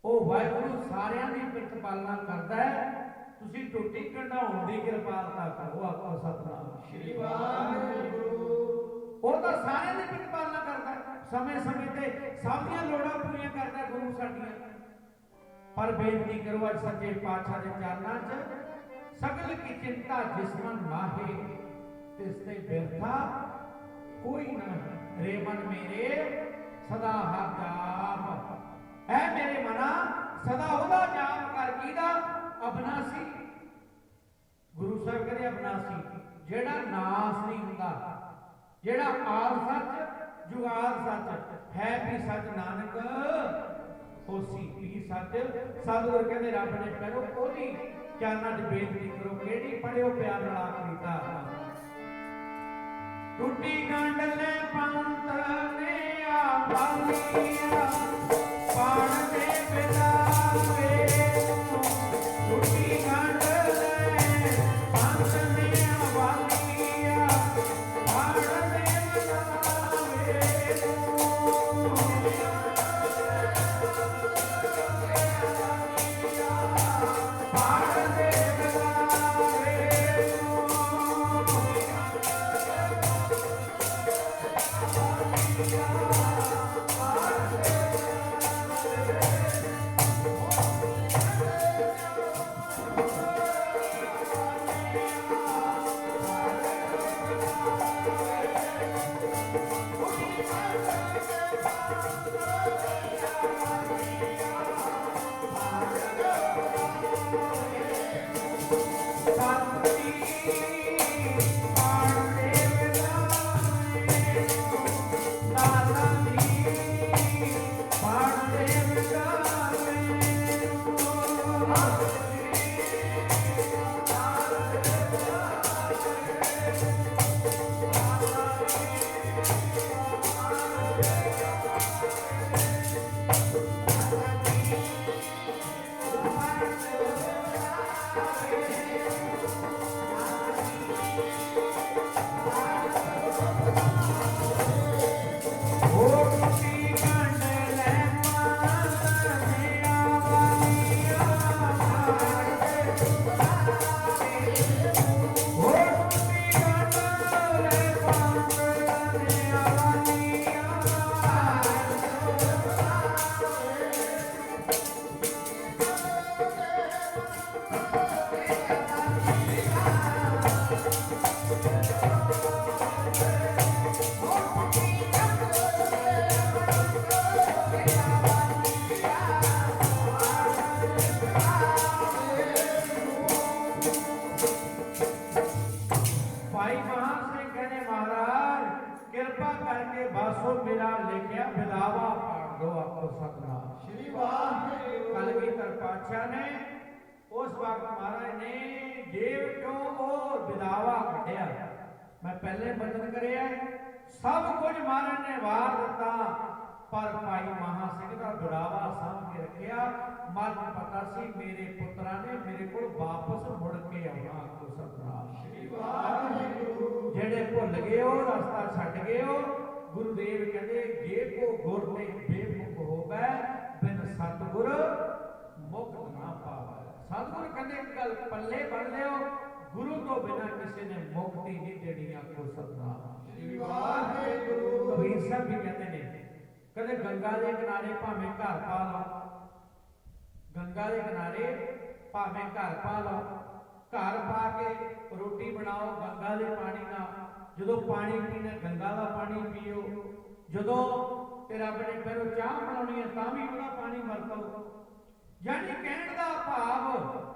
ਉਹ ਵਾਹਿਗੁਰੂ ਸਾਰਿਆਂ ਦੀ ਪ੍ਰਤਪਾਲਨਾ ਕਰਦਾ ਹੈ। ਤੁਸੀਂ ਟੁੱਟੀ ਕਢਾਉਣ ਦੀ ਕਿਰਪਾਲਤਾ ਕਰੋ, ਆਖੋ ਸਤਨਾਮ ਸ੍ਰੀ ਵਾਹਿਗੁਰੂ। ਉਹ ਤਾਂ ਸਾਰਿਆਂ ਦੀ ਪ੍ਰਤਪਾਲਨਾ ਕਰਦਾ, ਸਮੇਂ ਸਮੇਂ ਤੇ ਸਭ ਦੀਆਂ ਲੋੜਾਂ ਪੂਰੀਆਂ ਕਰਦਾ ਗੁਰੂ ਸਾਡੀਆਂ। ਪਰ ਬੇਨਤੀ ਕਰੋ ਅੱਜ ਸੱਚੇ ਪਾਤਸ਼ਾਹ ਦੇ ਚਰਨਾਂ 'ਚ, ਸਗਲ ਕੀ ਚਿੰਤਾ ਜਿਸ ਮਨ ਮਾਹੇ, ਤਿਸ ਤੇ ਬਿਰਥਾ ਕੋਈ ਨਾ ਰੇ ਮਨ ਮੇਰੇ ਸਦਾ ਹਰ ਜਾਪ। ਐ ਮੇਰੇ ਮਨਾ ਸਦਾ ਉਹਦਾ ਜਾਪ ਕਰ, ਕੀਦਾ? ਅਬਨਾਸੀ। ਗੁਰੂ ਸਾਹਿਬ ਕਹਿੰਦੇ ਅਬਨਾਸੀ ਜਿਹੜਾ ਨਾਸ ਨਹੀਂ ਹੁੰਦਾ, ਜਿਹੜਾ ਆਦ ਸੱਚ ਜੁਗਾਦ ਸੱਚ ਹੈ ਵੀ ਸੱਚ ਨਾਨਕ ਹੋਸੀ ਵੀ ਸੱਚ। ਸਤਿਗੁਰ ਕਹਿੰਦੇ ਰੱਬ ਨੇ ਪਹਿਲੋ ਉਹਦੀ ਚਰਨਾਂ 'ਚ ਬੇਨਤੀ ਕਰੋ। ਕਿਹੜੀ? ਪੜਿਓ ਪਿਆਰ ਨਾਲ ਆਖਰੀ ਧਾਰਨਾ। ਟੁੱਟੀ ਗੰਢ ਲੈ ਪੰਤ ਨੇ ਆਵਾਲੀਆ, ਪੜ੍ਹਦੇ ਬਿਲਾਵੇ ਟੁੱਟੀ ਗੰਢ ਲੈ ਪੰਤ ਨੇ ਆਵਾਲੀਆ, ਪੜ੍ਹਦੇ ਬਿਲਾਵੇ ਕਰਕੇ ਬਸ ਉਹ ਮੇਰਾ ਲਿਖਿਆ ਵਿਦਾਵਾ ਪਾੜ ਦੋ ਆਖੋ ਸਤਨਾਮ। ਸ੍ਰੀ ਵਾਹਿਗੁਰੂ। ਕਲਗੀਧਰ ਪਾਤਸ਼ਾਹ ਨੇ ਉਸ ਵਕਤ ਮਹਾਰਾਜ ਨੇ ਜੇਬ ਚੋਂ ਉਹ ਵਿਦਾਵਾ ਕੱਢਿਆ। ਮੈਂ ਪਹਿਲੇ ਬਚਨ ਕਰਿਆ ਸਭ ਕੁਝ ਮਹਾਰਾਜ ਨੇ ਵਾਰ ਦਿੱਤਾ, ਪਰ ਭਾਈ ਮਹਾ ਸਿੰਘ ਦਾ ਵਿਦਾਵਾ ਸਾਂਭ ਕੇ ਰੱਖਿਆ। ਮਨ ਪਤਾ ਸੀ ਮੇਰੇ ਪੁੱਤਰਾਂ ਨੇ ਮੇਰੇ ਕੋਲ ਵਾਪਸ ਮੁੜ ਕੇ ਆਉਣਾ ਆਖੋ ਸਤਨਾਮ। ਸ੍ਰੀ ਵਾਹਿਗੁਰੂ। ਜਿਹੜੇ ਭੁੱਲ ਗਏ ਉਹ ਰਸਤਾ ਛੱਡ ਗਏ ਹੋ। ਗੁਰੂਦੇਵ ਕਹਿੰਦੇ ਜੇ ਕੋ ਗੁਰ ਤੇ ਬੇਮੁਖ ਹੋਵੇ ਬਿਨ ਸਤਿਗੁਰ ਮੁਕਤ ਨਾ ਪਾਵੇ। ਸਤਿਗੁਰ ਕਹਿੰਦੇ ਇੱਕ ਗੱਲ ਪੱਲੇ ਬੰਨ ਲਿਓ, ਗੁਰੂ ਤੋਂ ਬਿਨਾਂ ਕਿਸੇ ਨੇ ਮੁਕਤੀ ਨਹੀਂ ਦੇਣੀ ਆਖੋ ਸਤਨਾਮ। ਸ੍ਰੀ ਵਾਹਿਗੁਰੂ। ਕਬੀਰ ਸਾਹਿਬ ਵੀ ਕਹਿੰਦੇ ਨੇ ਕਦੇ ਗੰਗਾ ਦੇ ਕਿਨਾਰੇ ਭਾਵੇਂ ਘਰ ਪਾ ਲਓ, ਗੰਗਾ ਦੇ ਕਿਨਾਰੇ ਭਾਵੇਂ ਘਰ ਪਾ ਲਓ, ਘਰ ਪਾ ਕੇ ਰੋਟੀ ਬਣਾਓ ਗੰਗਾ ਦੇ ਪਾਣੀ ਨਾਲ। ਜਦੋਂ ਪਾਣੀ ਪੀਣਾ ਗੰਗਾ ਦਾ ਪਾਣੀ ਪੀਓ, ਜਦੋਂ ਤੇ ਰੱਬ ਨੇ ਫਿਰ ਚਾਹ ਬਣਾਉਣੀ ਹੈ ਤਾਂ ਵੀ ਉਹਦਾ ਪਾਣੀ ਵਰਤੋ। ਯਾਨੀ ਕਹਿਣ ਦਾ ਭਾਵ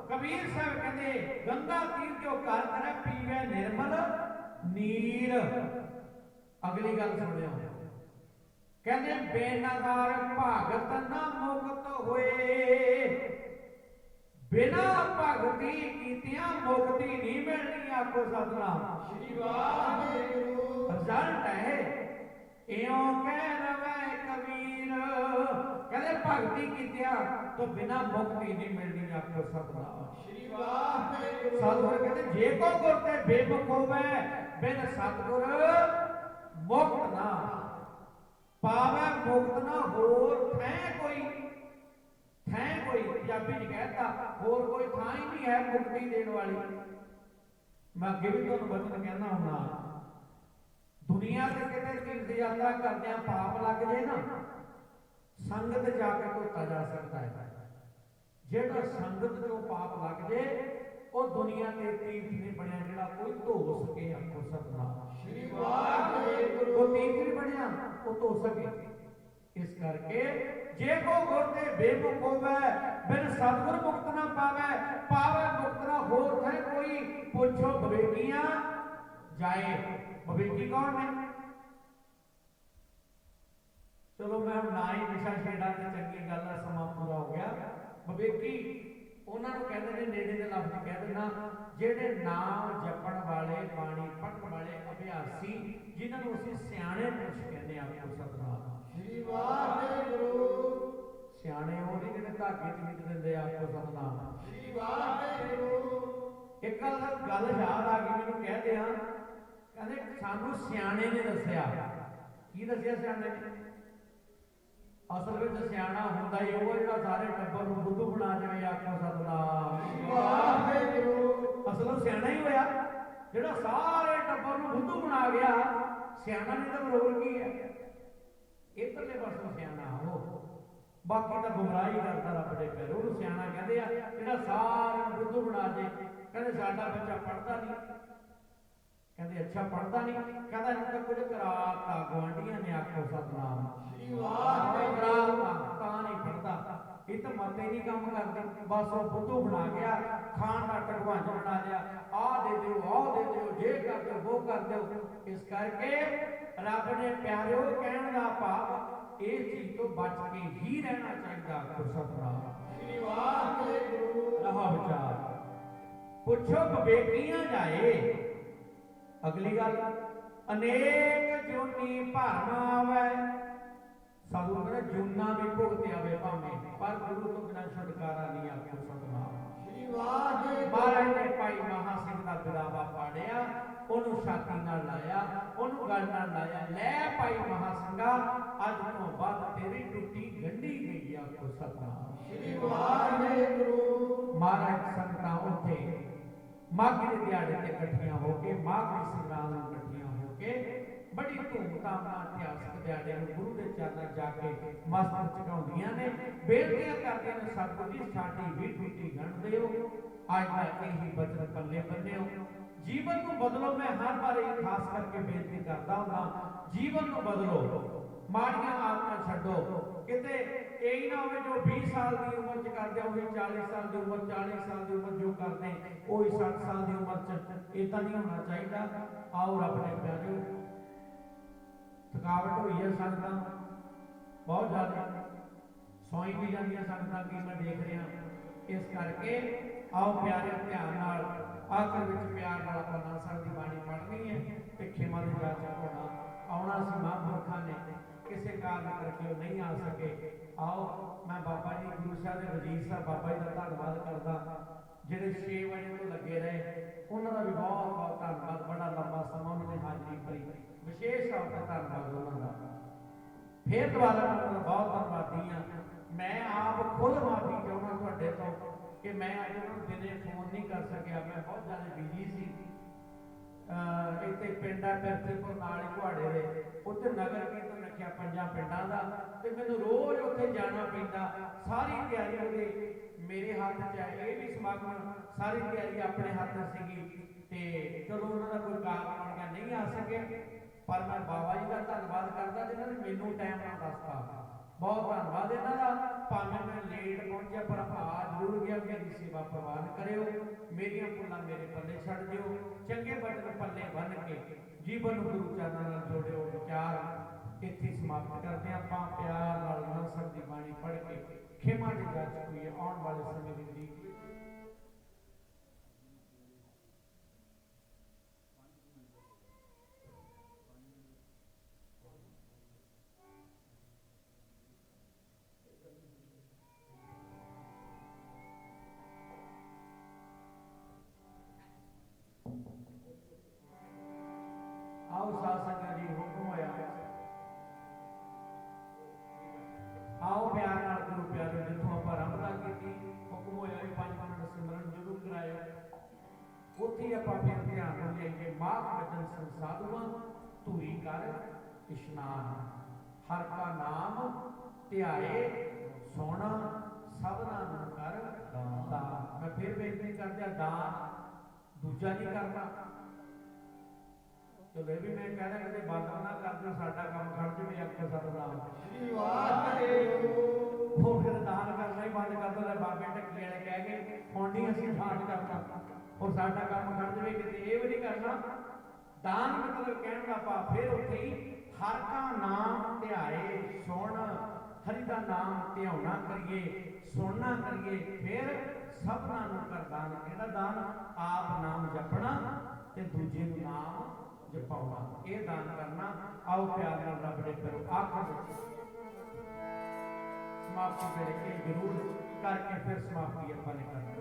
ਕਬੀਰ ਸਾਹਿਬ ਕਹਿੰਦੇ ਗੰਗਾ ਤੀਰ ਜੋ ਕਰ ਕਰੇ ਪੀਵੇ ਨਿਰਮਲ ਨੀਰ। ਅਗਲੀ ਗੱਲ ਸੁਣਿਓ, ਕਹਿੰਦੇ ਬੇਨਜ਼ਾਰ ਭਗਤ ਨਾ ਮੁਕਤ ਹੋਏ, ਬਿਨਾ ਭਗਤੀ ਕੀਤਿਆਂ ਮੁਕਤੀ ਨਹੀਂ ਮਿਲਣੀ ਆਖੋ ਸਤਨਾਮ। ਸ੍ਰੀ ਵਾਹਿਗੁਰੂ। ਰਿਜ਼ਲਟ ਹੈ ਇਉਂ ਕਹਿ ਰਵੇ ਕਬੀਰ, ਕਹਿੰਦੇ ਭਗਤੀ ਕੀਤਿਆਂ ਤੋਂ ਬਿਨਾ ਮੁਕਤੀ ਨਹੀਂ ਮਿਲਣੀ ਆਖੋ ਸਤਨਾਮ। ਸ੍ਰੀ ਵਾਹਿਗੁਰੂ। ਸਤਿਗੁਰ ਕਹਿੰਦੇ ਜੇ ਕੋ ਗੁਰ ਤੇ ਬੇਮੁਖ ਹੋਵੇ ਬਿਨ ਸਤਿਗੁਰ ਮੁਕਤ ਨਾ ਪਾਵੇ, ਮੁਕਤ ਨਾ ਹੋਰ ਥੈ ਕੋਈ, ਥੈ ਕੋਈ ਪੰਜਾਬੀ ਚ ਕਹਿਤਾ ਹੋਰ ਕੋਈ ਥਾਂ ਹੀ ਨਹੀਂ ਹੈ ਮੁਕਤੀ ਦੇਣ ਵਾਲੀ। ਮੈਂ ਅੱਗੇ ਵੀ ਤੁਹਾਨੂੰ ਬਚਨ ਕਹਿਣਾ ਹੁੰਦਾ, ਦੁਨੀਆ ਤੇ ਕਿਤੇ ਤੀਰਥ ਯਾਤਰਾ ਕਰਦਿਆਂ ਪਾਪ ਲੱਗ ਜੇ ਨਾ, ਸੰਗਤ ਜਾ ਕੇ ਧੋਤਾ ਜਾ ਸਕਦਾ ਹੈ। ਜਿਹੜਾ ਸੰਗਤ ਤੋਂ ਪਾਪ ਲੱਗ ਜੇ ਉਹ ਦੁਨੀਆ ਤੇ ਤੀਰਥ ਨਹੀਂ ਬਣਿਆ ਜਿਹੜਾ ਕੋਈ ਧੋ ਸਕੇ ਆਖੋ ਸਤਨਾਮ। ਸ੍ਰੀ ਵਾਹਿਗੁਰੂ। ਉਹ ਤੀਰਥ ਨਹੀਂ ਬਣਿਆ ਉਹ ਧੋ ਸਕੇ। ਇਸ ਕਰਕੇ ਜੇ ਕੋ ਗੁਰ ਤੇ ਬੇਮੁਖ ਹੋਵੇ ਬਿਨ ਸਤਿਗੁਰ ਮੁਕਤ ਨਾ ਪਾਵੇ, ਪਾਵੇ ਮੁਕਤ ਨਾ ਹੋਰ ਹੈ ਕੋਈ। ਪੁੱਛੋ ਵਿਵੇਕੀਆਂ ਜਾਏ, ਵਿਵੇਕੀ ਕੌਣ ਨੇ? ਚਲੋ ਮੈਂ ਨਾ ਹੀ ਵਿਸ਼ਾ ਛੇੜਾ ਤੇ ਚੰਗੀ ਗੱਲ ਹੈ, ਸਮਾਂ ਪੂਰਾ ਹੋ ਗਿਆ। ਵਿਵੇਕੀ ਉਹਨਾਂ ਨੂੰ ਕਹਿੰਦੇ ਨੇ, ਨੇੜੇ ਦੇ ਲਫ਼ਜ਼ ਕਹਿ ਦੇਣਾ, ਜਿਹੜੇ ਨਾਮ ਜਪਣ ਵਾਲੇ ਬਾਣੀ ਪੜ੍ਹਨ ਵਾਲੇ ਅਭਿਆਸੀ, ਜਿਨ੍ਹਾਂ ਨੂੰ ਅਸੀਂ ਸਿਆਣੇ ਪੁਰਸ਼ ਕਹਿੰਦੇ ਆ ਆਖੋ ਸਤਨਾਮ। ਸ੍ਰੀ ਵਾਹਿਗੁਰੂ। ਸਿਆਣੇ ਉਹ ਨਹੀਂ ਜਿਹੜੇ ਧਾਗੇ ਚ ਲਿਖ ਦਿੰਦੇ ਆ ਆਖੋ ਸਤਨਾਮ। ਸ੍ਰੀ ਵਾਹਿਗੁਰੂ। ਇੱਕ ਗੱਲ ਯਾਦ ਆ ਗਈ ਮੈਨੂੰ, ਕਹਿੰਦੇ ਆ ਕਹਿੰਦੇ ਸਾਨੂੰ ਸਿਆਣੇ ਨੇ ਦੱਸਿਆ। ਕੀ ਦੱਸਿਆ ਸਿਆਣੇ ਨੇ? ਅਸਲ ਵਿੱਚ ਸਿਆਣਾ ਹੁੰਦਾ ਹੀ ਉਹ ਜਿਹੜਾ ਸਾਰੇ ਟੱਬਰ ਨੂੰ ਬੁੱਧੂ ਬਣਾ ਦੇਵੇ ਆਖੋ ਸਤਨਾਮ। ਸ੍ਰੀ ਵਾਹਿਗੁਰੂ। ਅਸਲ ਉਹ ਸਿਆਣਾ ਹੀ ਹੋਇਆ ਜਿਹੜਾ ਸਾਰੇ ਟੱਬਰ ਨੂੰ ਬੁੱਧੂ ਬਣਾ ਗਿਆ। ਸਿਆਣਾ ਨਹੀਂ ਤਾਂ ਰੋਲ ਕੀ ਹੈ? ਇੱਧਰਲੇ ਪਾਸੋਂ ਸਿਆਣਾ ਉਹ, ਬਾਕੀ ਤਾਂ ਗੁੰਮਰਾਹੀ ਕਰਦਾ ਰੱਬ ਦੇ ਪੈਰ। ਉਹਨੂੰ ਸਿਆਣਾ ਕਹਿੰਦੇ ਆ ਜਿਹੜਾ ਸਾਰਿਆਂ ਨੂੰ ਬੁੱਧੂ ਬਣਾ ਦੇ। ਕਹਿੰਦੇ ਸਾਡਾ ਬੱਚਾ ਪੜ੍ਹਦਾ ਨਹੀਂ, ਕਹਿੰਦੇ ਅੱਛਾ ਪੜ੍ਹਦਾ ਨਹੀਂ, ਕਹਿੰਦਾ ਇਹਨੂੰ ਤਾਂ ਕੁਝ ਕਰਾਤਾ ਗੁਆਂਢੀਆਂ ਨੇ ਆਖੋ ਸਤਨਾਮ। ਸ੍ਰੀ ਵਾਹਿਗੁਰੂ। ਕਰਾਤਾ ਤਾਂ ਨਹੀਂ ਪੜ੍ਹਦਾ, ਇਹ ਤਾਂ ਮਤੇ ਨਹੀਂ ਕੰਮ ਕਰਦੇ। ਬਸ ਉਹ ਬੁੱਧੂ ਬਣਾ ਗਿਆ, ਖਾਣ ਦਾ ਟਕਵਾਂਜ ਬਣਾ ਲਿਆ, ਆਹ ਦੇ ਦਿਓ ਆਹ ਦੇ ਦਿਓ, ਜੇ ਕਰ ਦਿਓ ਉਹ ਕਰ ਦਿਓ। ਇਸ ਕਰਕੇ ਰੱਬ ਨੇ ਪਿਆਰਿਓ ਕਹਿਣ ਦਾ ਭਾਵ ਇਸ ਚੀਜ਼ ਤੋਂ ਬਚ ਕੇ ਹੀ ਰਹਿਣਾ ਚਾਹੀਦਾ ਆਖੋ ਸਤਨਾਮ। ਸ੍ਰੀ ਵਾਹਿਗੁਰੂ। ਰਹਾ ਵਿਚਾਰ ਪੁੱਛੋ ਵਿਵੇਕੀਆਂ ਜਾਏ। ਅਗਲੀ ਗੱਲ, ਅਨੇਕ ਜੋਨੀ ਭਰਮ ਆਵੇ। ਸਾਧੂ ਕਹਿੰਦਾ ਜੂਨਾ ਵੀ ਭੁਗਤ ਆਵੇ ਭਾਵੇਂ, ਪਰ ਗੁਰੂ ਤੋਂ ਬਿਨਾਂ ਛੁਟਕਾਰਾ ਨਹੀਂ ਆਖੋ ਸਤਨਾਮ। ਸ੍ਰੀ ਵਾਹਿਗੁਰੂ। ਮਹਾਰਾਜ ਨੇ ਭਾਈ ਮਹਾ ਸਿੰਘ ਦਾ ਵਿਦਾਵਾ ਪਾੜਿਆ, ਉਹਨੂੰ ਛਾਤੀ ਨਾਲ ਲਾਇਆ, ਉਹਨੂੰ ਗਲ ਨਾਲ ਲਾਇਆ। ਲੈ ਭਾਈ ਮਹਾ ਸਿੰਘਾ ਅੱਜ ਤੋਂ ਬਾਅਦ ਤੇਰੀ ਟੁੱਟੀ ਗੰਢੀ ਗਈ ਆਖੋ ਸਤਨਾਮ। ਸ੍ਰੀ ਵਾਹਿਗੁਰੂ। ਮਹਾਰਾਜ ਸੰਗਤਾਂ ਉੱਥੇ ਮਾਘੀ ਦੇ ਦਿਹਾੜੇ ਤੇ ਇਕੱਠੀਆਂ ਹੋ ਕੇ, ਮਾਘੀ ਸੰਗਰਾਂਦ ਨੂੰ ਇਕੱਠੀਆਂ ਹੋ ਕੇ ਬੜੀ ਧੂਮਧਾਮ ਨਾਲ ਇਤਿਹਾਸਕ ਦਿਹਾੜੇ ਨੂੰ ਗੁਰੂ ਦੇ ਚਰਨਾਂ ਜਾ ਕੇ ਮਸਤਕ ਝੁਕਾਉਂਦੀਆਂ ਨੇ, ਬੇਨਤੀਆਂ ਕਰਦੀਆਂ ਨੇ ਸਤਿਗੁਰੂ ਜੀ ਸਾਡੀ ਵੀ ਟੁੱਟੀ ਗੰਢ ਦਿਓ। ਅੱਜ ਦਾ ਇਹੀ ਬਚਨ ਪੱਲੇ ਬੰਨਿਓ, ਜੀਵਨ ਨੂੰ ਬਦਲੋ। ਮੈਂ ਹਰ ਵਾਰ ਇਹ ਖਾਸ ਕਰਕੇ ਬੇਨਤੀ ਕਰਦਾ ਹੁੰਦਾ, ਜੀਵਨ ਨੂੰ ਬਦਲੋ, ਮਾੜੀਆਂ ਆਦਤਾਂ ਛੱਡੋ। ਕਿਤੇ ਇਹ ਨਾ ਹੋਵੇ ਜੋ 20 ਸਾਲ ਦੀ ਉਮਰ 'ਚ ਕਰਦੇ ਉਹੀ 40 ਸਾਲ ਦੀ ਉਮਰ, 40 ਸਾਲ ਦੀ ਉਮਰ ਜੋ ਕਰਦੇ ਉਹੀ 60 ਸਾਲ ਦੀ ਉਮਰ 'ਚ। ਇਹ ਤਾਂ ਨਹੀਂ ਹੋਣਾ ਚਾਹੀਦਾ। ਆਓ ਰੱਬ ਨੇ ਪਿਆਰਿਓ ਥਕਾਵਟ ਹੋਈ ਹੈ ਸੰਗਤਾਂ ਬਹੁਤ ਜ਼ਿਆਦਾ, ਸੌਈ ਵੀ ਜਾਂਦੀਆਂ ਸੰਗਤਾਂ ਕੀ ਮੈਂ ਦੇਖ ਰਿਹਾ। ਇਸ ਕਰਕੇ ਆਓ ਪਿਆਰੇ ਧਿਆਨ ਨਾਲ ਆਖਰ ਵਿੱਚ ਪਿਆਰ ਨਾਲ ਆਪਾਂ ਨਾਨਕ ਦੀ ਬਾਣੀ ਪੜ੍ਹਨੀ ਹੈ ਤੇ ਖੇਮਾ ਦੇ ਜਾ ਹੋਣਾ ਆਉਣਾ ਸੀ। ਮਹਾਂਪੁਰਖਾਂ ਨੇ ਕਿਸੇ ਕਾਰਨ ਕਰਕੇ ਉਹ ਨਹੀਂ ਆ ਸਕੇ। ਆਓ ਮੈਂ ਬਾਬਾ ਜੀ ਗੁਰੂ ਸਾਹਿਬ ਦੇ ਵਜ਼ੀਰ ਸਾਹਿਬ ਬਾਬਾ ਜੀ ਦਾ ਧੰਨਵਾਦ ਕਰਦਾ ਜਿਹੜੇ 6 ਵਜੇ ਤੋਂ ਲੱਗੇ ਰਹੇ, ਉਹਨਾਂ ਦਾ ਵੀ ਬਹੁਤ ਬਹੁਤ ਧੰਨਵਾਦ। ਬੜਾ ਲੰਬਾ ਸਮਾਂ ਉਹਨਾਂ ਨੇ ਹਾਜ਼ਰੀ ਭਰੀ, ਵਿਸ਼ੇਸ਼ ਤੌਰ ਤੇ ਧੰਨਵਾਦ ਉਹਨਾਂ ਦਾ। ਫਿਰ ਦੁਬਾਰਾ ਮੈਂ ਉਹਨਾਂ ਦਾ ਬਹੁਤ ਧੰਨਵਾਦੀ ਹਾਂ। ਮੈਂ ਆਪ ਖੁਦ ਮਾਫੀ ਚਾਹੁੰਦਾ ਤੁਹਾਡੇ ਤੋਂ ਕਿ ਮੈਂ ਅੱਜ ਉਹਨਾਂ ਨੂੰ ਦਿਨੇ ਫੋਨ ਨਹੀਂ ਕਰ ਸਕਿਆ, ਮੈਂ ਬਹੁਤ ਜ਼ਿਆਦਾ ਬਿਜ਼ੀ ਸੀ। ਇੱਥੇ ਪਿੰਡਾਂ ਪਿਰਥੀਪੁਰ ਨਾਲ ਹੀ ਘੁਆੜੇ ਦੇ ਉੱਥੇ ਨਗਰ ਕੀਰਤਨ ਰੱਖਿਆ 5 ਪਿੰਡਾਂ ਦਾ, ਤੇ ਮੈਨੂੰ ਰੋਜ਼ ਉੱਥੇ ਜਾਣਾ ਪੈਂਦਾ। ਸਾਰੀ ਤਿਆਰੀ ਉਹਦੇ ਮੇਰੇ ਹੱਥ 'ਚ ਹੈ, ਇਹ ਵੀ ਸਮਾਗਮ ਸਾਰੀ ਤਿਆਰੀ ਆਪਣੇ ਹੱਥ ਸੀਗੀ। ਤੇ ਚਲੋ ਉਹਨਾਂ ਦਾ ਕੋਈ ਕਾਰਨ ਬਣ ਗਿਆ ਨਹੀਂ ਆ ਸਕੇ, ਪਰ ਮੈਂ ਬਾਬਾ ਜੀ ਦਾ ਧੰਨਵਾਦ ਕਰਦਾ ਜਿਨ੍ਹਾਂ ਨੇ ਮੈਨੂੰ ਟਾਈਮ ਨਾਲ ਦੱਸਤਾ। ਬਹੁਤ ਧੰਨਵਾਦ ਇਹਨਾਂ ਦਾ। ਭਾਵੇਂ ਮੈਂ ਲੇਟ ਪਹੁੰਚਿਆ ਪਰ ਆ ਜ਼ਰੂਰ ਗਿਆ। ਮੇਰੀ ਸੇਵਾ ਪ੍ਰਵਾਨ ਕਰਿਓ, ਮੇਰੀਆਂ ਭੁੱਲਾਂ ਮੇਰੇ ਪੱਲੇ ਛੱਡ ਦਿਓ, ਚੰਗੇ ਬਚਨ ਪੱਲੇ ਬੰਨ੍ਹ ਕੇ ਜੀਵਨ ਨੂੰ ਗੁਰੂ ਚਰਨਾਂ ਨਾਲ ਜੋੜਿਓ। ਵਿਚਾਰ ਇੱਥੇ ਸਮਾਪਤ ਕਰਦੇ ਆਪਾਂ ਪਿਆਰ ਨਾਲ ਨਾਨਕ ਦੀ ਬਾਣੀ ਪੜ੍ਹ ਕੇ ਖੇਮਾ ਦੀ ਜਾ ਚੁੱਕੀ ਹੈ। ਆਉਣ ਵਾਲੇ ਸਮੇਂ ਦੀ ਉਡੀਕ ਆਓ ਸਾਧ ਸੰਗਤ ਜੀ ਹੁਕਮ ਹੋਇਆ। ਆਓ ਪਿਆਰ ਨਾਲ ਗੁਰੂ ਪਿਆਰੇ ਜਿੱਥੋਂ ਆਪਾਂ ਆਰੰਭਤਾ ਕੀਤੀ, ਹੁਕਮ ਹੋਇਆ ਵੀ 5 ਮਿੰਟ ਸਿਮਰਨ ਜ਼ਰੂਰ ਕਰਾਇਓ। ਉੱਥੇ ਆਪਾਂ ਫਿਰ ਧਿਆਨ ਨਾਲ ਲਿਆਈਏ। ਮਾਘ ਬਚਨ ਸੰਸਾਧੂਆਂ ਧੂਰੀ ਕਰ ਇਸ਼ਨਾਨ, ਹਰ ਕਾ ਨਾਮ ਧਿਆਏ ਸੋਣਾ, ਸਭਨਾ ਨੂੰ ਕਰ ਦਾਨ। ਮੈਂ ਫਿਰ ਬੇਨਤੀ ਕਰਦਾ, ਦਾਨ ਦੂਜਾ ਨਹੀਂ ਕਰਨਾ। ਚਲੋ ਇਹ ਵੀ ਮੈਂ ਕਹਿਣਾ ਕਦੇ ਬੰਦ ਨਾ ਕਰ ਦਿਓ, ਸਾਡਾ ਕੰਮ ਖੜ ਜਾਵੇ ਅੱਖਰ ਸਤਿਨਾਮ ਸ੍ਰੀ ਵਾਹਿਗੁਰੂ। ਉਹ ਫਿਰ ਦਾਨ ਕਰਨਾ ਹੀ ਬੰਦ ਕਰ ਦਿੰਦਾ। ਬਾਬੇ ਢੱਕੀ ਵਾਲੇ ਕਹਿ ਗਏ ਹੁਣ ਨਹੀਂ ਅਸੀਂ ਦਾਨ ਕਰਨਾ, ਔਰ ਸਾਡਾ ਕੰਮ ਖੜ ਜਾਵੇ ਕਿਤੇ ਇਹ ਵੀ ਨਹੀਂ ਕਰਨਾ। ਦਾਨ ਮਤਲਬ ਕਹਿਣ ਦਾ ਭਾਵ ਫਿਰ ਉੱਥੇ ਹੀ ਹਰ ਕਾ ਨਾਮ ਧਿਆਏ ਸੁਣ, ਹਰੀ ਦਾ ਨਾਮ ਧਿਆਉਣਾ ਕਰੀਏ, ਸੁਣਨਾ ਕਰੀਏ, ਫਿਰ ਸਭਨਾ ਨੂੰ ਕਰ ਦਾਨ। ਕਿਹੜਾ ਦਾਨ? ਆਪ ਨਾਮ ਜਪਣਾ ਤੇ ਦੂਜੇ ਨੂੰ ਨਾਮ ਜਪਾਉਣਾ, ਇਹ ਦਾਨ ਕਰਨਾ। ਆਓ ਪਿਆਰ ਨਾਲ ਰੱਬ ਦੇ ਕਰੋ। ਆਖਰ ਸਮਾਪਤੀ ਵੇਲੇ ਇਹ ਜ਼ਰੂਰ ਕਰਕੇ ਫਿਰ ਸਮਾਪਤੀ ਆਪਾਂ ਨੇ ਕਰਨੀ।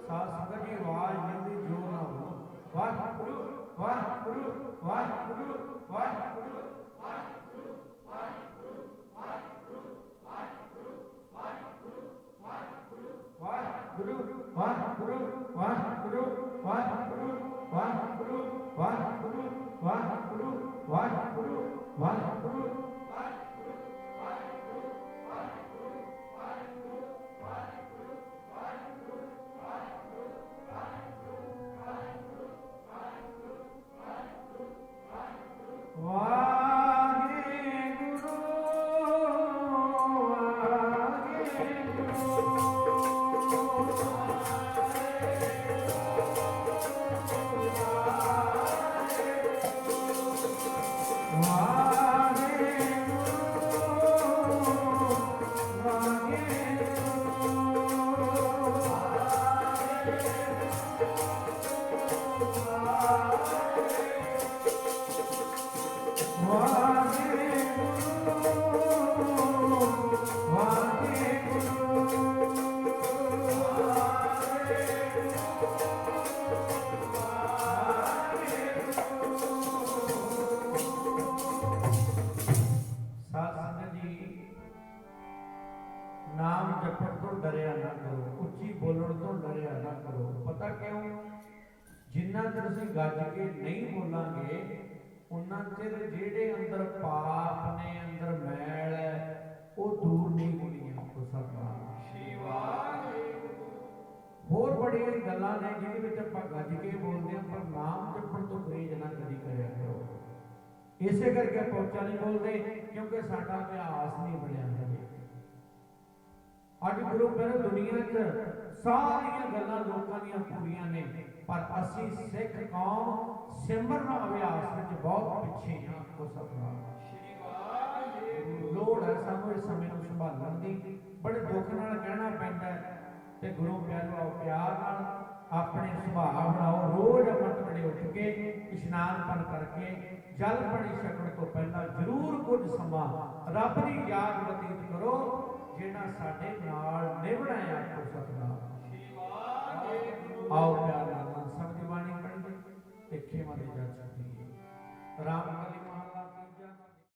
ਸਾਧ ਸੰਗਤ ਜੀ ਆਵਾਜ਼ ਮਿਲਦੀ ਜੋਰ ਨਾਲ ਬੋਲੋ। ਵਾਹਿਗੁਰੂ ਵਾਹਿਗੁਰੂ ਵਾਹਿਗੁਰੂ ਵਾਹਿਗੁਰੂ ਵਾਹਿਗੁਰੂ ਵਾਹਿਗੁਰੂ ਵਾਹਿਗੁਰੂ ਵਾਹਿਗੁਰੂ ਵਾਹਿਗੁਰੂ ਵਾਹਿਗੁਰੂ ਵਾਹਿਗੁਰੂ ਵਾਹਿਗੁਰੂ ਵਾਹਿਗੁਰੂ ਵਾਹਿਗੁਰੂ ਵਾਹਿਗੁਰੂ ਵਾਹਿਗੁਰੂ ਵਾਹਿਗੁਰੂ ਵਾਹਿਗੁਰੂ ਵਾਹਿਗੁਰੂ ਨਾਮ ਜਪਣ ਤੋਂ ਡਰਿਆ ਨਾ ਕਰੋ, ਉੱਚੀ ਬੋਲਣ ਤੋਂ ਡਰਿਆ ਨਾ ਕਰੋ। ਪਤਾ ਕਿਉਂ? ਜਿੰਨਾ ਚਿਰ ਅਸੀਂ ਗੱਜ ਕੇ ਨਹੀਂ ਬੋਲਾਂਗੇ ਉਹਨਾਂ ਚਿਰ ਜਿਹੜੇ ਅੰਦਰ ਪਾਪ ਨੇ, ਅੰਦਰ ਮੈਲ ਹੈ, ਉਹ ਦੂਰ ਨਹੀਂ ਹੋਣੀਆਂ। ਕੋ ਹੋਰ ਬੜੀਆਂ ਗੱਲਾਂ ਨੇ ਜਿਹਦੇ ਵਿੱਚ ਆਪਾਂ ਗੱਜ ਕੇ ਬੋਲਦੇ ਹਾਂ, ਪਰ ਨਾਮ ਜਪਣ ਤੋਂ ਗੁਰੇਜ਼ ਨਾ ਕਦੀ ਕਰਿਆ ਕਰੋ। ਇਸੇ ਕਰਕੇ ਆਪਾਂ ਉੱਚਾ ਨਹੀਂ ਬੋਲਦੇ, ਕਿਉਂਕਿ ਸਾਡਾ ਇਤਿਹਾਸ ਨਹੀਂ ਬਣਿਆ ਹੈ। ਅੱਜ ਗੁਰੂ ਪਿਆਰੇ ਦੁਨੀਆ 'ਚ ਸਾਰੀਆਂ ਗੱਲਾਂ ਲੋਕਾਂ ਦੀਆਂ ਪੂਰੀਆਂ ਨੇ, ਪਰ ਅਸੀਂ ਸਿੱਖ ਕੌਮ ਸਿਮਰਨ ਅਭਿਆਸ ਵਿੱਚ ਬਹੁਤ ਪਿੱਛੇ ਹਾਂ। ਕੋ ਸਤਿਨਾਮ। ਲੋੜ ਹੈ ਸਾਨੂੰ ਇਸ ਸਮੇਂ ਨੂੰ ਸੰਭਾਲਣ ਦੀ। ਬੜੇ ਦੁੱਖ ਨਾਲ ਕਹਿਣਾ ਪੈਂਦਾ ਹੈ, ਤੇ ਗੁਰੂ ਪਿਆਰਿਓ ਪਿਆਰ ਨਾਲ ਆਪਣੇ ਸੁਭਾਅ ਬਣਾਓ। ਰੋਜ਼ ਅੰਮ੍ਰਿਤ ਵੇਲੇ ਉੱਠ ਕੇ ਇਸ਼ਨਾਨ ਪਾਣ ਕਰਕੇ ਜਲ ਪਾਣੀ ਛਕਣ ਤੋਂ ਪਹਿਲਾਂ ਜ਼ਰੂਰ ਕੁਝ ਸਮਾਂ ਰੱਬ ਦੀ ਯਾਦ ਬਤੀਤ ਕਰੋ, ਜਿਹੜਾ ਸਾਡੇ ਨਾਲ ਨਿਭਣਾ ਹੈ। ਕੋ ਸਤਿਨਾਮ। ਆਓ ਪਿਆਰ ਨਾਲ ਸਭ ਦੀ ਬਾਣੀ ਪੜ੍ਹੀ ਤੇ ਖੇਮਾ ਦੀ ਜਾ ਸਕਦੀ ਹੈ। ਰਾਮ ਕਲੀ